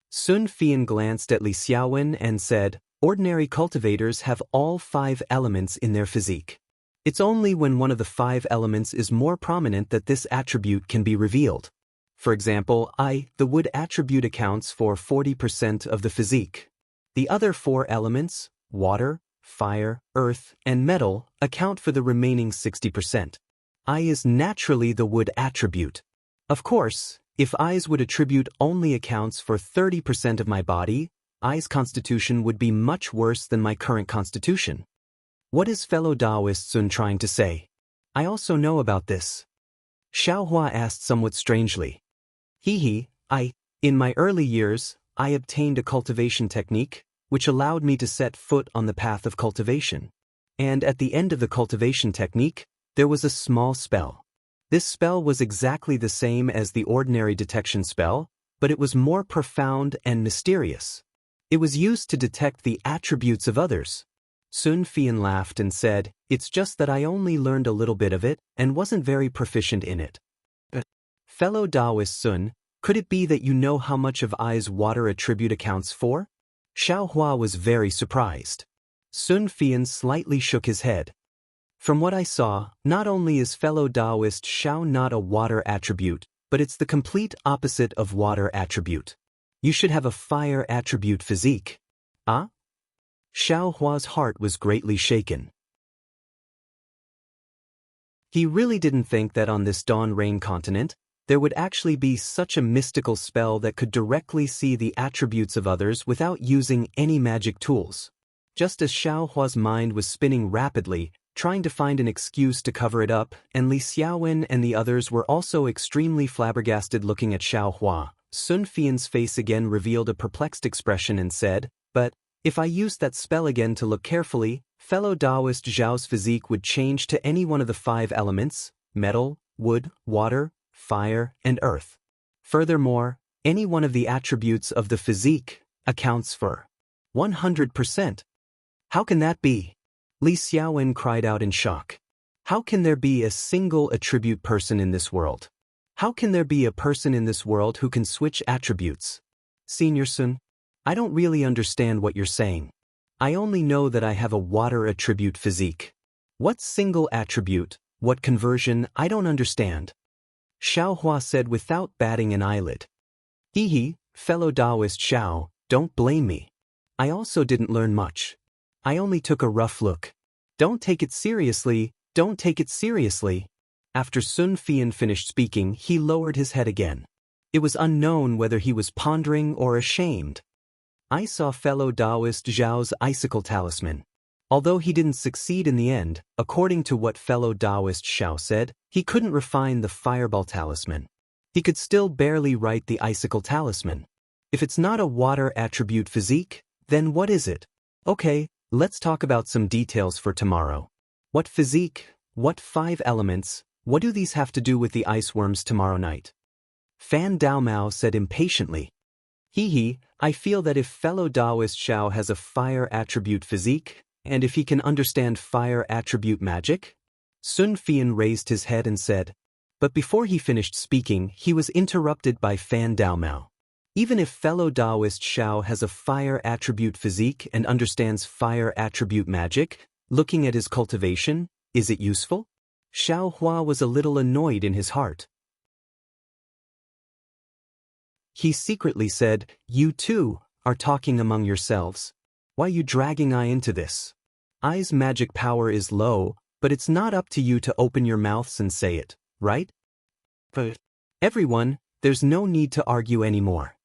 Sun Fian glanced at Li Xiaowen and said, ordinary cultivators have all 5 elements in their physique. It's only when one of the 5 elements is more prominent that this attribute can be revealed. For example, the wood attribute accounts for 40% of the physique. The other 4 elements, water, fire, earth, and metal, account for the remaining 60%. I is naturally the wood attribute. Of course, if I's wood attribute only accounts for 30% of my body, I's constitution would be much worse than my current constitution. What is fellow Taoist Sun trying to say? I also know about this. Xiao Hua asked somewhat strangely. In my early years, I obtained a cultivation technique, which allowed me to set foot on the path of cultivation. And at the end of the cultivation technique, there was a small spell. This spell was exactly the same as the ordinary detection spell, but it was more profound and mysterious. It was used to detect the attributes of others. Sun Fian laughed and said, it's just that I only learned a little bit of it and wasn't very proficient in it. Fellow Taoist Sun, could it be that you know how much of I's water attribute accounts for? Xiao Hua was very surprised. Sun Fian slightly shook his head. From what I saw, not only is fellow Taoist Xiao not a water attribute, but it's the complete opposite of water attribute. You should have a fire attribute physique. Ah? Xiao Hua's heart was greatly shaken. He really didn't think that on this Dawn Rain continent, there would actually be such a mystical spell that could directly see the attributes of others without using any magic tools. Just as Xiao Hua's mind was spinning rapidly, trying to find an excuse to cover it up, and Li Xiaowen and the others were also extremely flabbergasted looking at Xiao Hua, Sun Fian's face again revealed a perplexed expression and said, but, if I used that spell again to look carefully, fellow Taoist Zhao's physique would change to any one of the 5 elements, metal, wood, water, fire, and earth. Furthermore, any one of the attributes of the physique accounts for 100%. How can that be? Li Xiaowen cried out in shock. How can there be a single attribute person in this world? How can there be a person in this world who can switch attributes? Senior Sun, I don't really understand what you're saying. I only know that I have a water attribute physique. What single attribute, what conversion, I don't understand. Xiaohua said without batting an eyelid. Hee, fellow Taoist Xiao, don't blame me. I also didn't learn much. I only took a rough look. Don't take it seriously, don't take it seriously. After Sun Fian finished speaking, he lowered his head again. It was unknown whether he was pondering or ashamed. I saw fellow Taoist Zhao's icicle talisman. Although he didn't succeed in the end, according to what fellow Taoist Xiao said, he couldn't refine the fireball talisman. He could still barely write the icicle talisman. If it's not a water attribute physique, then what is it? Okay, let's talk about some details for tomorrow. What physique? What 5 elements? What do these have to do with the ice worms tomorrow night? Fan Daomao said impatiently. I feel that if fellow Taoist Xiao has a fire attribute physique, and if he can understand fire attribute magic? Sun Fian raised his head and said. But before he finished speaking, he was interrupted by Fan Daomao. Even if fellow Taoist Xiao has a fire attribute physique and understands fire attribute magic, looking at his cultivation, is it useful? Xiaohua was a little annoyed in his heart. He secretly said, "You two are talking among yourselves. Why are you dragging I into this? I's magic power is low, but it's not up to you to open your mouths and say it, right? But everyone, there's no need to argue anymore."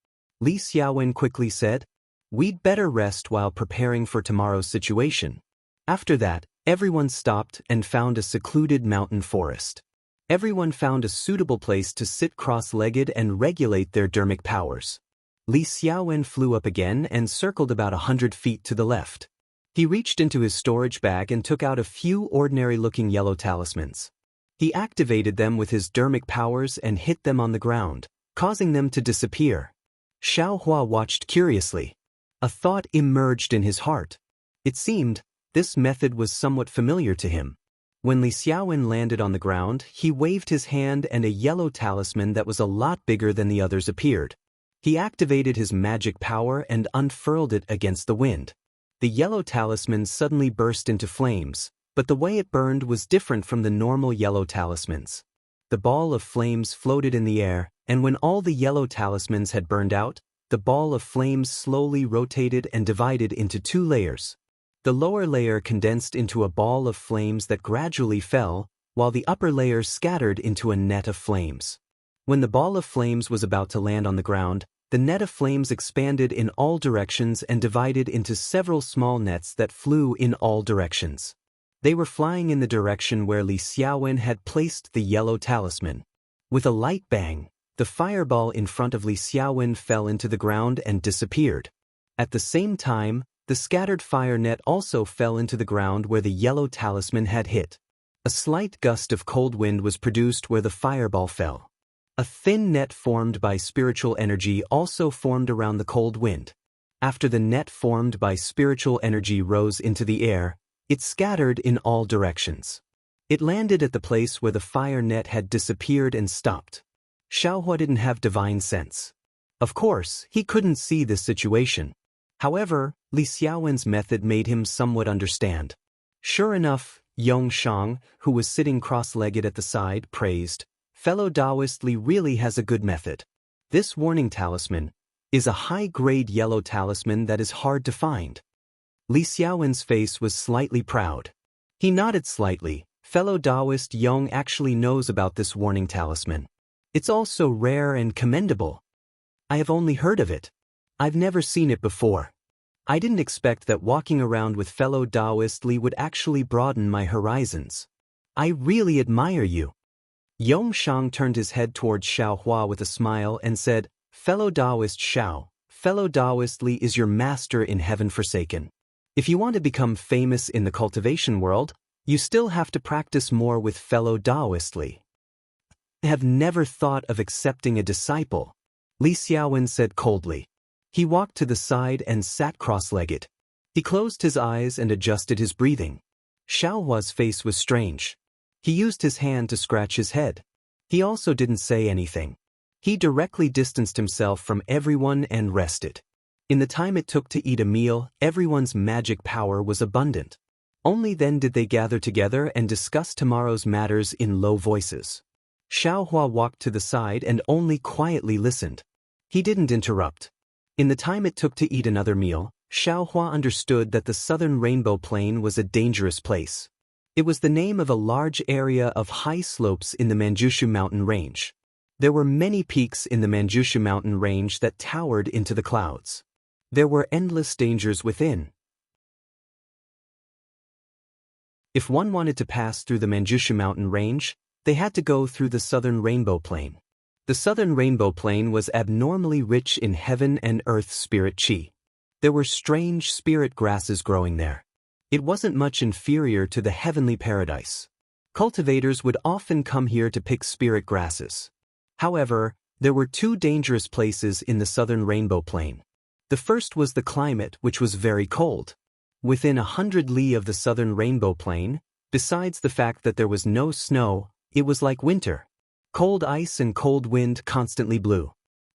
Li Xiaowen quickly said. "We'd better rest while preparing for tomorrow's situation." After that, everyone stopped and found a secluded mountain forest. Everyone found a suitable place to sit cross-legged and regulate their dermic powers. Li Xiaowen flew up again and circled about 100 feet to the left. He reached into his storage bag and took out a few ordinary-looking yellow talismans. He activated them with his dermic powers and hit them on the ground, causing them to disappear. Xiaohua watched curiously. A thought emerged in his heart. It seemed this method was somewhat familiar to him. When Li Xiaowen landed on the ground, he waved his hand and a yellow talisman that was a lot bigger than the others appeared. He activated his magic power and unfurled it against the wind. The yellow talisman suddenly burst into flames, but the way it burned was different from the normal yellow talismans. The ball of flames floated in the air, and when all the yellow talismans had burned out, the ball of flames slowly rotated and divided into 2 layers. The lower layer condensed into a ball of flames that gradually fell, while the upper layer scattered into a net of flames. When the ball of flames was about to land on the ground, the net of flames expanded in all directions and divided into several small nets that flew in all directions. They were flying in the direction where Li Xiaowen had placed the yellow talisman. With a light bang, the fireball in front of Li Xiaowen fell into the ground and disappeared. At the same time, the scattered fire net also fell into the ground where the yellow talisman had hit. A slight gust of cold wind was produced where the fireball fell. A thin net formed by spiritual energy also formed around the cold wind. After the net formed by spiritual energy rose into the air, it scattered in all directions. It landed at the place where the fire net had disappeared and stopped. Xiaohua didn't have divine sense. Of course, he couldn't see this situation. However, Li Xiaowen's method made him somewhat understand. Sure enough, Yong Shang, who was sitting cross-legged at the side, praised, "Fellow Taoist Li really has a good method. This warning talisman is a high-grade yellow talisman that is hard to find." Li Xiaowen's face was slightly proud. He nodded slightly. Fellow Taoist Yong actually knows about this warning talisman. It's also rare and commendable. I have only heard of it. I've never seen it before. I didn't expect that walking around with fellow Taoist Li would actually broaden my horizons. I really admire you. Yong Shang turned his head towards Xiaohua with a smile and said, "Fellow Taoist Xiao, fellow Taoist Li is your master in heaven forsaken. If you want to become famous in the cultivation world, you still have to practice more with fellow Taoist Li." "I have never thought of accepting a disciple," Li Xiaowen said coldly. He walked to the side and sat cross-legged. He closed his eyes and adjusted his breathing. Xiaohua's face was strange. He used his hand to scratch his head. He also didn't say anything. He directly distanced himself from everyone and rested. In the time it took to eat a meal, everyone's magic power was abundant. Only then did they gather together and discuss tomorrow's matters in low voices. Xiaohua walked to the side and only quietly listened. He didn't interrupt. In the time it took to eat another meal, Xiaohua understood that the southern Rainbow Plain was a dangerous place. It was the name of a large area of high slopes in the Manjushu mountain range. There were many peaks in the Manjushu mountain range that towered into the clouds. There were endless dangers within. If one wanted to pass through the Manjushu mountain range, they had to go through the southern Rainbow Plain. The southern Rainbow Plain was abnormally rich in heaven and earth spirit chi. There were strange spirit grasses growing there. It wasn't much inferior to the heavenly paradise. Cultivators would often come here to pick spirit grasses. However, there were two dangerous places in the southern Rainbow Plain. The first was the climate, which was very cold. Within 100 li of the southern Rainbow Plain, besides the fact that there was no snow, it was like winter. Cold ice and cold wind constantly blew.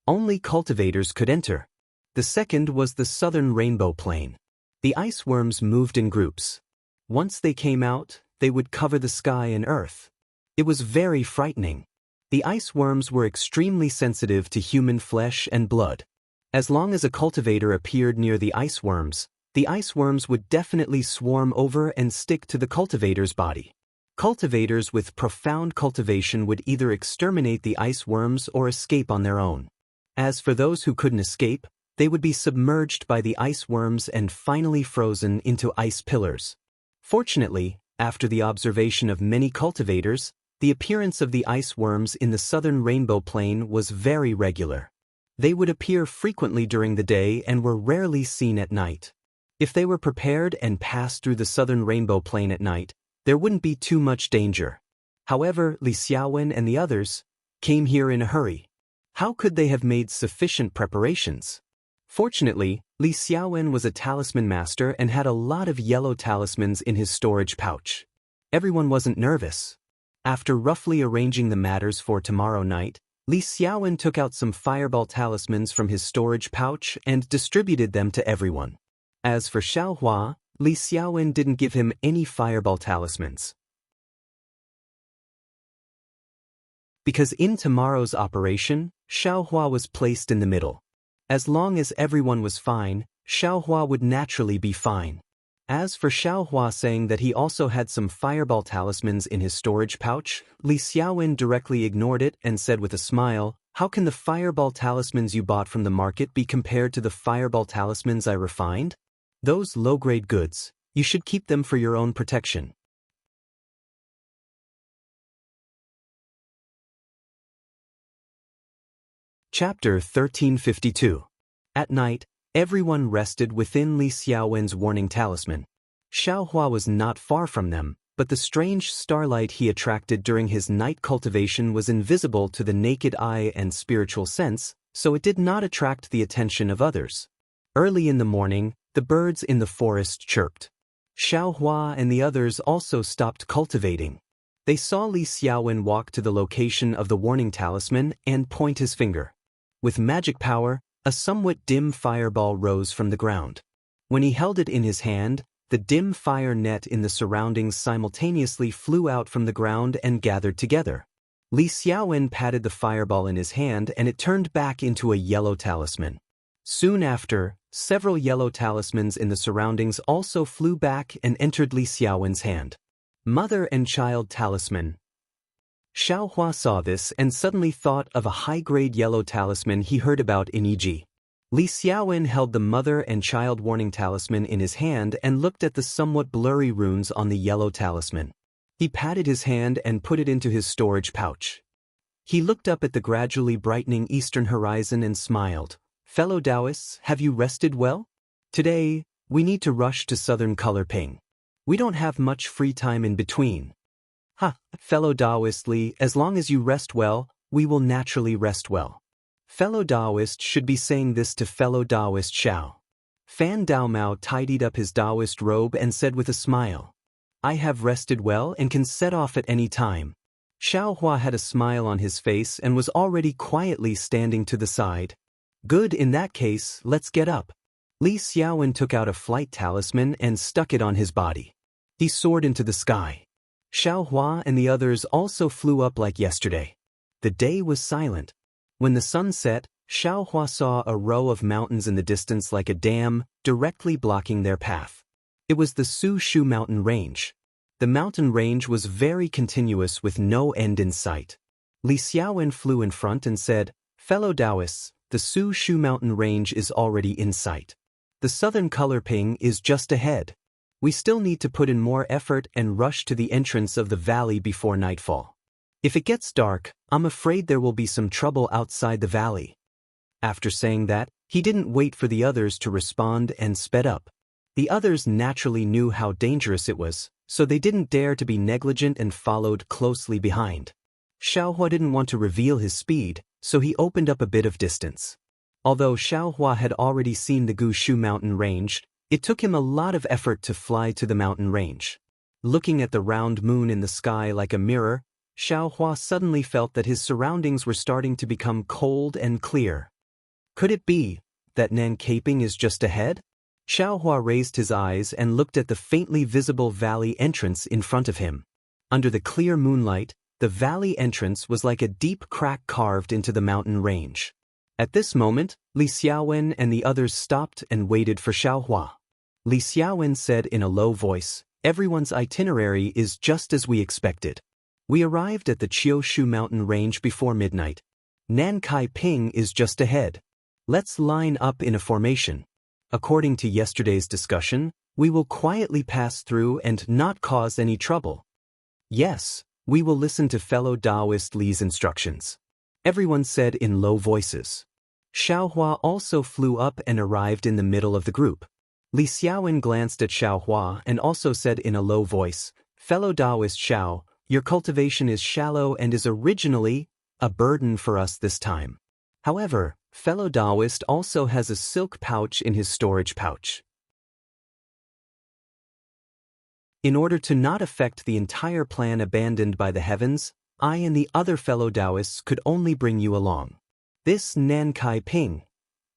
Only cultivators could enter. The second was the southern Rainbow Plain. The ice worms moved in groups. Once they came out, they would cover the sky and earth. It was very frightening. The ice worms were extremely sensitive to human flesh and blood. As long as a cultivator appeared near the ice worms would definitely swarm over and stick to the cultivator's body. Cultivators with profound cultivation would either exterminate the ice worms or escape on their own. As for those who couldn't escape, they would be submerged by the ice worms and finally frozen into ice pillars. Fortunately, after the observation of many cultivators, the appearance of the ice worms in the southern Rainbow Plain was very regular. They would appear frequently during the day and were rarely seen at night. If they were prepared and passed through the southern Rainbow Plain at night, there wouldn't be too much danger. However, Li Xiaowen and the others came here in a hurry. How could they have made sufficient preparations? Fortunately, Li Xiaowen was a talisman master and had a lot of yellow talismans in his storage pouch. Everyone wasn't nervous. After roughly arranging the matters for tomorrow night, Li Xiaowen took out some fireball talismans from his storage pouch and distributed them to everyone. As for Xiaohua, Li Xiaowen didn't give him any fireball talismans. Because in tomorrow's operation, Xiaohua was placed in the middle. As long as everyone was fine, Xiaohua would naturally be fine. As for Xiaohua saying that he also had some fireball talismans in his storage pouch, Li Xiaowen directly ignored it and said with a smile, "How can the fireball talismans you bought from the market be compared to the fireball talismans I refined? Those low-grade goods, you should keep them for your own protection." Chapter 1352. At night, everyone rested within Li Xiaowen's warning talisman. Xiaohua was not far from them, but the strange starlight he attracted during his night cultivation was invisible to the naked eye and spiritual sense, so it did not attract the attention of others. Early in the morning, the birds in the forest chirped. Xiaohua and the others also stopped cultivating. They saw Li Xiaowen walk to the location of the warning talisman and point his finger. With magic power, a somewhat dim fireball rose from the ground. When he held it in his hand, the dim fire net in the surroundings simultaneously flew out from the ground and gathered together. Li Xiaowen patted the fireball in his hand and it turned back into a yellow talisman. Soon after, several yellow talismans in the surroundings also flew back and entered Li Xiaowen's hand. Mother and child talisman. Xiaohua saw this and suddenly thought of a high-grade yellow talisman he heard about in Yi. Li Xiaowen held the mother and child warning talisman in his hand and looked at the somewhat blurry runes on the yellow talisman. He patted his hand and put it into his storage pouch. He looked up at the gradually brightening eastern horizon and smiled. "Fellow Taoists, have you rested well? Today, we need to rush to southern Color Ping. We don't have much free time in between." Fellow Taoist Li, as long as you rest well, we will naturally rest well. Fellow Taoist should be saying this to fellow Taoist Xiao. Fan Daomao tidied up his Taoist robe and said with a smile, "I have rested well and can set off at any time." Xiaohua had a smile on his face and was already quietly standing to the side. "Good, in that case, let's get up." Li Xiaowen took out a flight talisman and stuck it on his body. He soared into the sky. Xiaohua and the others also flew up like yesterday. The day was silent. When the sun set, Xiaohua saw a row of mountains in the distance like a dam, directly blocking their path. It was the Su mountain range. The mountain range was very continuous with no end in sight. Li Xiaowen flew in front and said, "Fellow Taoists, the Su mountain range is already in sight. The southern color ping is just ahead. We still need to put in more effort and rush to the entrance of the valley before nightfall. If it gets dark, I'm afraid there will be some trouble outside the valley." After saying that, he didn't wait for the others to respond and sped up. The others naturally knew how dangerous it was, so they didn't dare to be negligent and followed closely behind. Xiaohua didn't want to reveal his speed, so he opened up a bit of distance. Although Xiaohua had already seen the Gushu mountain range, it took him a lot of effort to fly to the mountain range. Looking at the round moon in the sky like a mirror, Xiaohua suddenly felt that his surroundings were starting to become cold and clear. Could it be that Nankaping is just ahead? Xiaohua raised his eyes and looked at the faintly visible valley entrance in front of him. Under the clear moonlight, the valley entrance was like a deep crack carved into the mountain range. At this moment, Li Xiaowen and the others stopped and waited for Xiaohua. Li Xiaowen said in a low voice, "Everyone's itinerary is just as we expected. We arrived at the Qiushu mountain range before midnight. Nankai Ping is just ahead. Let's line up in a formation. According to yesterday's discussion, we will quietly pass through and not cause any trouble. Yes, we will listen to fellow Taoist Li's instructions," everyone said in low voices. Xiaohua also flew up and arrived in the middle of the group. Li Xiaowen glanced at Xiaohua and also said in a low voice, "Fellow Taoist Xiao, your cultivation is shallow and is originally a burden for us this time. However, fellow Taoist also has a silk pouch in his storage pouch. In order to not affect the entire plan abandoned by the heavens, I and the other fellow Taoists could only bring you along. This Nankai Ping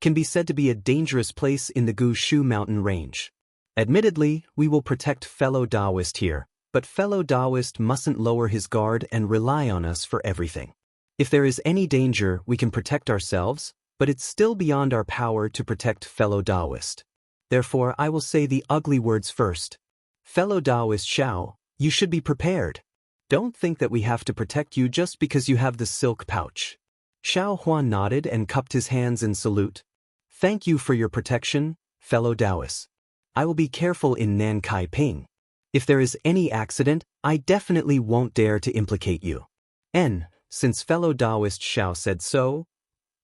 can be said to be a dangerous place in the Gushu mountain range. Admittedly, we will protect fellow Taoist here, but fellow Taoist mustn't lower his guard and rely on us for everything. If there is any danger, we can protect ourselves, but it's still beyond our power to protect fellow Taoist. Therefore, I will say the ugly words first. Fellow Taoist Xiao, you should be prepared. Don't think that we have to protect you just because you have the silk pouch." Xiaohua nodded and cupped his hands in salute. "Thank you for your protection, fellow Taoists. I will be careful in Nankai Ping. If there is any accident, I definitely won't dare to implicate you. And, since fellow Taoist Xiao said so,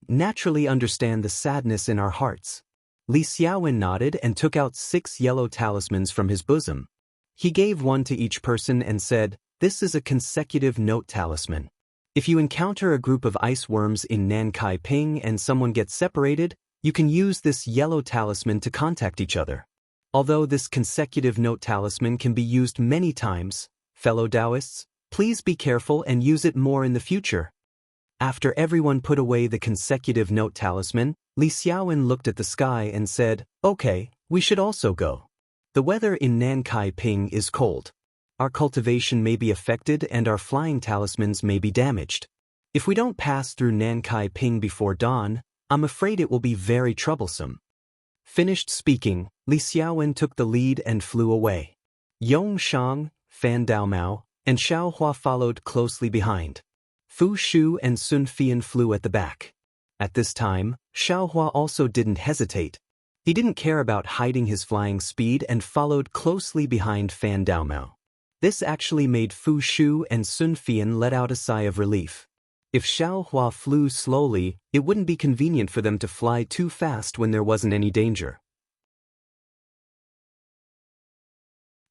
naturally understand the sadness in our hearts." Li Xiaowen nodded and took out 6 yellow talismans from his bosom. He gave one to each person and said, "This is a consecutive note talisman. If you encounter a group of ice worms in Nankai Ping and someone gets separated, you can use this yellow talisman to contact each other. Although this consecutive note talisman can be used many times, fellow Taoists, please be careful and use it more in the future." After everyone put away the consecutive note talisman, Li Xiaowen looked at the sky and said, "Okay, we should also go. The weather in Nankai Ping is cold. Our cultivation may be affected and our flying talismans may be damaged. If we don't pass through Nankai Ping before dawn, I'm afraid it will be very troublesome." Finished speaking, Li Xiaowen took the lead and flew away. Yong Shang, Fan Daomao, and Xiaohua followed closely behind. Fu Shu and Sun Fian flew at the back. At this time, Xiaohua also didn't hesitate. He didn't care about hiding his flying speed and followed closely behind Fan Daomao. This actually made Fu Shu and Sun Fian let out a sigh of relief. If Xiaohua flew slowly, it wouldn't be convenient for them to fly too fast when there wasn't any danger.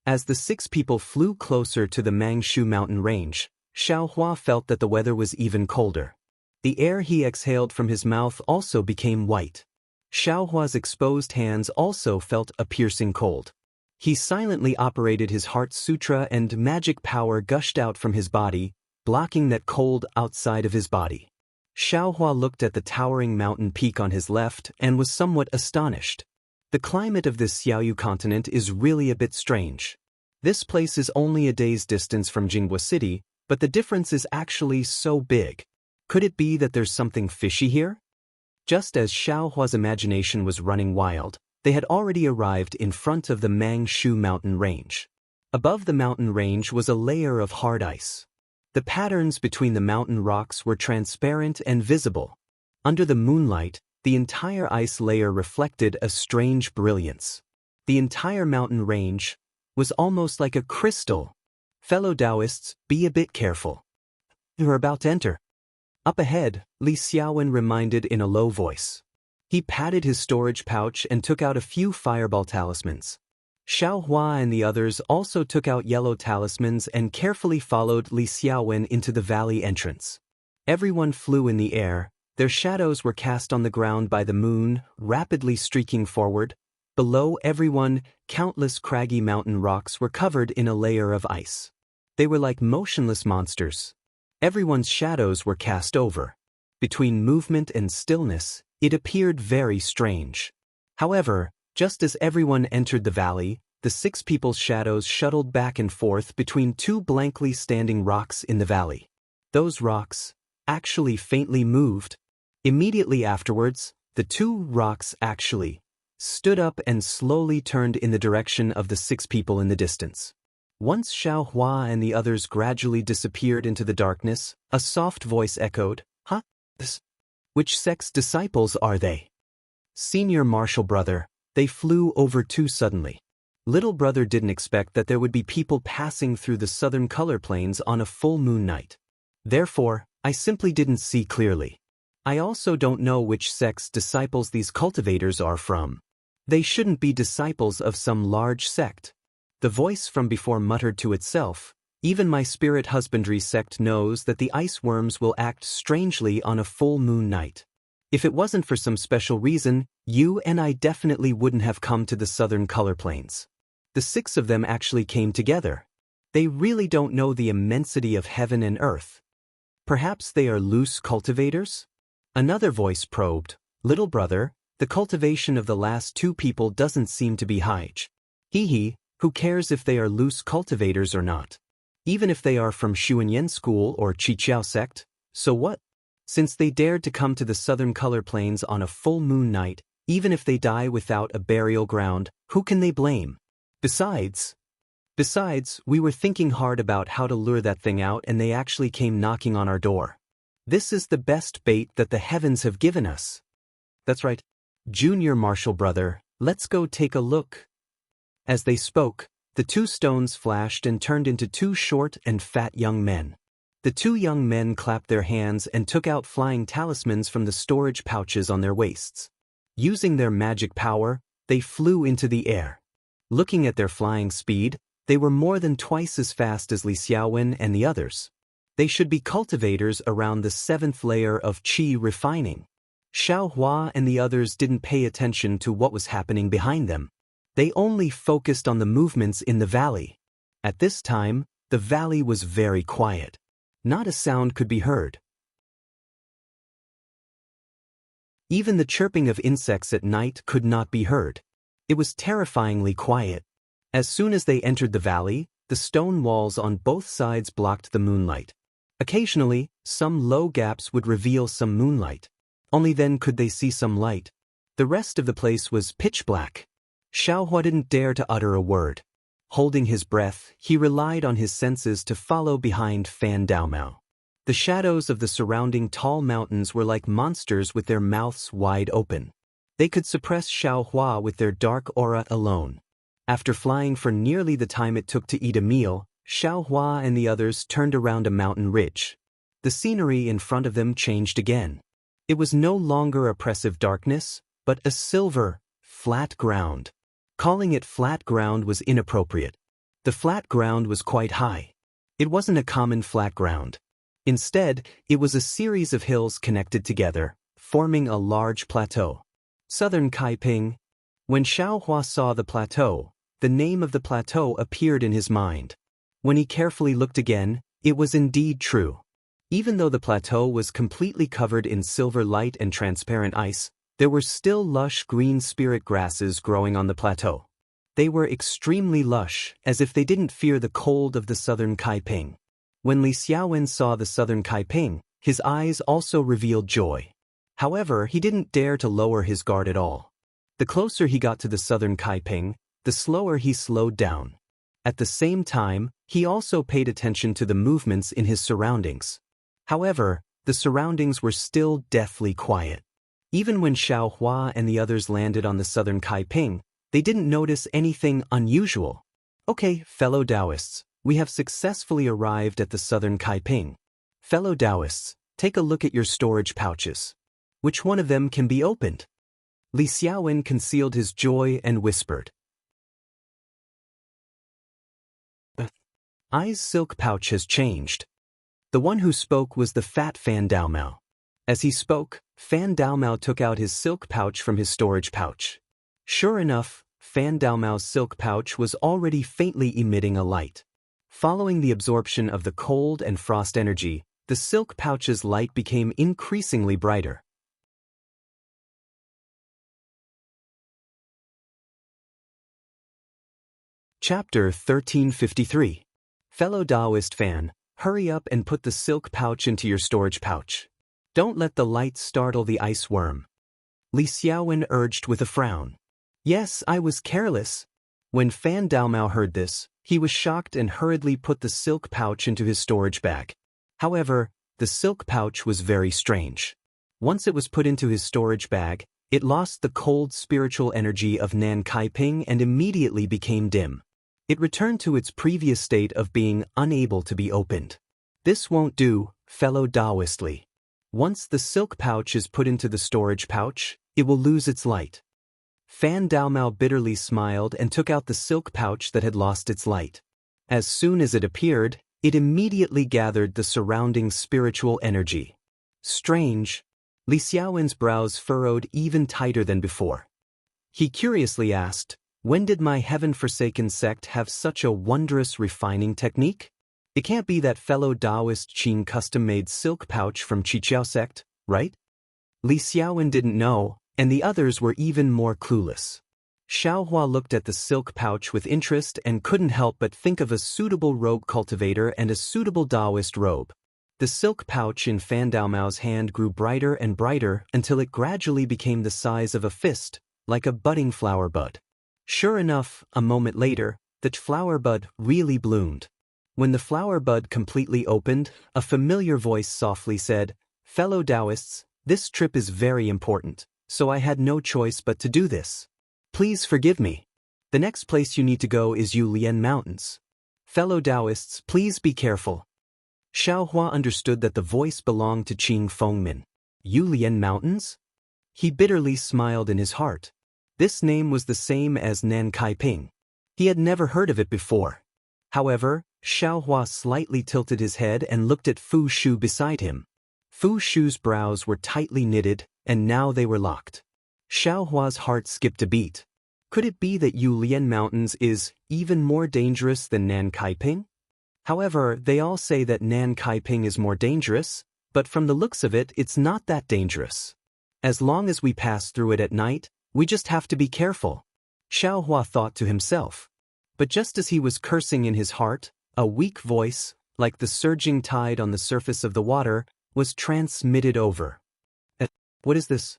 As the 6 people flew closer to the Mangshu mountain range, Xiaohua felt that the weather was even colder. The air he exhaled from his mouth also became white. Xiaohua's exposed hands also felt a piercing cold. He silently operated his heart sutra and magic power gushed out from his body, blocking that cold outside of his body. Xiaohua looked at the towering mountain peak on his left and was somewhat astonished. The climate of this Xiaoyu continent is really a bit strange. This place is only a day's distance from Jinghua City, but the difference is actually so big. Could it be that there's something fishy here? Just as Xiaohua's imagination was running wild, they had already arrived in front of the Mangshu mountain range. Above the mountain range was a layer of hard ice. The patterns between the mountain rocks were transparent and visible. Under the moonlight, the entire ice layer reflected a strange brilliance. The entire mountain range was almost like a crystal. Fellow Taoists, be a bit careful. You're about to enter. Up ahead, Li Xiaowen reminded in a low voice. He patted his storage pouch and took out a few fireball talismans. Xiaohua and the others also took out yellow talismans and carefully followed Li Xiaowen into the valley entrance. Everyone flew in the air, their shadows were cast on the ground by the moon, rapidly streaking forward. Below everyone, countless craggy mountain rocks were covered in a layer of ice. They were like motionless monsters. Everyone's shadows were cast over. Between movement and stillness, it appeared very strange. However, just as everyone entered the valley, the 6 people's shadows shuttled back and forth between 2 blankly standing rocks in the valley. Those rocks actually faintly moved. Immediately afterwards, the 2 rocks actually stood up and slowly turned in the direction of the 6 people in the distance. Once Xiaohua and the others gradually disappeared into the darkness, a soft voice echoed, "Huh? Which sect's disciples are they?" Senior Marshal Brother, they flew over too suddenly. Little Brother didn't expect that there would be people passing through the southern color plains on a full moon night. Therefore, I simply didn't see clearly. I also don't know which sect's disciples these cultivators are from. They shouldn't be disciples of some large sect. The voice from before muttered to itself, "Even my spirit husbandry sect knows that the ice worms will act strangely on a full moon night. If it wasn't for some special reason, you and I definitely wouldn't have come to the southern color plains." The 6 of them actually came together. They really don't know the immensity of heaven and earth. Perhaps they are loose cultivators? Another voice probed, "Little Brother, the cultivation of the last 2 people doesn't seem to be high. Who cares if they are loose cultivators or not? Even if they are from Xuanyan School or Chiqiao sect, so what? Since they dared to come to the southern color plains on a full moon night, even if they die without a burial ground, who can they blame? Besides, we were thinking hard about how to lure that thing out and they actually came knocking on our door. This is the best bait that the heavens have given us." "That's right. Junior Marshal Brother, let's go take a look." As they spoke, the 2 stones flashed and turned into 2 short and fat young men. The 2 young men clapped their hands and took out flying talismans from the storage pouches on their waists. Using their magic power, they flew into the air. Looking at their flying speed, they were more than twice as fast as Li Xiaowen and the others. They should be cultivators around the 7th layer of qi refining. Xiaohua and the others didn't pay attention to what was happening behind them. They only focused on the movements in the valley. At this time, the valley was very quiet. Not a sound could be heard. Even the chirping of insects at night could not be heard. It was terrifyingly quiet. As soon as they entered the valley, the stone walls on both sides blocked the moonlight. Occasionally, some low gaps would reveal some moonlight. Only then could they see some light. The rest of the place was pitch black. Xiaohua didn't dare to utter a word. Holding his breath, he relied on his senses to follow behind Fan Daomao. The shadows of the surrounding tall mountains were like monsters with their mouths wide open. They could suppress Xiaohua with their dark aura alone. After flying for nearly the time it took to eat a meal, Xiaohua and the others turned around a mountain ridge. The scenery in front of them changed again. It was no longer oppressive darkness, but a silver, flat ground. Calling it flat ground was inappropriate. The flat ground was quite high. It wasn't a common flat ground. Instead, it was a series of hills connected together, forming a large plateau. Southern Kaiping. When Xiaohua saw the plateau, the name of the plateau appeared in his mind. When he carefully looked again, it was indeed true. Even though the plateau was completely covered in silver light and transparent ice, there were still lush green spirit grasses growing on the plateau. They were extremely lush, as if they didn't fear the cold of the southern Kaiping. When Li Xiaowen saw the southern Kaiping, His eyes also revealed joy. However, he didn't dare to lower his guard at all. The closer he got to the southern Kaiping, the slower he slowed down. At the same time, he also paid attention to the movements in his surroundings. However, the surroundings were still deathly quiet. Even when Xiao Hua and the others landed on the southern Kaiping, they didn't notice anything unusual. Okay, fellow Taoists, we have successfully arrived at the southern Kaiping. Fellow Taoists, take a look at your storage pouches. Which one of them can be opened? Li Xiaowen concealed his joy and whispered. Ai's silk pouch has changed. The one who spoke was the fat Fan Daomao. As he spoke, Fan Daomao took out his silk pouch from his storage pouch. Sure enough, Fan Daomao's silk pouch was already faintly emitting a light. Following the absorption of the cold and frost energy, the silk pouch's light became increasingly brighter. Chapter 1353. Fellow Taoist fan, hurry up and put the silk pouch into your storage pouch. Don't let the light startle the ice worm. Li Xiaowen urged with a frown. Yes, I was careless. When Fan Daomao heard this, he was shocked and hurriedly put the silk pouch into his storage bag. However, the silk pouch was very strange. Once it was put into his storage bag, it lost the cold spiritual energy of Nan Kaiping and immediately became dim. It returned to its previous state of being unable to be opened. This won't do, fellow Taoistly. Once the silk pouch is put into the storage pouch, it will lose its light. Fan Daomao bitterly smiled and took out the silk pouch that had lost its light. As soon as it appeared, it immediately gathered the surrounding spiritual energy. Strange. Li Xiaowen's brows furrowed even tighter than before. He curiously asked, when did my heaven-forsaken sect have such a wondrous refining technique? It can't be that fellow Taoist Qing custom-made silk pouch from Qiqiao sect, right? Li Xiaowen didn't know, and the others were even more clueless. Xiaohua looked at the silk pouch with interest and couldn't help but think of a suitable rogue cultivator and a suitable Taoist robe. The silk pouch in Fan Daomao's hand grew brighter and brighter until it gradually became the size of a fist, like a budding flower bud. Sure enough, a moment later, the flower bud really bloomed. When the flower bud completely opened, a familiar voice softly said, Fellow Taoists, this trip is very important, so I had no choice but to do this. Please forgive me. The next place you need to go is Yulian Mountains. Fellow Taoists, please be careful. Xiaohua understood that the voice belonged to Qing Fengmin. Yulian Mountains? He bitterly smiled in his heart. This name was the same as Nan Kaiping. He had never heard of it before. However, Xiaohua slightly tilted his head and looked at Fu Shu beside him. Fu Shu's brows were tightly knitted, and now they were locked. Xiaohua's heart skipped a beat. Could it be that Yulian Mountains is even more dangerous than Nan Kaiping? However, they all say that Nan Kaiping is more dangerous, but from the looks of it, it's not that dangerous. As long as we pass through it at night, we just have to be careful. Xiaohua thought to himself. But just as he was cursing in his heart, a weak voice, like the surging tide on the surface of the water, was transmitted over. What is this?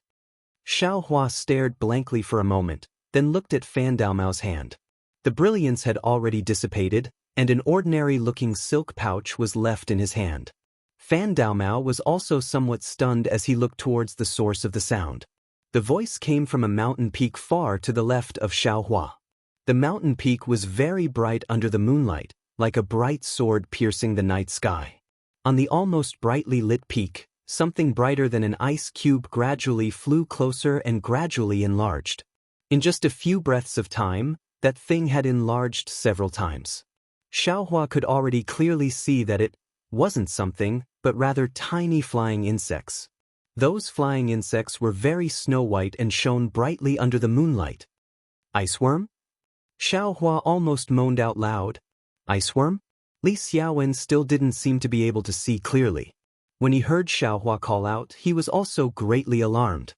Xiaohua stared blankly for a moment, then looked at Fan Daomao's hand. The brilliance had already dissipated, and an ordinary-looking silk pouch was left in his hand. Fan Daomao was also somewhat stunned as he looked towards the source of the sound. The voice came from a mountain peak far to the left of Xiaohua. The mountain peak was very bright under the moonlight, like a bright sword piercing the night sky. On the almost brightly lit peak, something brighter than an ice cube gradually flew closer and gradually enlarged. In just a few breaths of time, that thing had enlarged several times. Xiaohua could already clearly see that it wasn't something, but rather tiny flying insects. Those flying insects were very snow-white and shone brightly under the moonlight. Iceworm? Xiaohua almost moaned out loud. Iceworm? Li Xiaowen still didn't seem to be able to see clearly. When he heard Xiaohua call out, he was also greatly alarmed.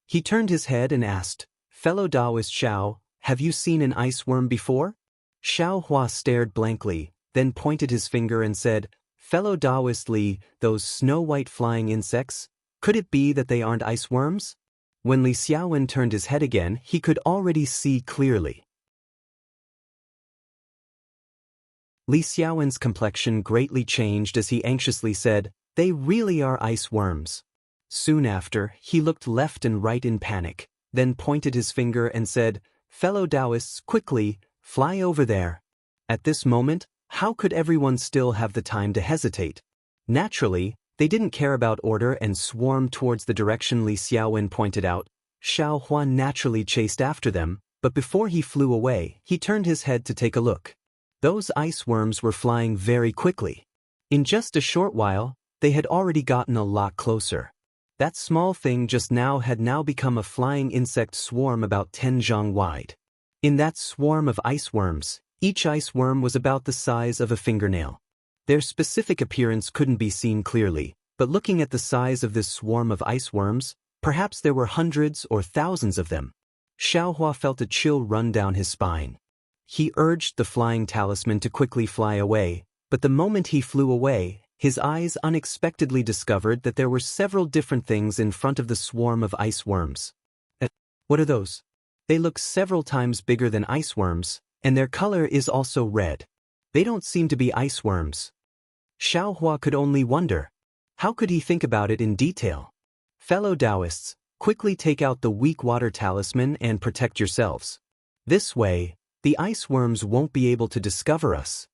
He turned his head and asked, Fellow Taoist Xiao, have you seen an iceworm before? Xiaohua stared blankly, then pointed his finger and said, Fellow Taoist Li, those snow-white flying insects, could it be that they aren't ice worms? When Li Xiaowen turned his head again, he could already see clearly. Li Xiaowen's complexion greatly changed as he anxiously said, "They really are ice worms." Soon after, he looked left and right in panic, then pointed his finger and said, "Fellow Taoists, quickly, fly over there." At this moment, how could everyone still have the time to hesitate? Naturally, they didn't care about order and swarmed towards the direction Li Xiaowen pointed out. Xiao Hua naturally chased after them, but before he flew away, he turned his head to take a look. Those ice worms were flying very quickly. In just a short while, they had already gotten a lot closer. That small thing just now had become a flying insect swarm about 10 zhang wide. In that swarm of ice worms, each ice worm was about the size of a fingernail. Their specific appearance couldn't be seen clearly, but looking at the size of this swarm of ice worms, perhaps there were hundreds or thousands of them. Xiao Hua felt a chill run down his spine. He urged the flying talisman to quickly fly away, but the moment he flew away, his eyes unexpectedly discovered that there were several different things in front of the swarm of ice worms. What are those? They look several times bigger than ice worms, and their color is also red. They don't seem to be ice worms. Xiao Hua could only wonder. How could he think about it in detail? Fellow Taoists, quickly take out the weak water talisman and protect yourselves. This way, the ice worms won't be able to discover us.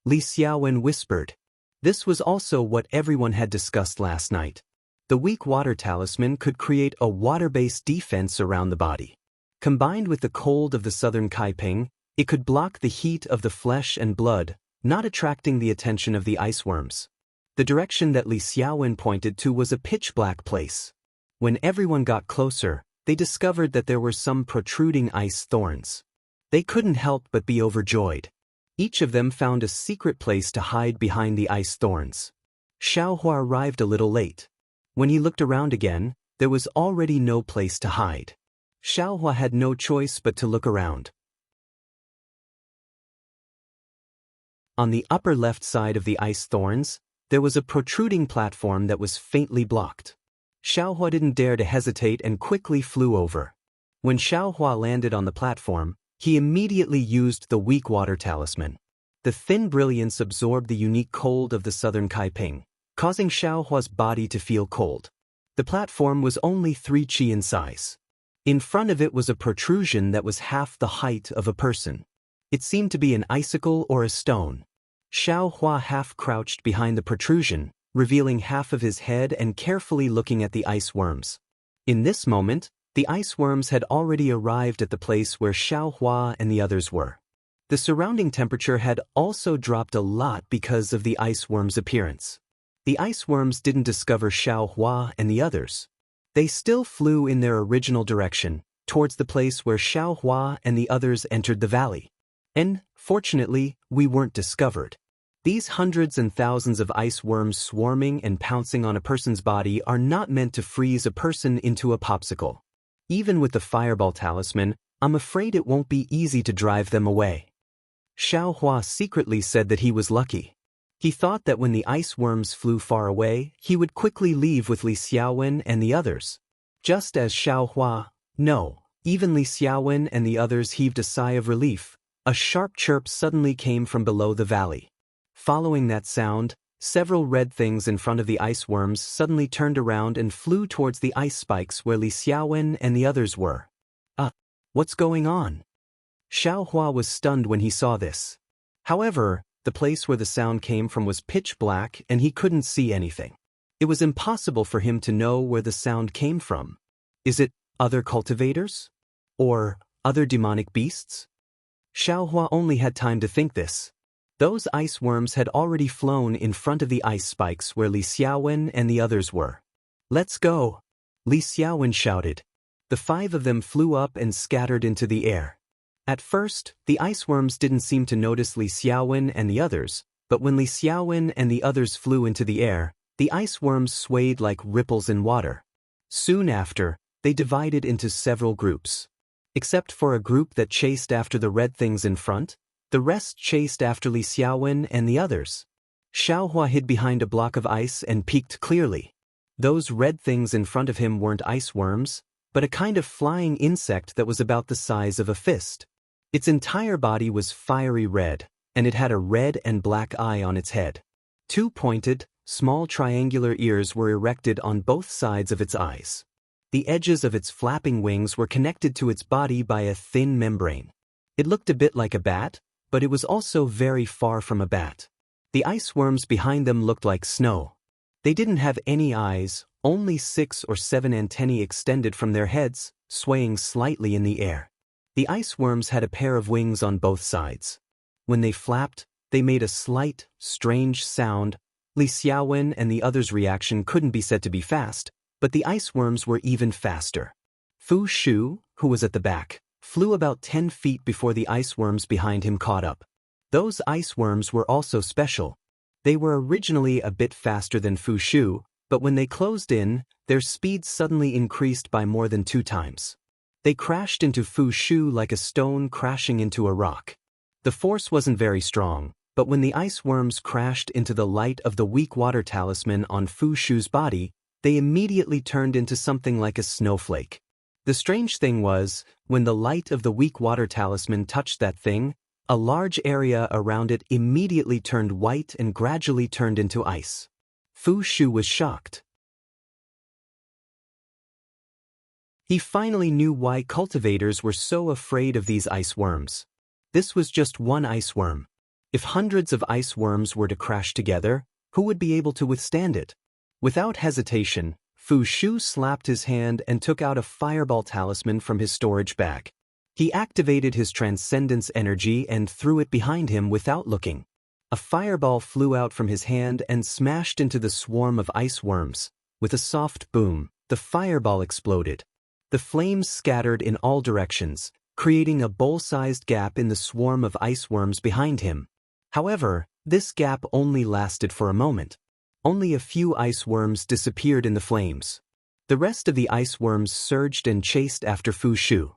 Li Xiaowen whispered. This was also what everyone had discussed last night. The weak water talisman could create a water-based defense around the body. Combined with the cold of the southern Kaiping, it could block the heat of the flesh and blood, not attracting the attention of the ice worms. The direction that Li Xiaowen pointed to was a pitch-black place. When everyone got closer, they discovered that there were some protruding ice thorns. They couldn't help but be overjoyed. Each of them found a secret place to hide behind the ice thorns. Xiao Hua arrived a little late. When he looked around again, there was already no place to hide. Xiao Hua had no choice but to look around. On the upper left side of the ice thorns, there was a protruding platform that was faintly blocked. Xiao Hua didn't dare to hesitate and quickly flew over. When Xiao Hua landed on the platform, he immediately used the weak water talisman. The thin brilliance absorbed the unique cold of the southern Kaiping, causing Xiao Hua's body to feel cold. The platform was only 3 qi in size. In front of it was a protrusion that was half the height of a person. It seemed to be an icicle or a stone. Xiao Hua half-crouched behind the protrusion, revealing half of his head and carefully looking at the ice worms. In this moment, the ice worms had already arrived at the place where Xiao Hua and the others were. The surrounding temperature had also dropped a lot because of the ice worms' appearance. The ice worms didn't discover Xiao Hua and the others. They still flew in their original direction, towards the place where Xiao Hua and the others entered the valley. And, fortunately, we weren't discovered. These hundreds and thousands of ice worms swarming and pouncing on a person's body are not meant to freeze a person into a popsicle. Even with the fireball talisman, I'm afraid it won't be easy to drive them away. Xiao Hua secretly said that he was lucky. He thought that when the ice worms flew far away, he would quickly leave with Li Xiaowen and the others. Just as Xiao Hua, no, even Li Xiaowen and the others heaved a sigh of relief, a sharp chirp suddenly came from below the valley. Following that sound, several red things in front of the ice worms suddenly turned around and flew towards the ice spikes where Li Xiaowen and the others were. What's going on? Xiao Hua was stunned when he saw this. However, the place where the sound came from was pitch black and he couldn't see anything. It was impossible for him to know where the sound came from. Is it other cultivators? Or other demonic beasts? Xiao Hua only had time to think this. Those ice worms had already flown in front of the ice spikes where Li Xiaowen and the others were. Let's go! Li Xiaowen shouted. The 5 of them flew up and scattered into the air. At first, the ice worms didn't seem to notice Li Xiaowen and the others, but when Li Xiaowen and the others flew into the air, the ice worms swayed like ripples in water. Soon after, they divided into several groups. Except for a group that chased after the red things in front, the rest chased after Li Xiaowen and the others. Xiaohua hid behind a block of ice and peeked clearly. Those red things in front of him weren't ice worms, but a kind of flying insect that was about the size of a fist. Its entire body was fiery red, and it had a red and black eye on its head. Two pointed, small triangular ears were erected on both sides of its eyes. The edges of its flapping wings were connected to its body by a thin membrane. It looked a bit like a bat, but it was also very far from a bat. The ice worms behind them looked like snow. They didn't have any eyes, only 6 or 7 antennae extended from their heads, swaying slightly in the air. The ice worms had a pair of wings on both sides. When they flapped, they made a slight, strange sound. Li Xiaowen and the others' reaction couldn't be said to be fast, but the ice worms were even faster. Fu Shu, who was at the back, flew about 10 feet before the ice worms behind him caught up. Those ice worms were also special. They were originally a bit faster than Fu Shu, but when they closed in, their speed suddenly increased by more than 2 times. They crashed into Fu Shu like a stone crashing into a rock. The force wasn't very strong, but when the ice worms crashed into the light of the weak water talisman on Fu Shu's body, they immediately turned into something like a snowflake. The strange thing was, when the light of the weak water talisman touched that thing, a large area around it immediately turned white and gradually turned into ice. Fu Shu was shocked. He finally knew why cultivators were so afraid of these ice worms. This was just one ice worm. If hundreds of ice worms were to crash together, who would be able to withstand it? Without hesitation, Fu Shu slapped his hand and took out a fireball talisman from his storage bag. He activated his transcendence energy and threw it behind him without looking. A fireball flew out from his hand and smashed into the swarm of ice worms. With a soft boom, the fireball exploded. The flames scattered in all directions, creating a bowl-sized gap in the swarm of ice worms behind him. However, this gap only lasted for a moment. Only a few ice worms disappeared in the flames. The rest of the ice worms surged and chased after Fu Shu.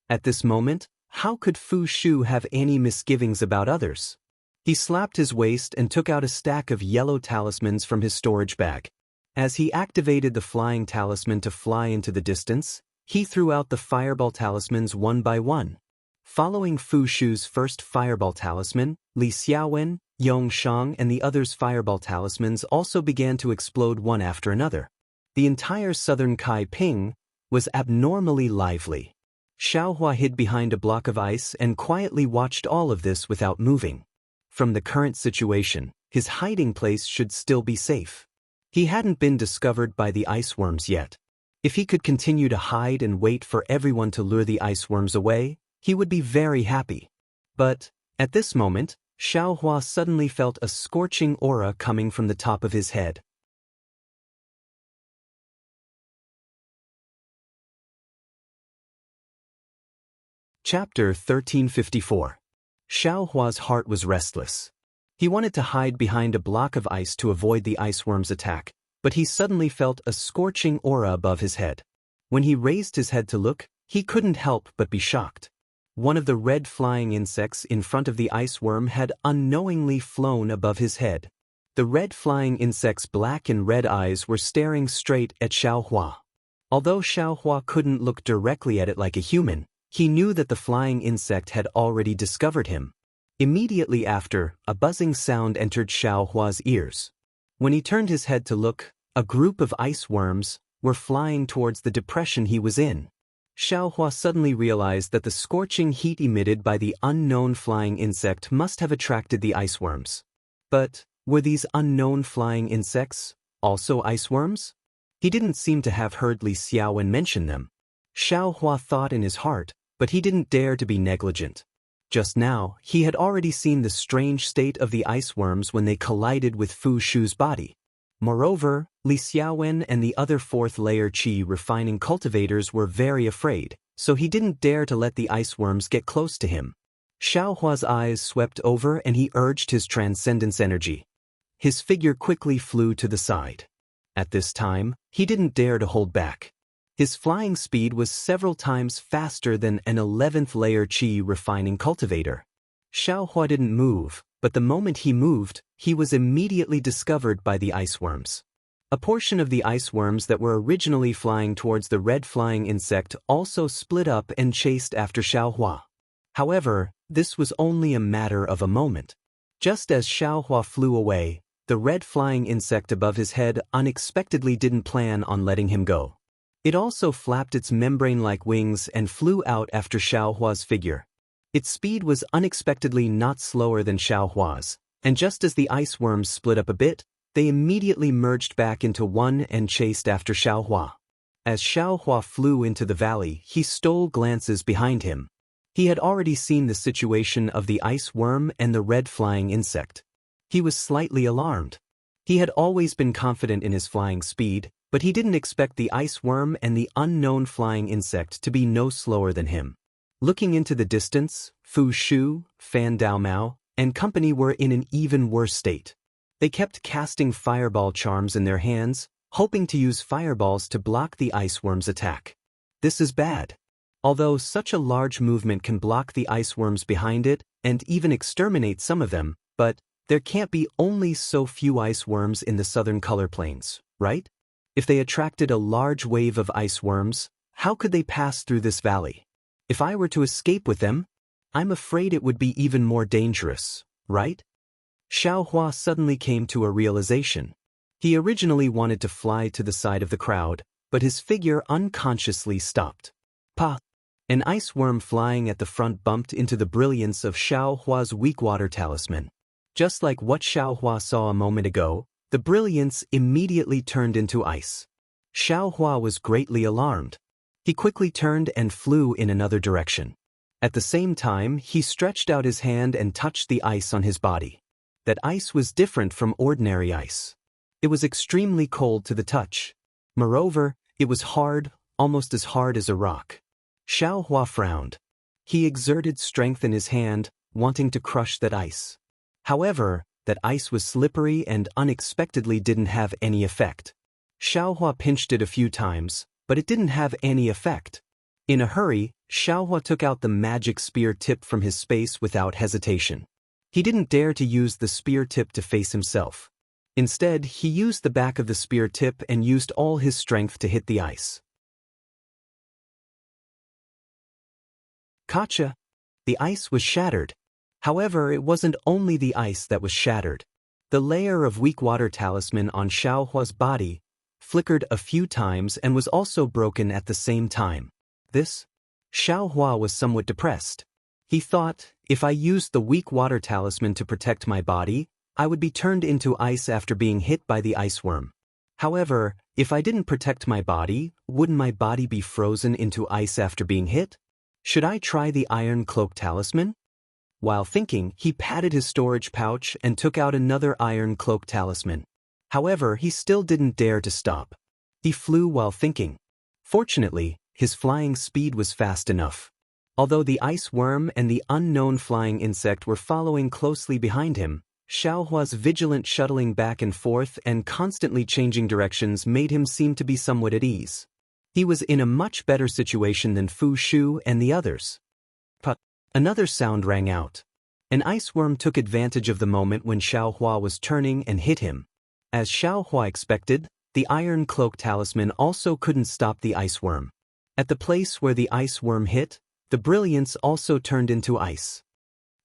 At this moment, how could Fu Shu have any misgivings about others? He slapped his waist and took out a stack of yellow talismans from his storage bag. As he activated the flying talisman to fly into the distance, he threw out the fireball talismans one by one. Following Fu Shu's first fireball talisman, Li Xiaowen, Yong Shang and the others' fireball talismans also began to explode one after another. The entire southern Kai Ping was abnormally lively. Xiaohua hid behind a block of ice and quietly watched all of this without moving. From the current situation, his hiding place should still be safe. He hadn't been discovered by the ice worms yet. If he could continue to hide and wait for everyone to lure the ice worms away, he would be very happy. But, at this moment, Xiaohua suddenly felt a scorching aura coming from the top of his head. Chapter 1354. Xiaohua's heart was restless. He wanted to hide behind a block of ice to avoid the ice worm's attack, but he suddenly felt a scorching aura above his head. When he raised his head to look, he couldn't help but be shocked. One of the red flying insects in front of the ice worm had unknowingly flown above his head. The red flying insect's black and red eyes were staring straight at Xiaohua. Although Xiaohua couldn't look directly at it like a human, he knew that the flying insect had already discovered him. Immediately after, a buzzing sound entered Xiaohua's ears. When he turned his head to look, a group of ice worms were flying towards the depression he was in. Xiaohua suddenly realized that the scorching heat emitted by the unknown flying insect must have attracted the ice worms. But, were these unknown flying insects also ice worms? He didn't seem to have heard Li Xiaowen mention them. Xiaohua thought in his heart, but he didn't dare to be negligent. Just now, he had already seen the strange state of the ice worms when they collided with Fu Shu's body. Moreover, Li Xiaowen and the other fourth-layer qi refining cultivators were very afraid, so he didn't dare to let the ice worms get close to him. Xiaohua's eyes swept over and he urged his transcendence energy. His figure quickly flew to the side. At this time, he didn't dare to hold back. His flying speed was several times faster than an 11th-layer qi refining cultivator. Xiaohua didn't move, but the moment he moved, he was immediately discovered by the ice worms. A portion of the ice worms that were originally flying towards the red flying insect also split up and chased after Xiaohua. However, this was only a matter of a moment. Just as Xiaohua flew away, the red flying insect above his head unexpectedly didn't plan on letting him go. It also flapped its membrane-like wings and flew out after Xiaohua's figure. Its speed was unexpectedly not slower than Xiaohua's, and just as the ice worms split up a bit, they immediately merged back into one and chased after Xiaohua. As Xiaohua flew into the valley, he stole glances behind him. He had already seen the situation of the ice worm and the red flying insect. He was slightly alarmed. He had always been confident in his flying speed, but he didn't expect the ice worm and the unknown flying insect to be no slower than him. Looking into the distance, Fu Shu, Fan Daomao, and company were in an even worse state. They kept casting fireball charms in their hands, hoping to use fireballs to block the ice worm's attack. This is bad. Although such a large movement can block the ice worms behind it and even exterminate some of them, but there can't be only so few ice worms in the southern color plains, right? If they attracted a large wave of ice worms, how could they pass through this valley? If I were to escape with them, I'm afraid it would be even more dangerous, right? Xiaohua suddenly came to a realization. He originally wanted to fly to the side of the crowd, but his figure unconsciously stopped. Pa! An ice worm flying at the front bumped into the brilliance of Xiaohua's weak water talisman. Just like what Xiaohua saw a moment ago, the brilliance immediately turned into ice. Xiaohua was greatly alarmed. He quickly turned and flew in another direction. At the same time, he stretched out his hand and touched the ice on his body. That ice was different from ordinary ice. It was extremely cold to the touch. Moreover, it was hard, almost as hard as a rock. Xiaohua frowned. He exerted strength in his hand, wanting to crush that ice. However, that ice was slippery and unexpectedly didn't have any effect. Xiaohua pinched it a few times, but it didn't have any effect. In a hurry, Xiaohua took out the magic spear tip from his space without hesitation. He didn't dare to use the spear tip to face himself. Instead, he used the back of the spear tip and used all his strength to hit the ice. Gotcha! The ice was shattered. However, it wasn't only the ice that was shattered. The layer of weak water talisman on Xiaohua's body flickered a few times and was also broken at the same time. Xiaohua was somewhat depressed. He thought, if I used the weak water talisman to protect my body, I would be turned into ice after being hit by the ice worm. However, if I didn't protect my body, wouldn't my body be frozen into ice after being hit? Should I try the iron cloak talisman? While thinking, he patted his storage pouch and took out another iron cloak talisman. However, he still didn't dare to stop. He flew while thinking. Fortunately, his flying speed was fast enough. Although the ice worm and the unknown flying insect were following closely behind him, Xiaohua's vigilant shuttling back and forth and constantly changing directions made him seem to be somewhat at ease. He was in a much better situation than Fu Shu and the others. But another sound rang out. An ice worm took advantage of the moment when Xiaohua was turning and hit him. As Xiaohua expected, the iron cloak talisman also couldn't stop the ice worm. At the place where the ice worm hit, the brilliance also turned into ice.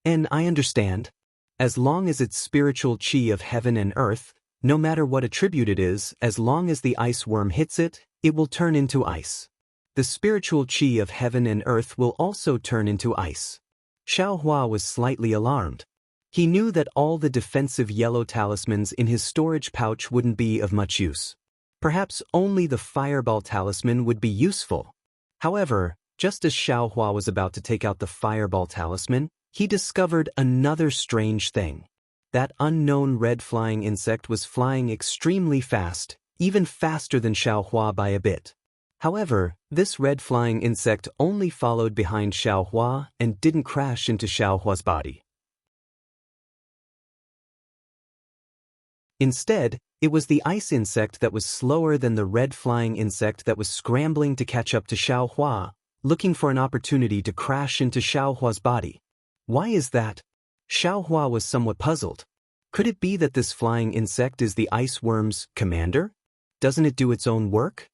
And I understand. As long as it's spiritual chi of heaven and earth, no matter what attribute it is, as long as the ice worm hits it, it will turn into ice. The spiritual chi of heaven and earth will also turn into ice. Xiaohua was slightly alarmed. He knew that all the defensive yellow talismans in his storage pouch wouldn't be of much use. Perhaps only the fireball talisman would be useful. However, just as Xiaohua was about to take out the fireball talisman, he discovered another strange thing. That unknown red flying insect was flying extremely fast, even faster than Xiaohua by a bit. However, this red flying insect only followed behind Xiaohua and didn't crash into Xiaohua's body. Instead, it was the ice insect that was slower than the red flying insect that was scrambling to catch up to Xiaohua, looking for an opportunity to crash into Xiaohua's body. Why is that? Xiaohua was somewhat puzzled. Could it be that this flying insect is the ice worm's commander? Doesn't it do its own work?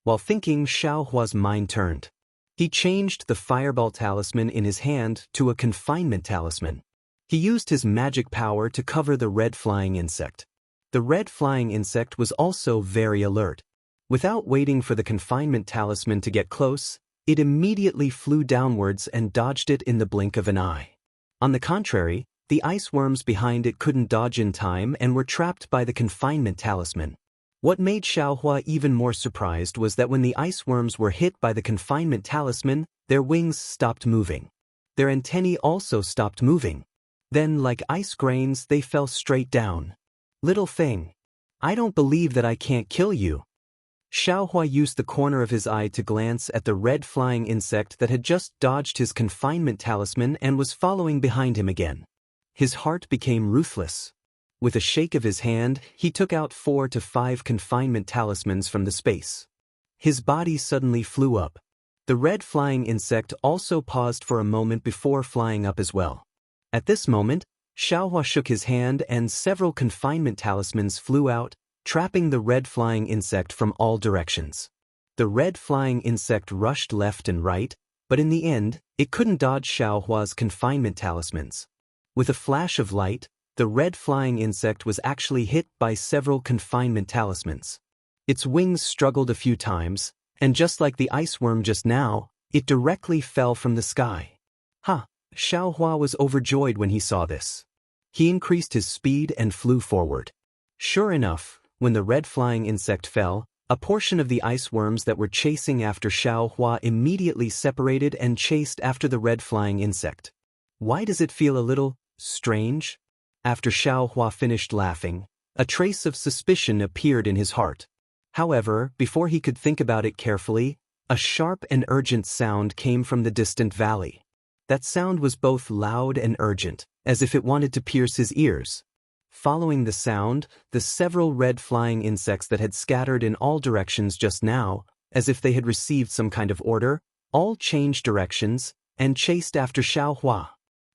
While thinking, Xiaohua's mind turned. He changed the fireball talisman in his hand to a confinement talisman. He used his magic power to cover the red flying insect. The red flying insect was also very alert. Without waiting for the confinement talisman to get close, it immediately flew downwards and dodged it in the blink of an eye. On the contrary, the ice worms behind it couldn't dodge in time and were trapped by the confinement talisman. What made Xiaohua even more surprised was that when the ice worms were hit by the confinement talisman, their wings stopped moving. Their antennae also stopped moving. Then, like ice grains, they fell straight down. Little thing. I don't believe that I can't kill you. Xiaohua used the corner of his eye to glance at the red flying insect that had just dodged his confinement talisman and was following behind him again. His heart became ruthless. With a shake of his hand, he took out 4 to 5 confinement talismans from the space. His body suddenly flew up. The red flying insect also paused for a moment before flying up as well. At this moment, Xiaohua shook his hand and several confinement talismans flew out, trapping the red flying insect from all directions. The red flying insect rushed left and right, but in the end, it couldn't dodge Xiaohua's confinement talismans. With a flash of light, the red flying insect was actually hit by several confinement talismans. Its wings struggled a few times, and just like the ice worm just now, it directly fell from the sky. Xiaohua was overjoyed when he saw this. He increased his speed and flew forward. Sure enough, when the red flying insect fell, a portion of the ice worms that were chasing after Xiaohua immediately separated and chased after the red flying insect. Why does it feel a little strange? After Xiaohua finished laughing, a trace of suspicion appeared in his heart. However, before he could think about it carefully, a sharp and urgent sound came from the distant valley. That sound was both loud and urgent, as if it wanted to pierce his ears. Following the sound, the several red flying insects that had scattered in all directions just now, as if they had received some kind of order, all changed directions and chased after Xiaohua.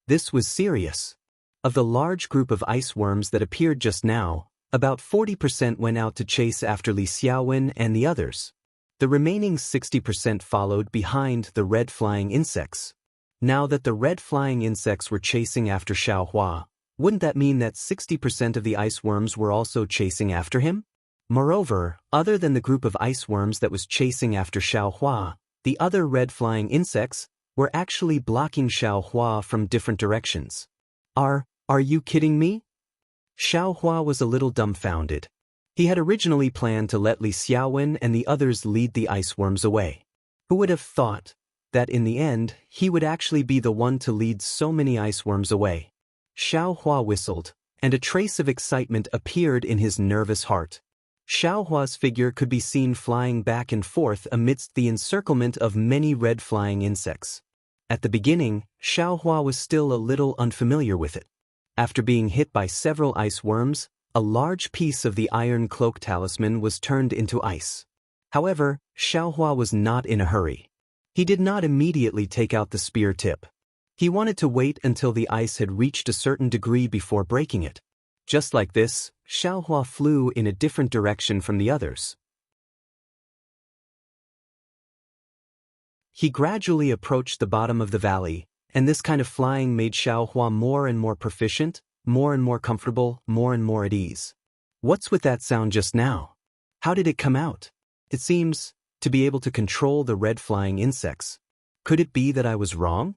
This was serious. Of the large group of ice worms that appeared just now, about 40% went out to chase after Li Xiaowen and the others. The remaining 60% followed behind the red flying insects. Now that the red flying insects were chasing after Xiaohua, wouldn't that mean that 60% of the ice worms were also chasing after him? Moreover, other than the group of ice worms that was chasing after Xiaohua, the other red flying insects were actually blocking Xiaohua from different directions. Are you kidding me? Xiaohua was a little dumbfounded. He had originally planned to let Li Xiaowen and the others lead the ice worms away. Who would have thought that in the end, he would actually be the one to lead so many ice worms away? Xiaohua whistled, and a trace of excitement appeared in his nervous heart. Xiaohua's figure could be seen flying back and forth amidst the encirclement of many red flying insects. At the beginning, Xiaohua was still a little unfamiliar with it. After being hit by several ice worms, a large piece of the iron cloak talisman was turned into ice. However, Xiaohua was not in a hurry. He did not immediately take out the spear tip. He wanted to wait until the ice had reached a certain degree before breaking it. Just like this, Xiaohua flew in a different direction from the others. He gradually approached the bottom of the valley, and this kind of flying made Xiaohua more and more proficient, more and more comfortable, more and more at ease. What's with that sound just now? How did it come out? It seems to be able to control the red flying insects. Could it be that I was wrong?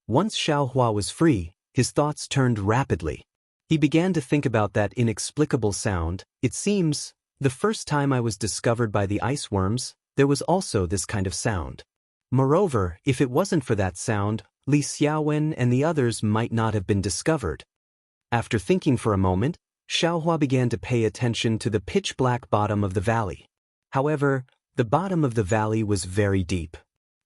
Once Xiaohua was free, his thoughts turned rapidly. He began to think about that inexplicable sound. It seems, the first time I was discovered by the ice worms, there was also this kind of sound. Moreover, if it wasn't for that sound, Li Xiaowen and the others might not have been discovered. After thinking for a moment, Xiaohua began to pay attention to the pitch-black bottom of the valley. However, the bottom of the valley was very deep.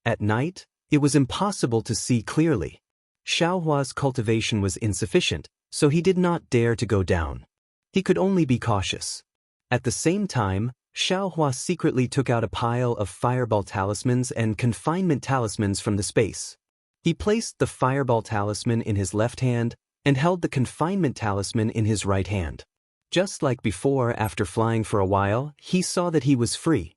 At night, it was impossible to see clearly. Xiaohua's cultivation was insufficient, so he did not dare to go down. He could only be cautious. At the same time, Xiaohua secretly took out a pile of fireball talismans and confinement talismans from the space. He placed the fireball talisman in his left hand, and held the confinement talisman in his right hand. Just like before, after flying for a while, he saw that he was free.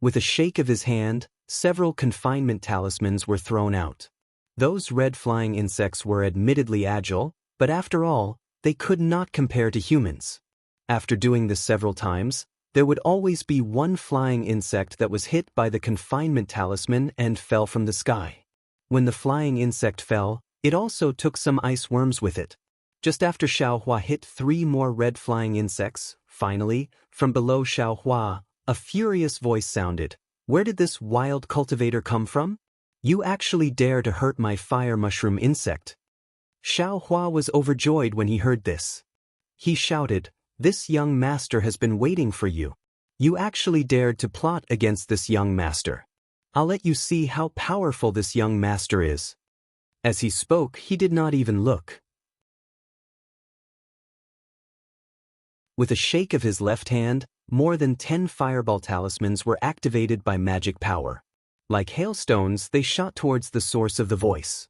With a shake of his hand, several confinement talismans were thrown out. Those red flying insects were admittedly agile, but after all, they could not compare to humans. After doing this several times, there would always be one flying insect that was hit by the confinement talisman and fell from the sky. When the flying insect fell, it also took some ice worms with it. Just after Xiaohua hit 3 more red flying insects, finally, from below Xiaohua, a furious voice sounded. "Where did this wild cultivator come from? You actually dare to hurt my fire mushroom insect." Xiaohua was overjoyed when he heard this. He shouted, "This young master has been waiting for you. You actually dared to plot against this young master. I'll let you see how powerful this young master is." As he spoke, he did not even look. With a shake of his left hand, more than 10 fireball talismans were activated by magic power. Like hailstones, they shot towards the source of the voice.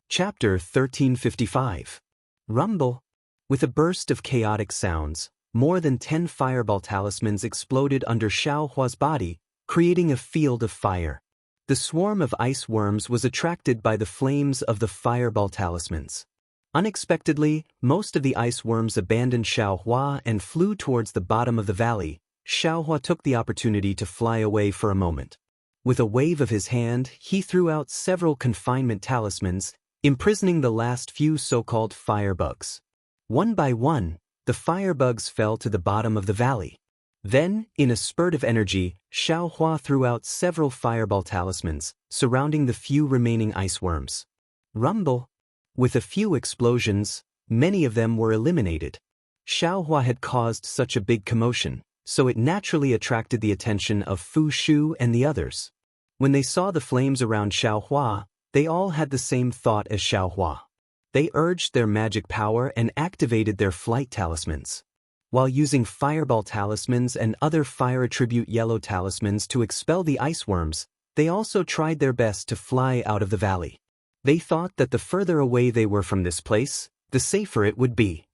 Chapter 1355. Rumble. With a burst of chaotic sounds, more than 10 fireball talismans exploded under Xiaohua's body, creating a field of fire. The swarm of ice worms was attracted by the flames of the fireball talismans. Unexpectedly, most of the ice worms abandoned Xiaohua and flew towards the bottom of the valley. Xiaohua took the opportunity to fly away for a moment. With a wave of his hand, he threw out several confinement talismans, imprisoning the last few so-called firebugs. One by one, the firebugs fell to the bottom of the valley. Then, in a spurt of energy, Xiaohua threw out several fireball talismans, surrounding the few remaining ice worms. Rumble. With a few explosions, many of them were eliminated. Xiaohua had caused such a big commotion, so it naturally attracted the attention of Fu Shu and the others. When they saw the flames around Xiaohua, they all had the same thought as Xiaohua. They urged their magic power and activated their flight talismans. While using fireball talismans and other fire attribute yellow talismans to expel the ice worms, they also tried their best to fly out of the valley. They thought that the further away they were from this place, the safer it would be.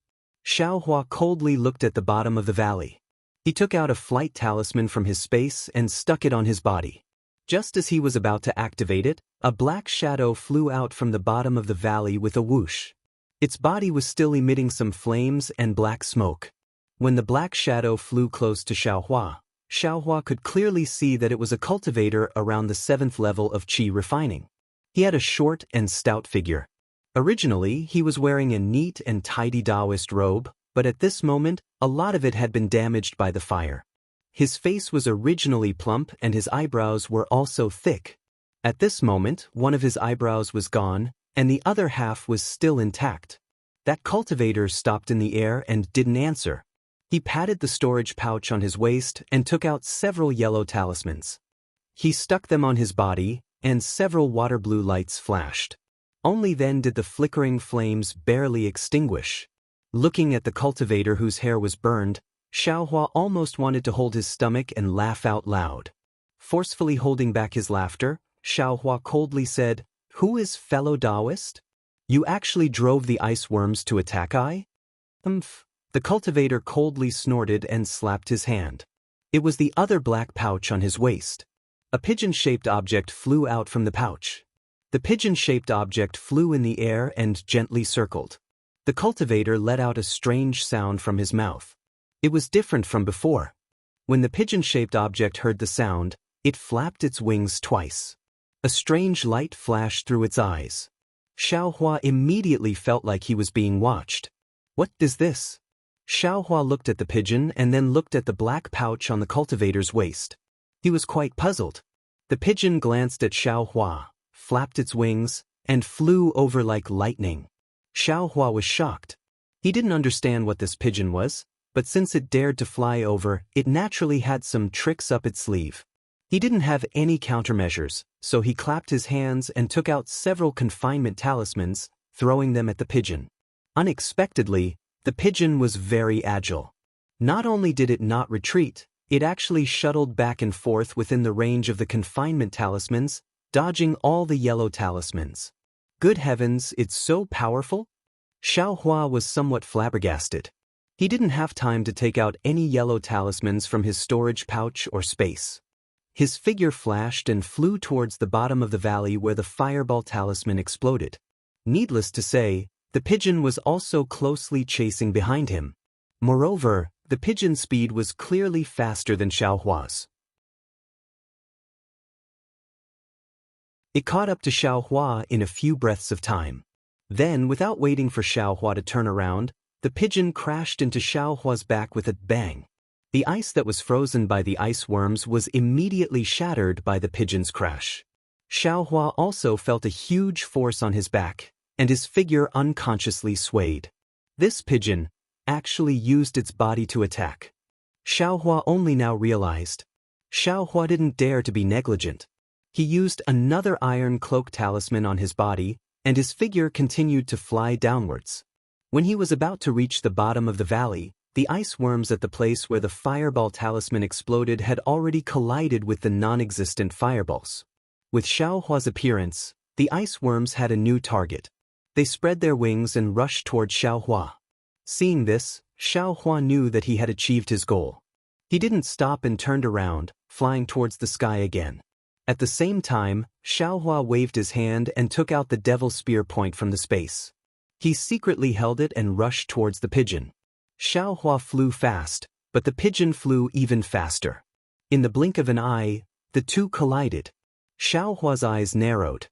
Xiaohua coldly looked at the bottom of the valley. He took out a flight talisman from his space and stuck it on his body. Just as he was about to activate it, a black shadow flew out from the bottom of the valley with a whoosh. Its body was still emitting some flames and black smoke. When the black shadow flew close to Xiaohua, Xiaohua could clearly see that it was a cultivator around the 7th level of qi refining. He had a short and stout figure. Originally, he was wearing a neat and tidy Taoist robe, but at this moment, a lot of it had been damaged by the fire. His face was originally plump and his eyebrows were also thick. At this moment, one of his eyebrows was gone, and the other half was still intact. That cultivator stopped in the air and didn't answer. He patted the storage pouch on his waist and took out several yellow talismans. He stuck them on his body, and several water blue lights flashed. Only then did the flickering flames barely extinguish. Looking at the cultivator whose hair was burned, Xiaohua almost wanted to hold his stomach and laugh out loud. Forcefully holding back his laughter, Xiaohua coldly said, "Who is fellow Taoist? You actually drove the ice worms to attack I?" "Umph." The cultivator coldly snorted and slapped his hand. It was the other black pouch on his waist. A pigeon-shaped object flew out from the pouch. The pigeon-shaped object flew in the air and gently circled. The cultivator let out a strange sound from his mouth. It was different from before. When the pigeon-shaped object heard the sound, it flapped its wings twice. A strange light flashed through its eyes. Xiaohua immediately felt like he was being watched. "What is this?" Xiaohua looked at the pigeon and then looked at the black pouch on the cultivator's waist. He was quite puzzled. The pigeon glanced at Xiaohua, flapped its wings, and flew over like lightning. Xiaohua was shocked. He didn't understand what this pigeon was, but since it dared to fly over, it naturally had some tricks up its sleeve. He didn't have any countermeasures, so he clapped his hands and took out several confinement talismans, throwing them at the pigeon. Unexpectedly, the pigeon was very agile. Not only did it not retreat, It actually shuttled back and forth within the range of the confinement talismans, dodging all the yellow talismans. Good heavens, it's so powerful? Xiao Hua was somewhat flabbergasted. He didn't have time to take out any yellow talismans from his storage pouch or space. His figure flashed and flew towards the bottom of the valley where the fireball talisman exploded. Needless to say, the pigeon was also closely chasing behind him. Moreover, the pigeon's speed was clearly faster than Xiao Hua's. It caught up to Xiao Hua in a few breaths of time. Then, without waiting for Xiao Hua to turn around, the pigeon crashed into Xiao Hua's back with a bang. The ice that was frozen by the ice worms was immediately shattered by the pigeon's crash. Xiao Hua also felt a huge force on his back, and his figure unconsciously swayed. This pigeon actually used its body to attack. Xiao Hua only now realized. Xiao Hua didn't dare to be negligent. He used another iron cloak talisman on his body, and his figure continued to fly downwards. When he was about to reach the bottom of the valley, the ice worms at the place where the fireball talisman exploded had already collided with the non-existent fireballs. With Xiao Hua's appearance, the ice worms had a new target. They spread their wings and rushed toward Xiao Hua. Seeing this, Xiao Hua knew that he had achieved his goal. He didn't stop and turned around, flying towards the sky again. At the same time, Xiao Hua waved his hand and took out the devil spear point from the space. He secretly held it and rushed towards the pigeon. Xiao Hua flew fast, but the pigeon flew even faster. In the blink of an eye, the two collided. Xiao Hua's eyes narrowed.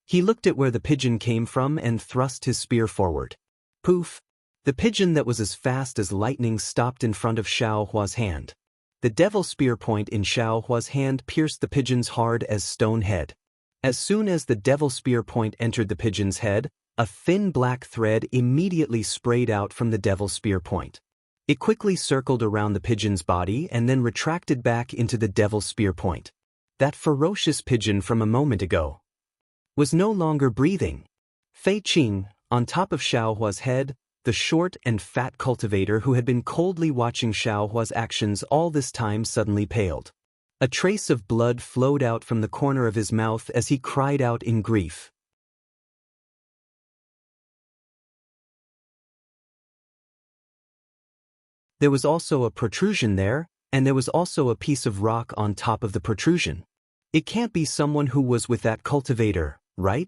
He looked at where the pigeon came from and thrust his spear forward. Poof! The pigeon that was as fast as lightning stopped in front of Xiao Hua's hand. The devil spear point in Xiao Hua's hand pierced the pigeon's hard as stone head. As soon as the devil spear point entered the pigeon's head, a thin black thread immediately sprayed out from the devil spear point. It quickly circled around the pigeon's body and then retracted back into the devil spear point. That ferocious pigeon from a moment ago was no longer breathing. Fei Qing, on top of Xiao Hua's head, the short and fat cultivator who had been coldly watching Xiao Hua's actions all this time suddenly paled. A trace of blood flowed out from the corner of his mouth as he cried out in grief. There was also a protrusion there, and there was also a piece of rock on top of the protrusion. It can't be someone who was with that cultivator, right?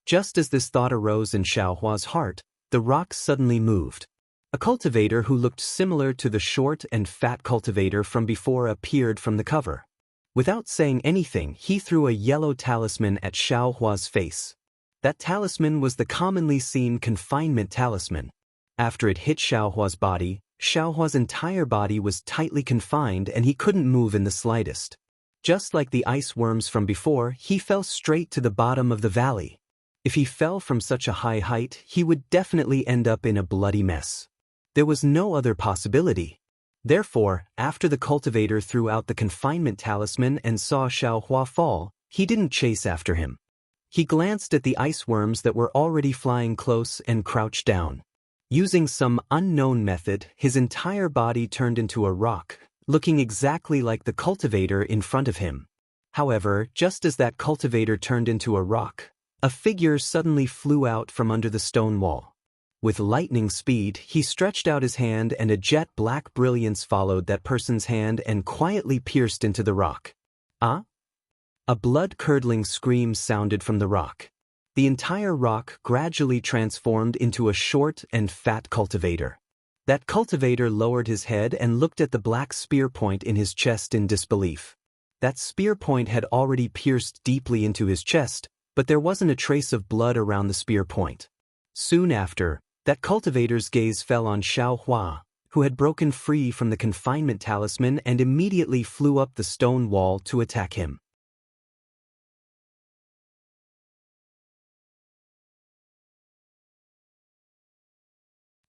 Just as this thought arose in Xiao Hua's heart, the rock suddenly moved. A cultivator who looked similar to the short and fat cultivator from before appeared from the cover. Without saying anything, he threw a yellow talisman at Xiao Hua's face. That talisman was the commonly seen confinement talisman. After it hit Xiao Hua's body, Xiao Hua's entire body was tightly confined and he couldn't move in the slightest. Just like the ice worms from before, he fell straight to the bottom of the valley. If he fell from such a high height, he would definitely end up in a bloody mess. There was no other possibility. Therefore, after the cultivator threw out the confinement talisman and saw Xiao Hua fall, he didn't chase after him. He glanced at the ice worms that were already flying close and crouched down. Using some unknown method, his entire body turned into a rock, looking exactly like the cultivator in front of him. However, just as that cultivator turned into a rock, a figure suddenly flew out from under the stone wall. With lightning speed, he stretched out his hand and a jet black brilliance followed that person's hand and quietly pierced into the rock. Ah? A blood-curdling scream sounded from the rock. The entire rock gradually transformed into a short and fat cultivator. That cultivator lowered his head and looked at the black spear point in his chest in disbelief. That spear point had already pierced deeply into his chest, but there wasn't a trace of blood around the spear point. Soon after, that cultivator's gaze fell on Xiao Hua, who had broken free from the confinement talisman and immediately flew up the stone wall to attack him.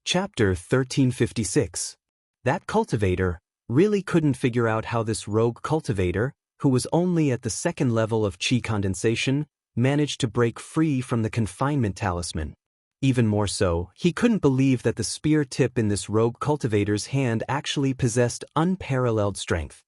Chapter 1356. That cultivator really couldn't figure out how this rogue cultivator, who was only at the second level of qi condensation, managed to break free from the confinement talisman. Even more so, he couldn't believe that the spear tip in this rogue cultivator's hand actually possessed unparalleled strength.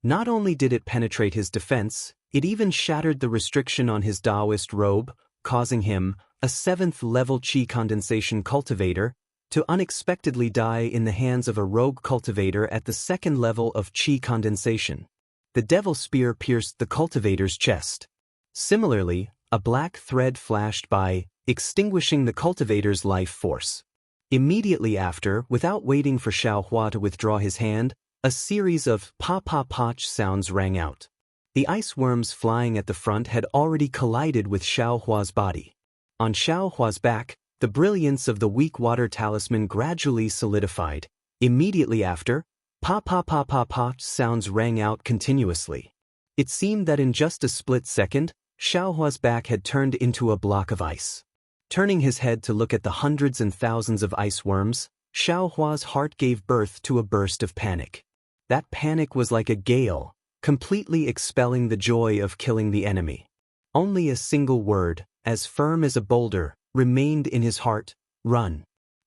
Not only did it penetrate his defense, it even shattered the restriction on his Taoist robe, causing him, a 7th-level Qi condensation cultivator, to unexpectedly die in the hands of a rogue cultivator at the 2nd level of Qi condensation. The devil spear pierced the cultivator's chest. Similarly, a black thread flashed by, extinguishing the cultivator's life force. Immediately after, without waiting for Xiaohua to withdraw his hand, a series of pa-pa-poch sounds rang out. The ice worms flying at the front had already collided with Xiaohua's body. On Xiaohua's back, the brilliance of the weak water talisman gradually solidified. Immediately after, pa-pa-pa-pa-poch sounds rang out continuously. It seemed that in just a split second, Xiaohua's back had turned into a block of ice. Turning his head to look at the hundreds and thousands of ice worms, Xiaohua's heart gave birth to a burst of panic. That panic was like a gale, completely expelling the joy of killing the enemy. Only a single word, as firm as a boulder, remained in his heart: run.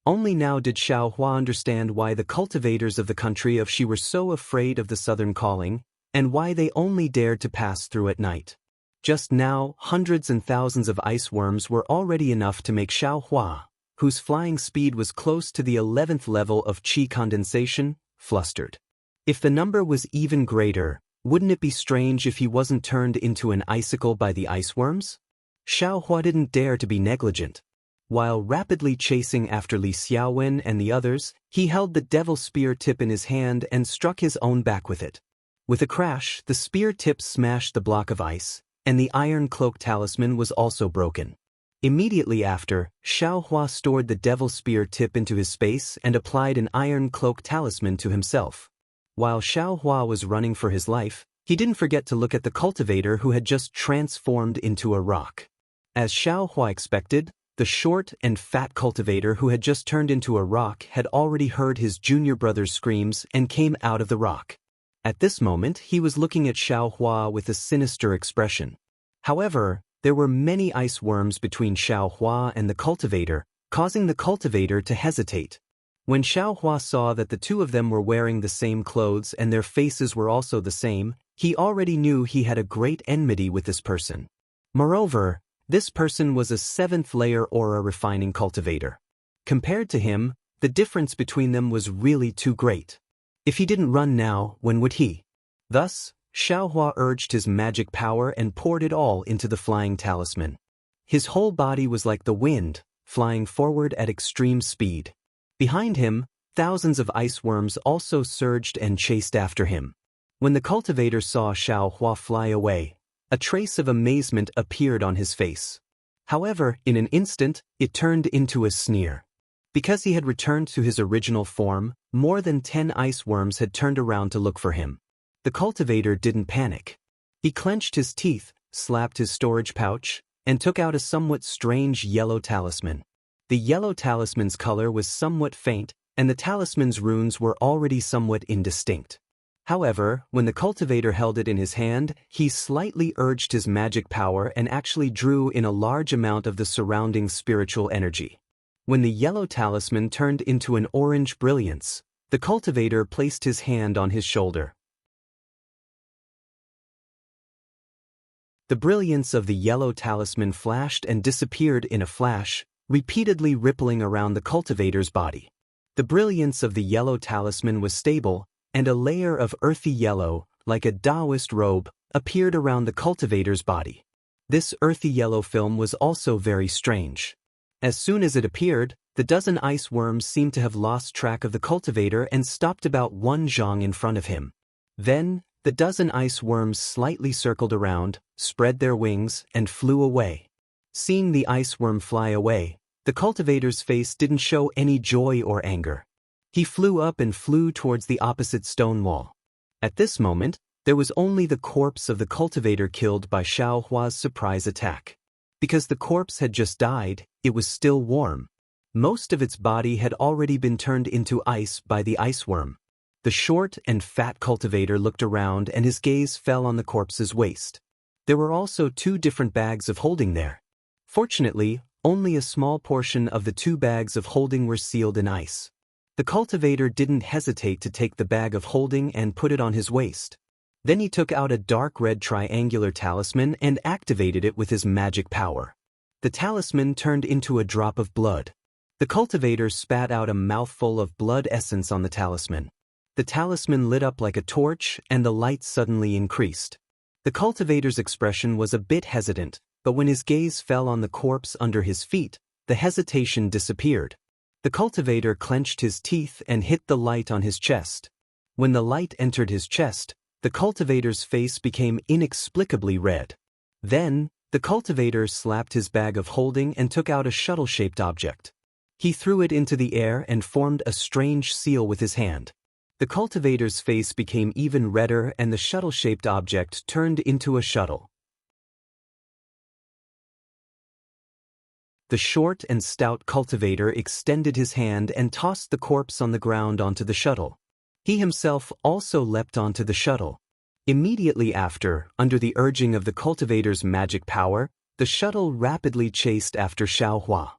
Only now did Xiaohua understand why the cultivators of the country of Xi were so afraid of the southern calling, and why they only dared to pass through at night. Just now, hundreds and thousands of ice worms were already enough to make Xiaohua, whose flying speed was close to the 11th level of Qi condensation, flustered. If the number was even greater, wouldn't it be strange if he wasn't turned into an icicle by the ice worms? Xiaohua didn't dare to be negligent. While rapidly chasing after Li Xiaowen and the others, he held the devil spear tip in his hand and struck his own back with it. With a crash, the spear tip smashed the block of ice, and the iron cloak talisman was also broken. Immediately after, Xiaohua stored the devil spear tip into his space and applied an iron cloak talisman to himself. While Xiaohua was running for his life, he didn't forget to look at the cultivator who had just transformed into a rock. As Xiaohua expected, the short and fat cultivator who had just turned into a rock had already heard his junior brother's screams and came out of the rock. At this moment, he was looking at Xiaohua with a sinister expression. However, there were many ice worms between Xiaohua and the cultivator, causing the cultivator to hesitate. When Xiaohua saw that the two of them were wearing the same clothes and their faces were also the same, he already knew he had a great enmity with this person. Moreover, this person was a 7th-layer aura refining cultivator. Compared to him, the difference between them was really too great. If he didn't run now, when would he? Thus, Xiaohua urged his magic power and poured it all into the flying talisman. His whole body was like the wind, flying forward at extreme speed. Behind him, thousands of ice worms also surged and chased after him. When the cultivator saw Xiaohua fly away, a trace of amazement appeared on his face. However, in an instant, it turned into a sneer. Because he had returned to his original form, more than 10 ice worms had turned around to look for him. The cultivator didn't panic. He clenched his teeth, slapped his storage pouch, and took out a somewhat strange yellow talisman. The yellow talisman's color was somewhat faint, and the talisman's runes were already somewhat indistinct. However, when the cultivator held it in his hand, he slightly urged his magic power and actually drew in a large amount of the surrounding spiritual energy. When the yellow talisman turned into an orange brilliance, the cultivator placed his hand on his shoulder. The brilliance of the yellow talisman flashed and disappeared in a flash, repeatedly rippling around the cultivator's body. The brilliance of the yellow talisman was stable, and a layer of earthy yellow, like a Taoist robe, appeared around the cultivator's body. This earthy yellow film was also very strange. As soon as it appeared, the dozen ice worms seemed to have lost track of the cultivator and stopped about 1 zhang in front of him. Then, the dozen ice worms slightly circled around, spread their wings, and flew away. Seeing the ice worm fly away, the cultivator's face didn't show any joy or anger. He flew up and flew towards the opposite stone wall. At this moment, there was only the corpse of the cultivator killed by Xiaohua's surprise attack. Because the corpse had just died, it was still warm. Most of its body had already been turned into ice by the ice worm. The short and fat cultivator looked around and his gaze fell on the corpse's waist. There were also 2 different bags of holding there. Fortunately, only a small portion of the 2 bags of holding were sealed in ice. The cultivator didn't hesitate to take the bag of holding and put it on his waist. Then he took out a dark red triangular talisman and activated it with his magic power. The talisman turned into a drop of blood. The cultivator spat out a mouthful of blood essence on the talisman. The talisman lit up like a torch, and the light suddenly increased. The cultivator's expression was a bit hesitant, but when his gaze fell on the corpse under his feet, the hesitation disappeared. The cultivator clenched his teeth and hit the light on his chest. When the light entered his chest, the cultivator's face became inexplicably red. Then, the cultivator slapped his bag of holding and took out a shuttle-shaped object. He threw it into the air and formed a strange seal with his hand. The cultivator's face became even redder and the shuttle-shaped object turned into a shuttle. The short and stout cultivator extended his hand and tossed the corpse on the ground onto the shuttle. He himself also leapt onto the shuttle. Immediately after, under the urging of the cultivator's magic power, the shuttle rapidly chased after Xiaohua.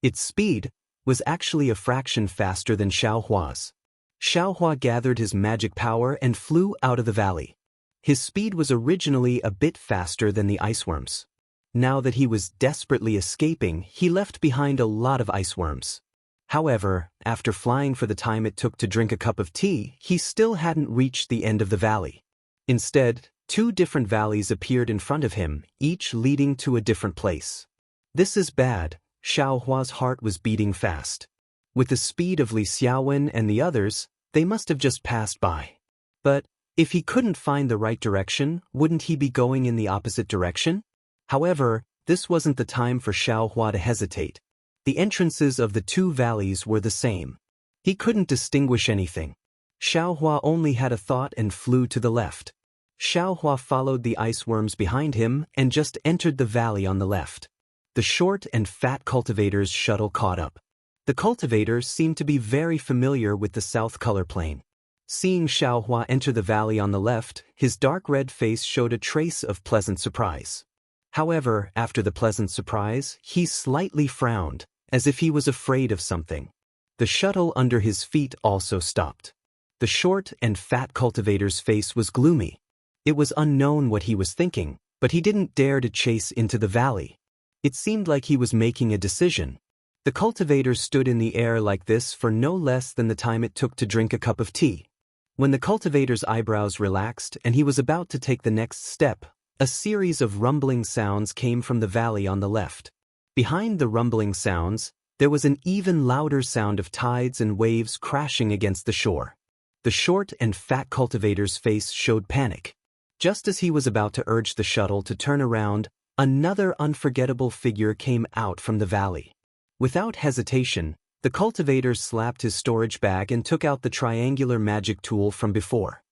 Its speed was actually a fraction faster than Xiaohua's. Xiaohua gathered his magic power and flew out of the valley. His speed was originally a bit faster than the iceworms. Now that he was desperately escaping, he left behind a lot of iceworms. However, after flying for the time it took to drink a cup of tea, he still hadn't reached the end of the valley. Instead, 2 different valleys appeared in front of him, each leading to a different place. This is bad. Xiaohua's heart was beating fast. With the speed of Li Xiaowen and the others, they must have just passed by. But, if he couldn't find the right direction, wouldn't he be going in the opposite direction? However, this wasn't the time for Xiaohua to hesitate. The entrances of the 2 valleys were the same. He couldn't distinguish anything. Xiaohua only had a thought and flew to the left. Xiaohua followed the iceworms behind him and just entered the valley on the left. The short and fat cultivator's shuttle caught up. The cultivator seemed to be very familiar with the south color plane. Seeing Xiaohua enter the valley on the left, his dark red face showed a trace of pleasant surprise. However, after the pleasant surprise, he slightly frowned, as if he was afraid of something. The shuttle under his feet also stopped. The short and fat cultivator's face was gloomy. It was unknown what he was thinking, but he didn't dare to chase into the valley. It seemed like he was making a decision. The cultivator stood in the air like this for no less than the time it took to drink a cup of tea. When the cultivator's eyebrows relaxed and he was about to take the next step, a series of rumbling sounds came from the valley on the left. Behind the rumbling sounds, there was an even louder sound of tides and waves crashing against the shore. The short and fat cultivator's face showed panic. Just as he was about to urge the shuttle to turn around, another unforgettable figure came out from the valley. Without hesitation, the cultivator slapped his storage bag and took out the triangular magic tool from before.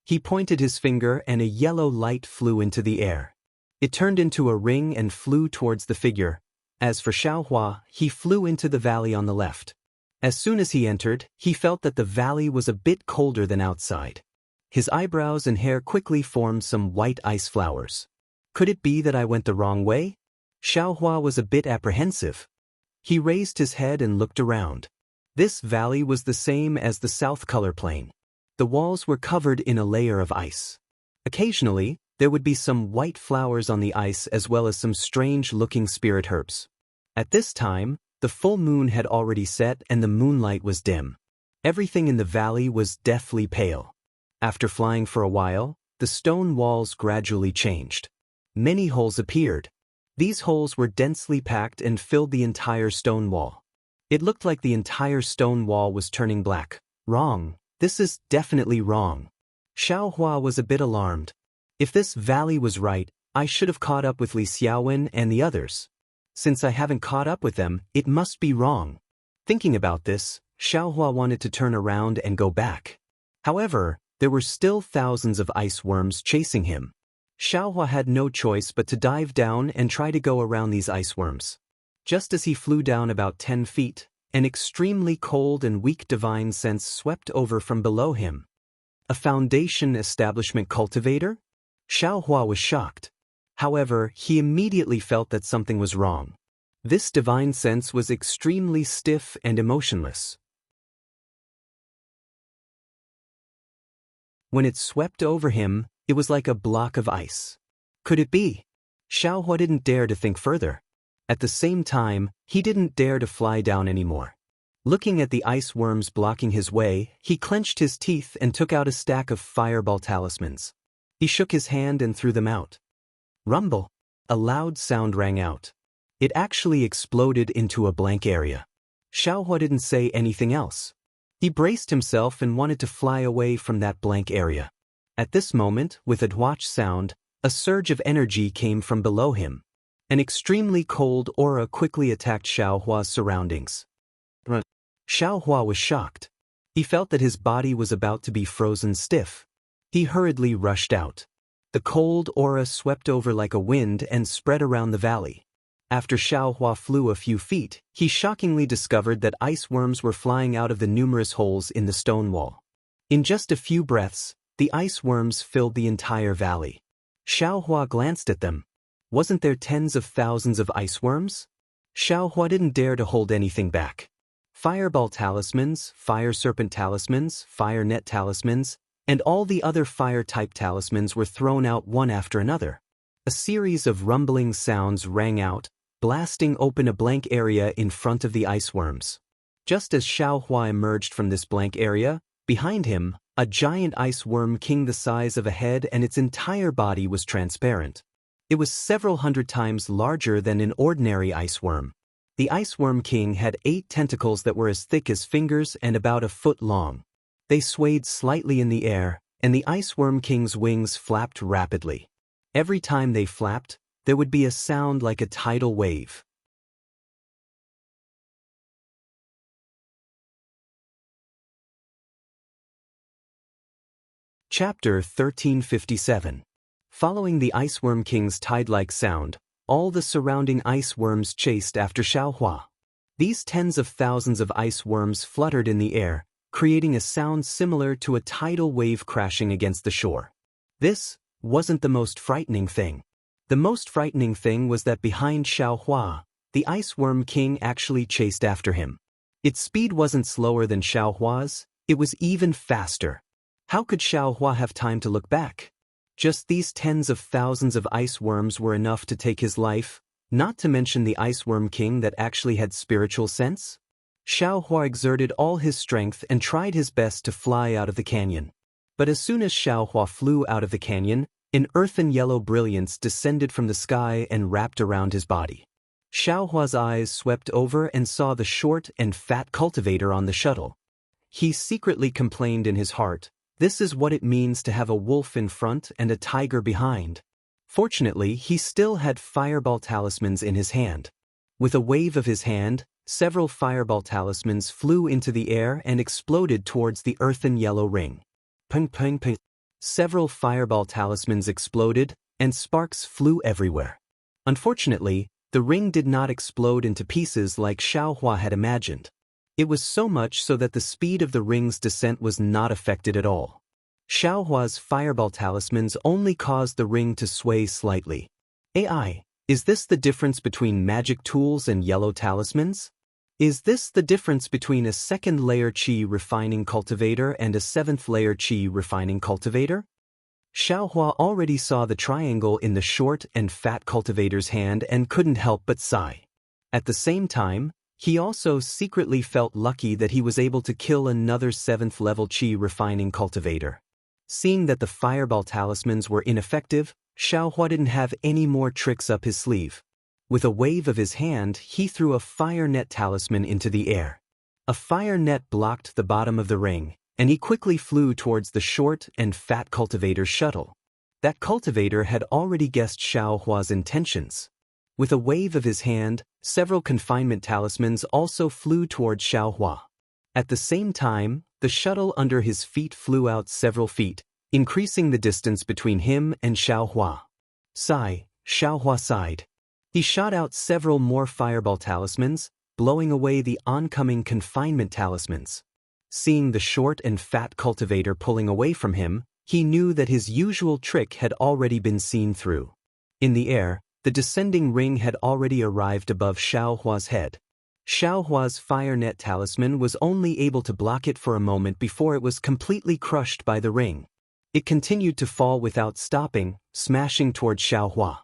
He pointed his finger and a yellow light flew into the air. It turned into a ring and flew towards the figure. As for Xiaohua, he flew into the valley on the left. As soon as he entered, he felt that the valley was a bit colder than outside. His eyebrows and hair quickly formed some white ice flowers. Could it be that I went the wrong way? Xiaohua was a bit apprehensive. He raised his head and looked around. This valley was the same as the south color plane. The walls were covered in a layer of ice. Occasionally, there would be some white flowers on the ice as well as some strange-looking spirit herbs. At this time, the full moon had already set and the moonlight was dim. Everything in the valley was deathly pale. After flying for a while, the stone walls gradually changed. Many holes appeared. These holes were densely packed and filled the entire stone wall. It looked like the entire stone wall was turning black. Wrong. This is definitely wrong. Xiaohua was a bit alarmed. If this valley was right, I should have caught up with Li Xiaowen and the others. Since I haven't caught up with them, it must be wrong. Thinking about this, Xiaohua wanted to turn around and go back. However, there were still thousands of ice worms chasing him. Xiaohua had no choice but to dive down and try to go around these ice worms. Just as he flew down about 10 feet, an extremely cold and weak divine sense swept over from below him. A Foundation establishment cultivator? Xiaohua was shocked. However, he immediately felt that something was wrong. This divine sense was extremely stiff and emotionless. When it swept over him, It was like a block of ice. Could it be? Xiaohua didn't dare to think further. At the same time, he didn't dare to fly down anymore. Looking at the ice worms blocking his way, he clenched his teeth and took out a stack of fireball talismans. He shook his hand and threw them out. Rumble! A loud sound rang out. It actually exploded into a blank area. Xiaohua didn't say anything else. He braced himself and wanted to fly away from that blank area. At this moment, with a dwatch sound, a surge of energy came from below him. An extremely cold aura quickly attacked Xiaohua's surroundings. Xiaohua was shocked. He felt that his body was about to be frozen stiff. He hurriedly rushed out. The cold aura swept over like a wind and spread around the valley. After Xiaohua flew a few feet, he shockingly discovered that ice worms were flying out of the numerous holes in the stone wall. In just a few breaths, the ice worms filled the entire valley. Xiaohua glanced at them. Wasn't there tens of thousands of ice worms? Xiaohua didn't dare to hold anything back. Fireball talismans, fire serpent talismans, fire net talismans, and all the other fire-type talismans were thrown out one after another. A series of rumbling sounds rang out, blasting open a blank area in front of the ice worms. Just as Xiaohua emerged from this blank area, behind him, a giant ice worm king the size of a head and its entire body was transparent. It was several hundred times larger than an ordinary ice worm. The ice worm king had 8 tentacles that were as thick as fingers and about a foot long. They swayed slightly in the air, and the ice worm king's wings flapped rapidly. Every time they flapped, there would be a sound like a tidal wave. Chapter 1357. Following the ice worm king's tide-like sound, all the surrounding ice worms chased after Xiaohua. These tens of thousands of ice worms fluttered in the air, creating a sound similar to a tidal wave crashing against the shore. This wasn't the most frightening thing. The most frightening thing was that behind Xiaohua, the ice worm king actually chased after him. Its speed wasn't slower than Xiaohua's, it was even faster. How could Xiaohua have time to look back? Just these tens of thousands of ice worms were enough to take his life, not to mention the ice worm king that actually had spiritual sense. Xiaohua exerted all his strength and tried his best to fly out of the canyon. But as soon as Xiaohua flew out of the canyon, an earthen yellow brilliance descended from the sky and wrapped around his body. Xiaohua's eyes swept over and saw the short and fat cultivator on the shuttle. He secretly complained in his heart, "This is what it means to have a wolf in front and a tiger behind." Fortunately, he still had fireball talismans in his hand. With a wave of his hand, several fireball talismans flew into the air and exploded towards the earthen yellow ring. Ping, ping, ping. Several fireball talismans exploded, and sparks flew everywhere. Unfortunately, the ring did not explode into pieces like Xiaohua had imagined. It was so much so that the speed of the ring's descent was not affected at all. Xiaohua's fireball talismans only caused the ring to sway slightly. AI, is this the difference between magic tools and yellow talismans? Is this the difference between a second-layer qi refining cultivator and a seventh-layer qi refining cultivator? Xiaohua already saw the triangle in the short and fat cultivator's hand and couldn't help but sigh. At the same time, he also secretly felt lucky that he was able to kill another 7th-level qi refining cultivator. Seeing that the fireball talismans were ineffective, Xiaohua didn't have any more tricks up his sleeve. With a wave of his hand, he threw a fire net talisman into the air. A fire net blocked the bottom of the ring, and he quickly flew towards the short and fat cultivator's shuttle. That cultivator had already guessed Xiaohua's intentions. With a wave of his hand, several confinement talismans also flew towards Xiaohua. At the same time, the shuttle under his feet flew out several feet, increasing the distance between him and Xiaohua. Sigh, Xiaohua sighed. He shot out several more fireball talismans, blowing away the oncoming confinement talismans. Seeing the short and fat cultivator pulling away from him, he knew that his usual trick had already been seen through. In the air, the descending ring had already arrived above Xiaohua's head. Xiaohua's fire net talisman was only able to block it for a moment before it was completely crushed by the ring. It continued to fall without stopping, smashing toward Xiaohua.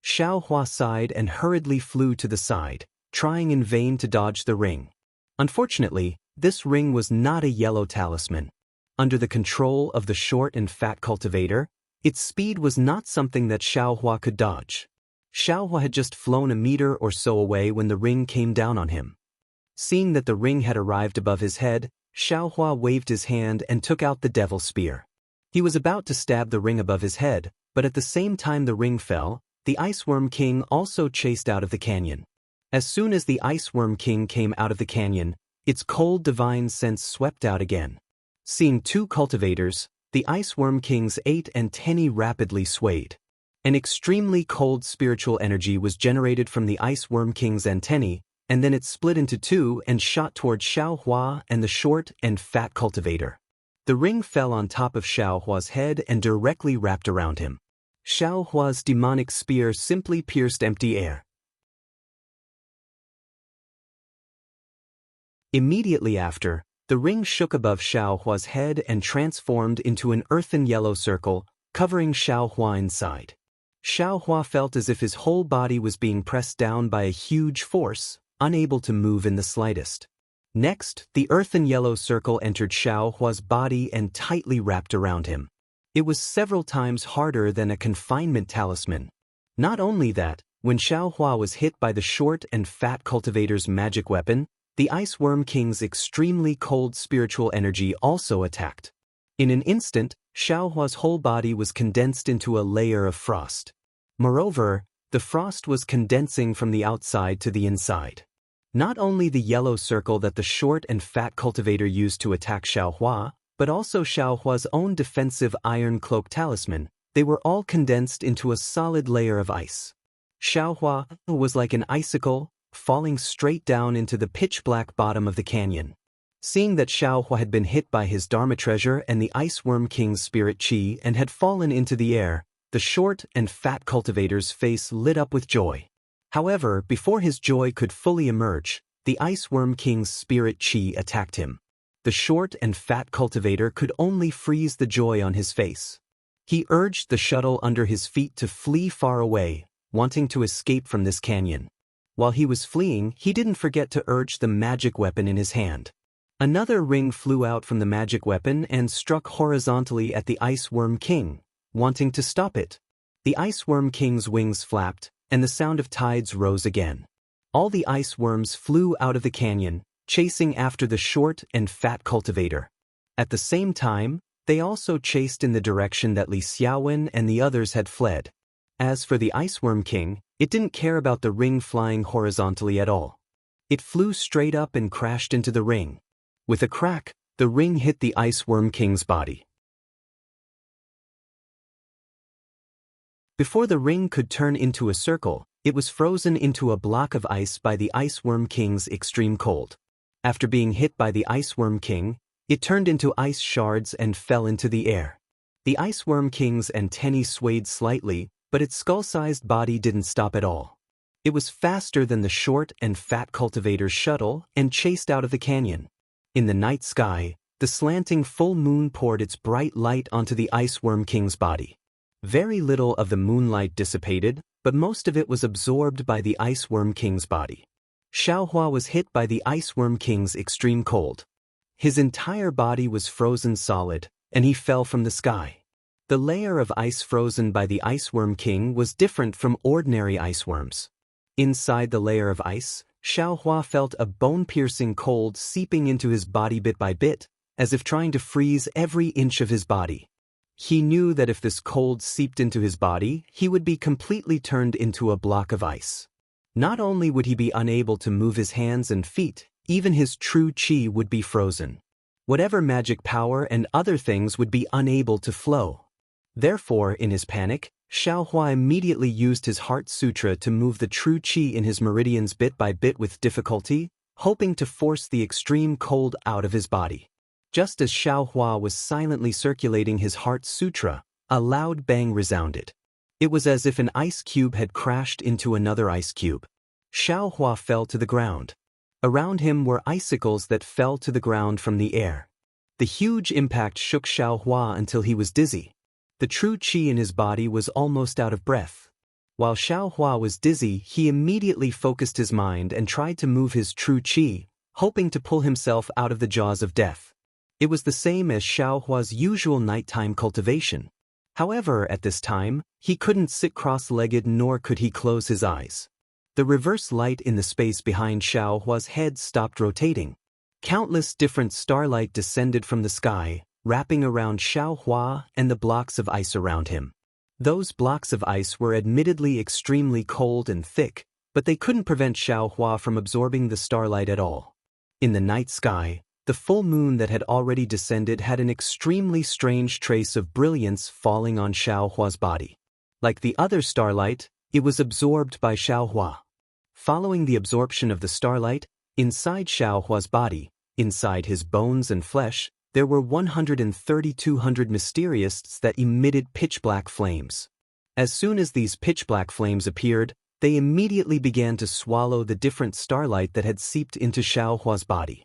Xiaohua sighed and hurriedly flew to the side, trying in vain to dodge the ring. Unfortunately, this ring was not a yellow talisman. Under the control of the short and fat cultivator, its speed was not something that Xiaohua could dodge. Xiaohua had just flown a meter or so away when the ring came down on him. Seeing that the ring had arrived above his head, Xiaohua waved his hand and took out the devil's spear. He was about to stab the ring above his head, but at the same time the ring fell, the Iceworm King also chased out of the canyon. As soon as the Iceworm King came out of the canyon, its cold divine sense swept out again. Seeing two cultivators, the Iceworm King's 8 antennae rapidly swayed. An extremely cold spiritual energy was generated from the Iceworm King's antennae, and then it split into two and shot toward Xiaohua and the short and fat cultivator. The ring fell on top of Xiaohua's head and directly wrapped around him. Xiaohua's demonic spear simply pierced empty air. Immediately after, the ring shook above Xiaohua's head and transformed into an earthen yellow circle, covering Xiaohua inside. Xiaohua felt as if his whole body was being pressed down by a huge force, unable to move in the slightest. Next, the earthen yellow circle entered Xiaohua's body and tightly wrapped around him. It was several times harder than a confinement talisman. Not only that, when Xiaohua was hit by the short and fat cultivator's magic weapon, the Iceworm King's extremely cold spiritual energy also attacked. In an instant, Xiaohua's whole body was condensed into a layer of frost. Moreover, the frost was condensing from the outside to the inside. Not only the yellow circle that the short and fat cultivator used to attack Xiaohua, but also Xiaohua's own defensive iron cloak talisman, they were all condensed into a solid layer of ice. Xiaohua was like an icicle, falling straight down into the pitch-black bottom of the canyon. Seeing that Xiaohua had been hit by his Dharma treasure and the Iceworm King's spirit chi and had fallen into the air, the short and fat cultivator's face lit up with joy. However, before his joy could fully emerge, the Iceworm King's spirit chi attacked him. The short and fat cultivator could only freeze the joy on his face. He urged the shuttle under his feet to flee far away, wanting to escape from this canyon. While he was fleeing, he didn't forget to urge the magic weapon in his hand. Another ring flew out from the magic weapon and struck horizontally at the Iceworm King, wanting to stop it. The Iceworm King's wings flapped, and the sound of tides rose again. All the ice worms flew out of the canyon, chasing after the short and fat cultivator. At the same time, they also chased in the direction that Li Xiaowen and the others had fled. As for the Iceworm King, it didn't care about the ring flying horizontally at all. It flew straight up and crashed into the ring. With a crack, the ring hit the Iceworm King's body. Before the ring could turn into a circle, it was frozen into a block of ice by the Iceworm King's extreme cold. After being hit by the Iceworm King, it turned into ice shards and fell into the air. The Iceworm King's antennae swayed slightly, but its skull-sized body didn't stop at all. It was faster than the short and fat cultivator's shuttle and chased out of the canyon. In the night sky, the slanting full moon poured its bright light onto the Iceworm King's body. Very little of the moonlight dissipated, but most of it was absorbed by the Iceworm King's body. Xiaohua was hit by the Iceworm King's extreme cold. His entire body was frozen solid, and he fell from the sky. The layer of ice frozen by the Iceworm King was different from ordinary iceworms. Inside the layer of ice, Xiaohua felt a bone-piercing cold seeping into his body bit by bit, as if trying to freeze every inch of his body. He knew that if this cold seeped into his body, he would be completely turned into a block of ice. Not only would he be unable to move his hands and feet, even his true chi would be frozen. Whatever magic power and other things would be unable to flow. Therefore, in his panic, Xiaohua immediately used his heart sutra to move the true chi in his meridians bit by bit with difficulty, hoping to force the extreme cold out of his body. Just as Xiaohua was silently circulating his heart sutra, a loud bang resounded. It was as if an ice cube had crashed into another ice cube. Xiaohua fell to the ground. Around him were icicles that fell to the ground from the air. The huge impact shook Xiao Hua until he was dizzy. The true qi in his body was almost out of breath. While Xiao Hua was dizzy, he immediately focused his mind and tried to move his true qi, hoping to pull himself out of the jaws of death. It was the same as Xiao Hua's usual nighttime cultivation. However, at this time, he couldn't sit cross-legged nor could he close his eyes. The reverse light in the space behind Xiao Hua's head stopped rotating. Countless different starlight descended from the sky, wrapping around Xiao Hua and the blocks of ice around him. Those blocks of ice were admittedly extremely cold and thick, but they couldn't prevent Xiao Hua from absorbing the starlight at all. In the night sky, the full moon that had already descended had an extremely strange trace of brilliance falling on Xiao Hua's body. Like the other starlight, it was absorbed by Xiao Hua. Following the absorption of the starlight, inside Xiao Hua's body, inside his bones and flesh, there were 132 mysterious that emitted pitch-black flames. As soon as these pitch-black flames appeared, they immediately began to swallow the different starlight that had seeped into Xiao Hua's body.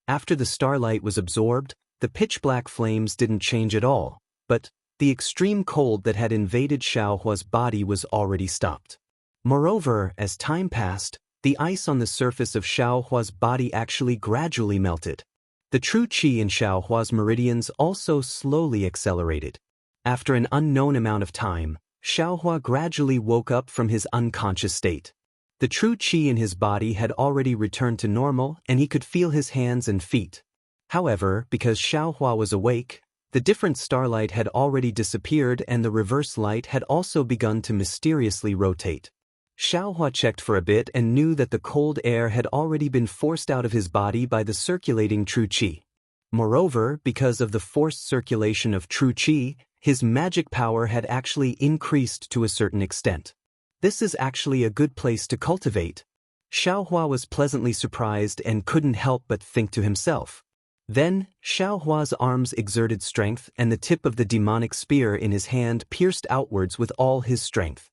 After the starlight was absorbed, the pitch-black flames didn't change at all, but the extreme cold that had invaded Xiao Hua's body was already stopped. Moreover, as time passed, the ice on the surface of Xiao Hua's body actually gradually melted. The true qi in Xiao Hua's meridians also slowly accelerated. After an unknown amount of time, Xiao Hua gradually woke up from his unconscious state. The true qi in his body had already returned to normal and he could feel his hands and feet. However, because Xiao Hua was awake, the different starlight had already disappeared and the reverse light had also begun to mysteriously rotate. Xiao Hua checked for a bit and knew that the cold air had already been forced out of his body by the circulating true qi. Moreover, because of the forced circulation of true qi, his magic power had actually increased to a certain extent. This is actually a good place to cultivate. Xiao Hua was pleasantly surprised and couldn't help but think to himself. Then, Xiao Hua's arms exerted strength and the tip of the demonic spear in his hand pierced outwards with all his strength.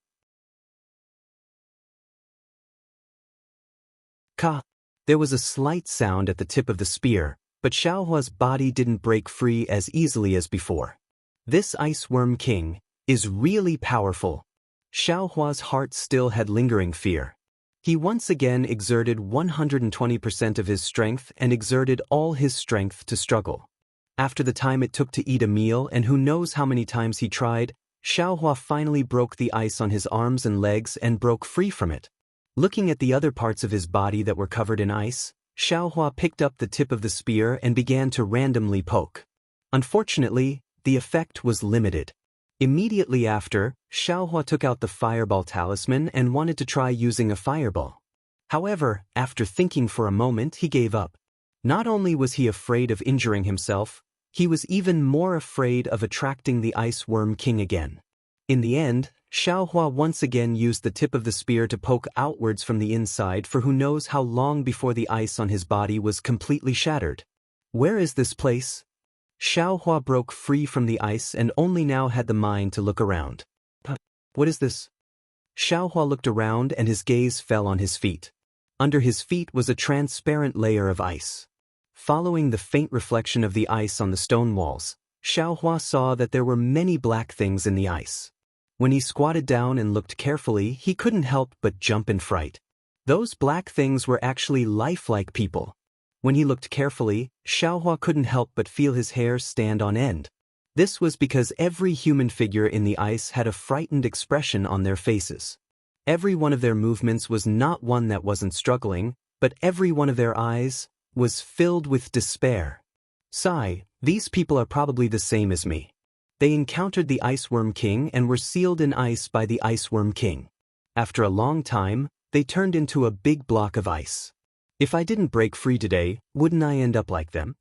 Ka! There was a slight sound at the tip of the spear, but Xiao Hua's body didn't break free as easily as before. This Ice Worm King is really powerful. Xiao Hua's heart still had lingering fear. He once again exerted 120% of his strength and exerted all his strength to struggle. After the time it took to eat a meal and who knows how many times he tried, Xiao Hua finally broke the ice on his arms and legs and broke free from it. Looking at the other parts of his body that were covered in ice, Xiao Hua picked up the tip of the spear and began to randomly poke. Unfortunately, the effect was limited. Immediately after, Xiao Hua took out the fireball talisman and wanted to try using a fireball. However, after thinking for a moment, he gave up. Not only was he afraid of injuring himself, he was even more afraid of attracting the Ice Worm King again. In the end, Xiao Hua once again used the tip of the spear to poke outwards from the inside for who knows how long before the ice on his body was completely shattered. Where is this place? Xiao Hua broke free from the ice and only now had the mind to look around. What is this? Xiao Hua looked around and his gaze fell on his feet. Under his feet was a transparent layer of ice. Following the faint reflection of the ice on the stone walls, Xiao Hua saw that there were many black things in the ice. When he squatted down and looked carefully, he couldn't help but jump in fright. Those black things were actually lifelike people. When he looked carefully, Xiao Hua couldn't help but feel his hair stand on end. This was because every human figure in the ice had a frightened expression on their faces. Every one of their movements was not one that wasn't struggling, but every one of their eyes was filled with despair. Sigh, these people are probably the same as me. They encountered the Ice Worm King and were sealed in ice by the Ice Worm King. After a long time, they turned into a big block of ice. If I didn't break free today, wouldn't I end up like them?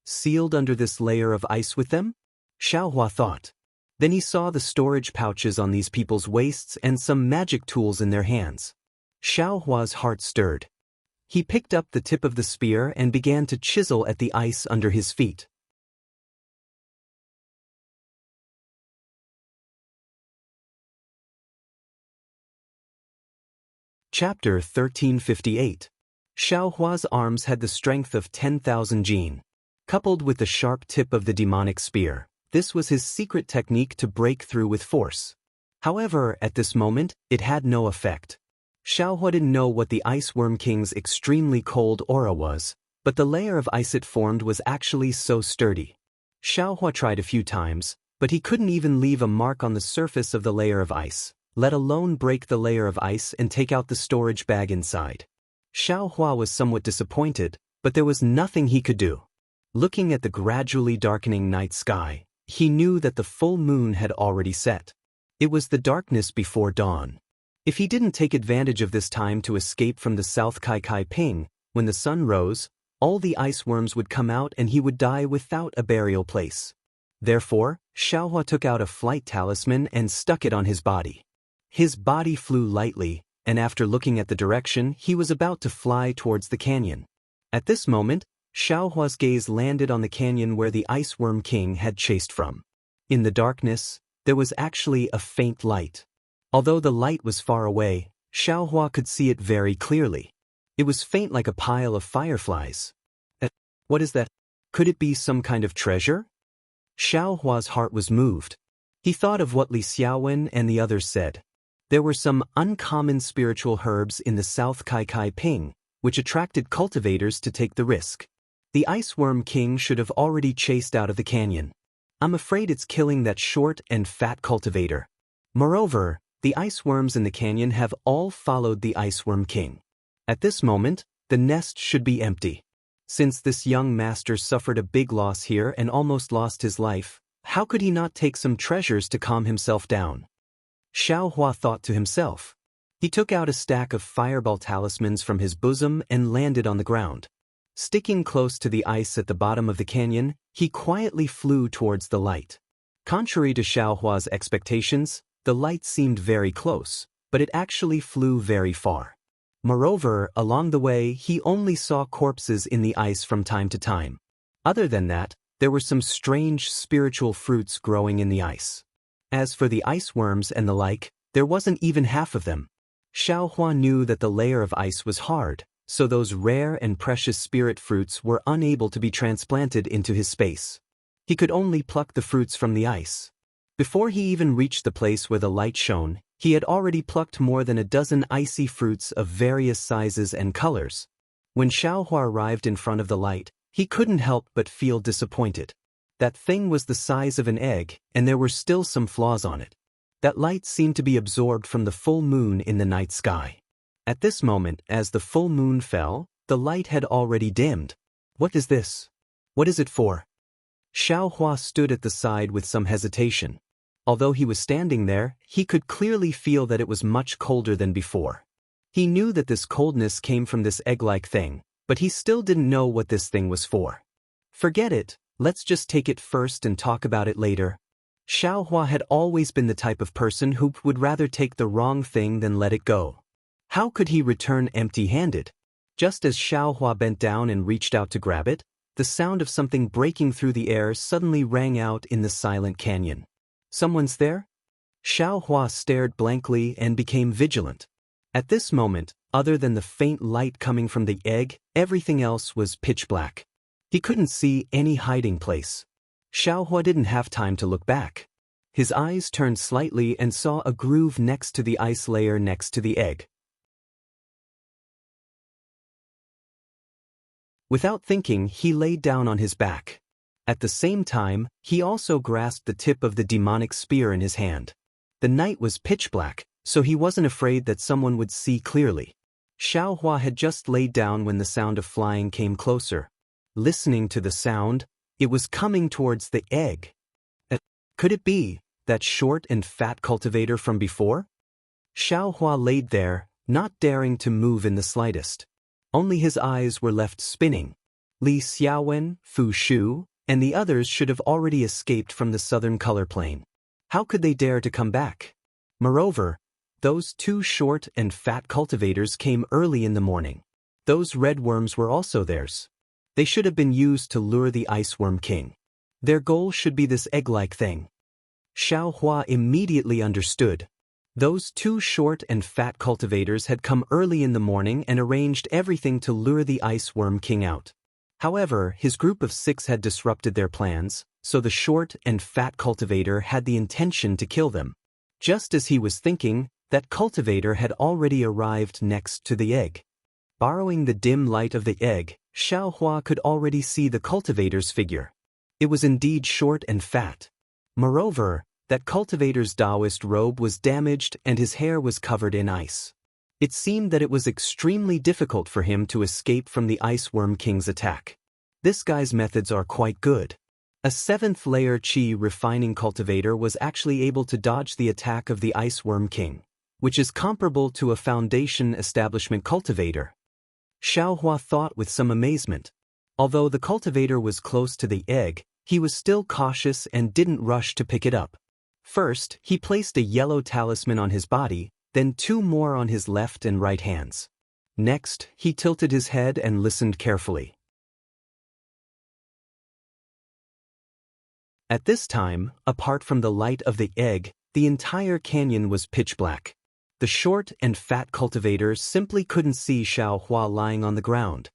Sealed under this layer of ice with them? Xiao Hua thought. Then he saw the storage pouches on these people's waists and some magic tools in their hands. Xiao Hua's heart stirred. He picked up the tip of the spear and began to chisel at the ice under his feet. Chapter 1358. Xiao Hua's arms had the strength of 10,000 jin. Coupled with the sharp tip of the demonic spear, this was his secret technique to break through with force. However, at this moment, it had no effect. Xiao Hua didn't know what the Ice Worm King's extremely cold aura was, but the layer of ice it formed was actually so sturdy. Xiao Hua tried a few times, but he couldn't even leave a mark on the surface of the layer of ice, let alone break the layer of ice and take out the storage bag inside. Xiao Hua was somewhat disappointed, but there was nothing he could do. Looking at the gradually darkening night sky, he knew that the full moon had already set. It was the darkness before dawn. If he didn't take advantage of this time to escape from the South Kai Kai Ping, when the sun rose, all the ice worms would come out and he would die without a burial place. Therefore, Xiao Hua took out a flight talisman and stuck it on his body. His body flew lightly, and after looking at the direction, he was about to fly towards the canyon. At this moment, Xiao Hua's gaze landed on the canyon where the Ice Worm King had chased from. In the darkness, there was actually a faint light. Although the light was far away, Xiao Hua could see it very clearly. It was faint like a pile of fireflies. What is that? Could it be some kind of treasure? Xiao Hua's heart was moved. He thought of what Li Xiaowen and the others said. There were some uncommon spiritual herbs in the South Kai Kai Ping, which attracted cultivators to take the risk. The Ice Worm King should have already chased out of the canyon. I'm afraid it's killing that short and fat cultivator. Moreover, the ice worms in the canyon have all followed the Ice Worm King. At this moment, the nest should be empty. Since this young master suffered a big loss here and almost lost his life, how could he not take some treasures to calm himself down? Xiao Hua thought to himself. He took out a stack of fireball talismans from his bosom and landed on the ground. Sticking close to the ice at the bottom of the canyon, he quietly flew towards the light. Contrary to Xiao Hua's expectations, the light seemed very close, but it actually flew very far. Moreover, along the way, he only saw corpses in the ice from time to time. Other than that, there were some strange spiritual fruits growing in the ice. As for the ice worms and the like, there wasn't even half of them. Xiao Hua knew that the layer of ice was hard, so those rare and precious spirit fruits were unable to be transplanted into his space. He could only pluck the fruits from the ice. Before he even reached the place where the light shone, he had already plucked more than a dozen icy fruits of various sizes and colors. When Xiao Hua arrived in front of the light, he couldn't help but feel disappointed. That thing was the size of an egg, and there were still some flaws on it. That light seemed to be absorbed from the full moon in the night sky. At this moment, as the full moon fell, the light had already dimmed. What is this? What is it for? Xiao Hua stood at the side with some hesitation. Although he was standing there, he could clearly feel that it was much colder than before. He knew that this coldness came from this egg-like thing, but he still didn't know what this thing was for. Forget it, let's just take it first and talk about it later. Xiao Hua had always been the type of person who would rather take the wrong thing than let it go. How could he return empty-handed? Just as Xiao Hua bent down and reached out to grab it, the sound of something breaking through the air suddenly rang out in the silent canyon. Someone's there? Xiao Hua stared blankly and became vigilant. At this moment, other than the faint light coming from the egg, everything else was pitch black. He couldn't see any hiding place. Xiao Hua didn't have time to look back. His eyes turned slightly and saw a groove next to the ice layer next to the egg. Without thinking, he laid down on his back. At the same time, he also grasped the tip of the demonic spear in his hand. The night was pitch black, so he wasn't afraid that someone would see clearly. Xiao Hua had just laid down when the sound of flying came closer. Listening to the sound, it was coming towards the egg. Could it be that short and fat cultivator from before? Xiao Hua laid there, not daring to move in the slightest. Only his eyes were left spinning. Li Xiaowen, Fu Shu, and the others should have already escaped from the southern color plane. How could they dare to come back? Moreover, those two short and fat cultivators came early in the morning. Those red worms were also theirs. They should have been used to lure the Ice Worm King. Their goal should be this egg-like thing. Xiao Hua immediately understood. Those two short and fat cultivators had come early in the morning and arranged everything to lure the Ice Worm King out. However, his group of 6 had disrupted their plans, so the short and fat cultivator had the intention to kill them. Just as he was thinking, that cultivator had already arrived next to the egg. Borrowing the dim light of the egg, Xiaohua could already see the cultivator's figure. It was indeed short and fat. Moreover, that cultivator's Taoist robe was damaged and his hair was covered in ice. It seemed that it was extremely difficult for him to escape from the Ice Worm King's attack. This guy's methods are quite good. A 7th-layer Qi refining cultivator was actually able to dodge the attack of the Ice Worm King, which is comparable to a foundation establishment cultivator. Xiaohua thought with some amazement. Although the cultivator was close to the egg, he was still cautious and didn't rush to pick it up. First, he placed a yellow talisman on his body, then 2 more on his left and right hands. Next, he tilted his head and listened carefully. At this time, apart from the light of the egg, the entire canyon was pitch black. The short and fat cultivators simply couldn't see Xiaohua lying on the ground.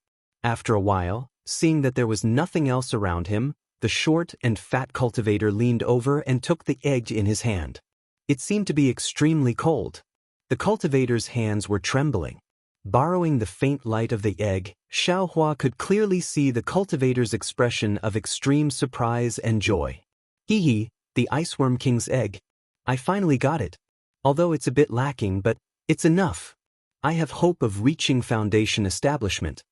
After a while, seeing that there was nothing else around him, the short and fat cultivator leaned over and took the egg in his hand. It seemed to be extremely cold. The cultivator's hands were trembling. Borrowing the faint light of the egg, Xiaohua could clearly see the cultivator's expression of extreme surprise and joy. Hee, the Ice Worm King's egg. I finally got it. Although it's a bit lacking, but it's enough. I have hope of reaching foundation establishment.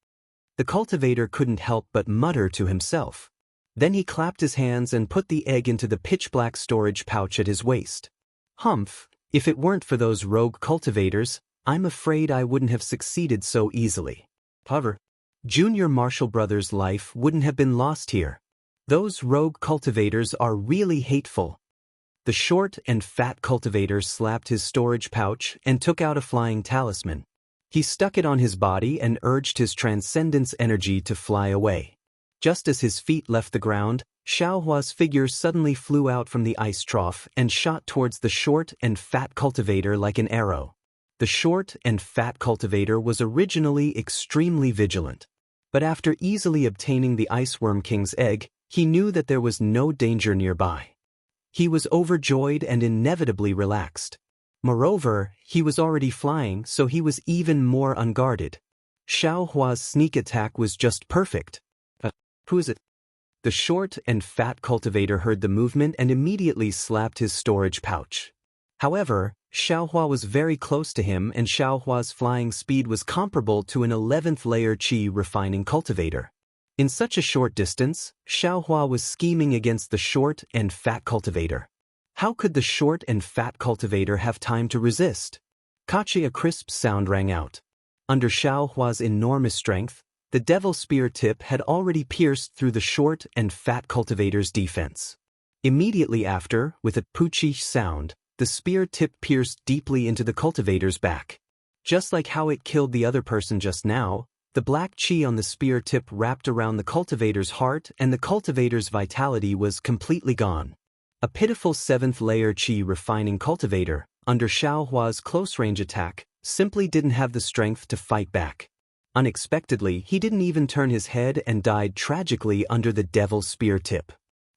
The cultivator couldn't help but mutter to himself. Then he clapped his hands and put the egg into the pitch-black storage pouch at his waist. Humph, if it weren't for those rogue cultivators, I'm afraid I wouldn't have succeeded so easily. However, Junior Marshall Brothers' life wouldn't have been lost here. Those rogue cultivators are really hateful. The short and fat cultivator slapped his storage pouch and took out a flying talisman. He stuck it on his body and urged his transcendence energy to fly away. Just as his feet left the ground, Xiaohua's figure suddenly flew out from the ice trough and shot towards the short and fat cultivator like an arrow. The short and fat cultivator was originally extremely vigilant. But after easily obtaining the Ice Worm King's egg, he knew that there was no danger nearby. He was overjoyed and inevitably relaxed. Moreover, he was already flying, so he was even more unguarded. Xiaohua's sneak attack was just perfect. Who is it? The short and fat cultivator heard the movement and immediately slapped his storage pouch. However, Xiaohua was very close to him and Xiaohua's flying speed was comparable to an 11th-layer Qi refining cultivator. In such a short distance, Xiaohua was scheming against the short and fat cultivator. How could the short and fat cultivator have time to resist? Kachi, a crisp sound rang out. Under Xiaohua's enormous strength, the devil spear tip had already pierced through the short and fat cultivator's defense. Immediately after, with a poochish sound, the spear tip pierced deeply into the cultivator's back. Just like how it killed the other person just now, the black qi on the spear tip wrapped around the cultivator's heart and the cultivator's vitality was completely gone. A pitiful 7th-layer qi refining cultivator, under Xiaohua's close-range attack, simply didn't have the strength to fight back. Unexpectedly, he didn't even turn his head and died tragically under the devil's spear tip.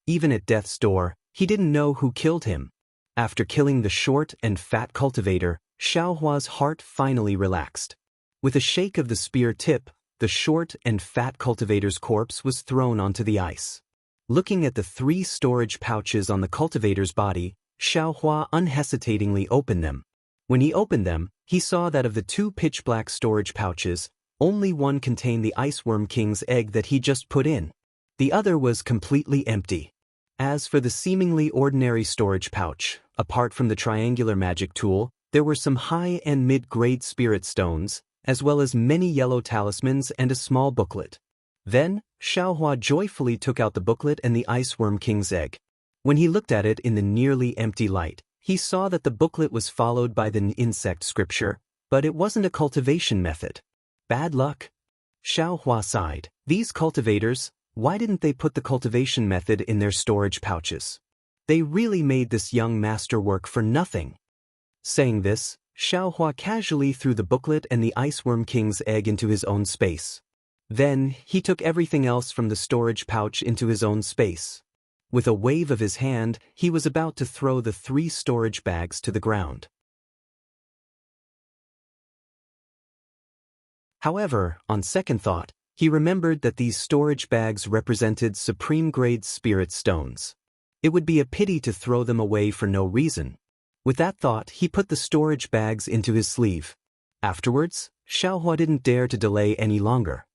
Even at death's door, he didn't know who killed him. After killing the short and fat cultivator, Xiaohua's heart finally relaxed. With a shake of the spear tip, the short and fat cultivator's corpse was thrown onto the ice. Looking at the 3 storage pouches on the cultivator's body, Xiaohua unhesitatingly opened them. When he opened them, he saw that of the 2 pitch-black storage pouches, only one contained the Ice Worm King's egg that he just put in. The other was completely empty. As for the seemingly ordinary storage pouch, apart from the triangular magic tool, there were some high and mid-grade spirit stones, as well as many yellow talismans and a small booklet. Then, Xiaohua joyfully took out the booklet and the Ice Worm King's egg. When he looked at it in the nearly empty light, he saw that the booklet was followed by the insect scripture, but it wasn't a cultivation method. Bad luck. Xiaohua sighed. These cultivators, why didn't they put the cultivation method in their storage pouches? They really made this young master work for nothing. Saying this, Xiaohua casually threw the booklet and the Iceworm King's egg into his own space. Then, he took everything else from the storage pouch into his own space. With a wave of his hand, he was about to throw the 3 storage bags to the ground. However, on second thought, he remembered that these storage bags represented supreme-grade spirit stones. It would be a pity to throw them away for no reason. With that thought, he put the storage bags into his sleeve. Afterwards, Xiaohua didn't dare to delay any longer.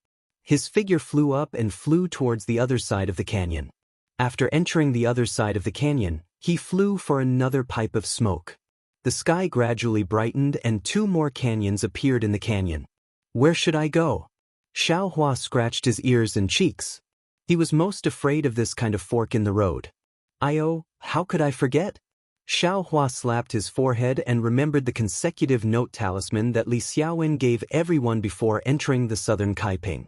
His figure flew up and flew towards the other side of the canyon. After entering the other side of the canyon, he flew for another pipe of smoke. The sky gradually brightened and 2 more canyons appeared in the canyon. Where should I go? Xiaohua scratched his ears and cheeks. He was most afraid of this kind of fork in the road. How could I forget? Xiaohua slapped his forehead and remembered the consecutive note talisman that Li Xiaowen gave everyone before entering the southern Kaiping.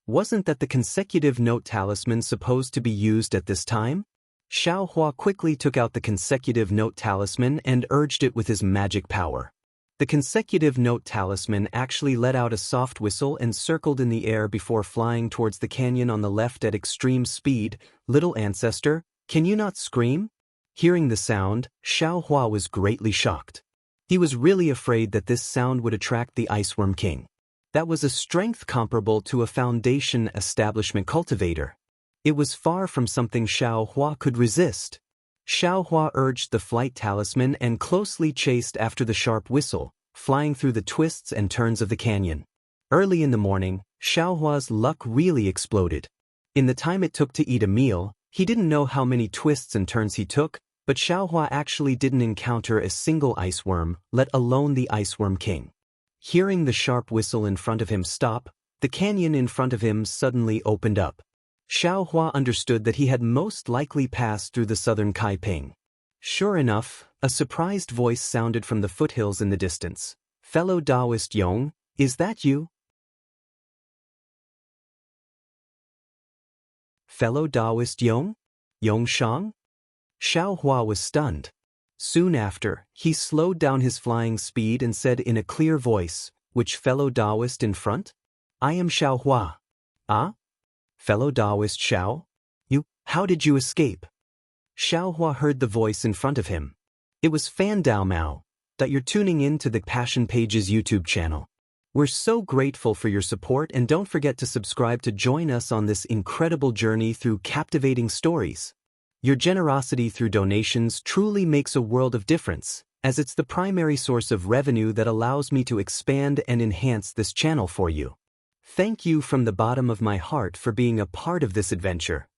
Wasn't that the consecutive note talisman supposed to be used at this time? Xiaohua quickly took out the consecutive note talisman and urged it with his magic power. The consecutive note talisman actually let out a soft whistle and circled in the air before flying towards the canyon on the left at extreme speed. Little ancestor, can you not scream? Hearing the sound, Xiaohua was greatly shocked. He was really afraid that this sound would attract the Iceworm King. That was a strength comparable to a foundation establishment cultivator. It was far from something Xiaohua could resist. Xiaohua urged the flight talisman and closely chased after the sharp whistle, flying through the twists and turns of the canyon. Early in the morning, Xiaohua's luck really exploded. In the time it took to eat a meal, he didn't know how many twists and turns he took, but Xiaohua actually didn't encounter a single iceworm, let alone the Iceworm King. Hearing the sharp whistle in front of him stop, the canyon in front of him suddenly opened up. Xiaohua understood that he had most likely passed through the southern Kaiping. Sure enough, a surprised voice sounded from the foothills in the distance. Fellow Taoist Yong, is that you? Fellow Taoist Yong? Yong Shang? Xiaohua was stunned. Soon after, he slowed down his flying speed and said in a clear voice, which fellow Taoist in front? I am Xiaohua. Ah? Fellow Taoist Xiao? How did you escape? Xiaohua heard the voice in front of him. It was Fan Dao Mao, that you're tuning in to the Passion Pages YouTube channel. We're so grateful for your support and don't forget to subscribe to join us on this incredible journey through captivating stories. Your generosity through donations truly makes a world of difference, as it's the primary source of revenue that allows me to expand and enhance this channel for you. Thank you from the bottom of my heart for being a part of this adventure.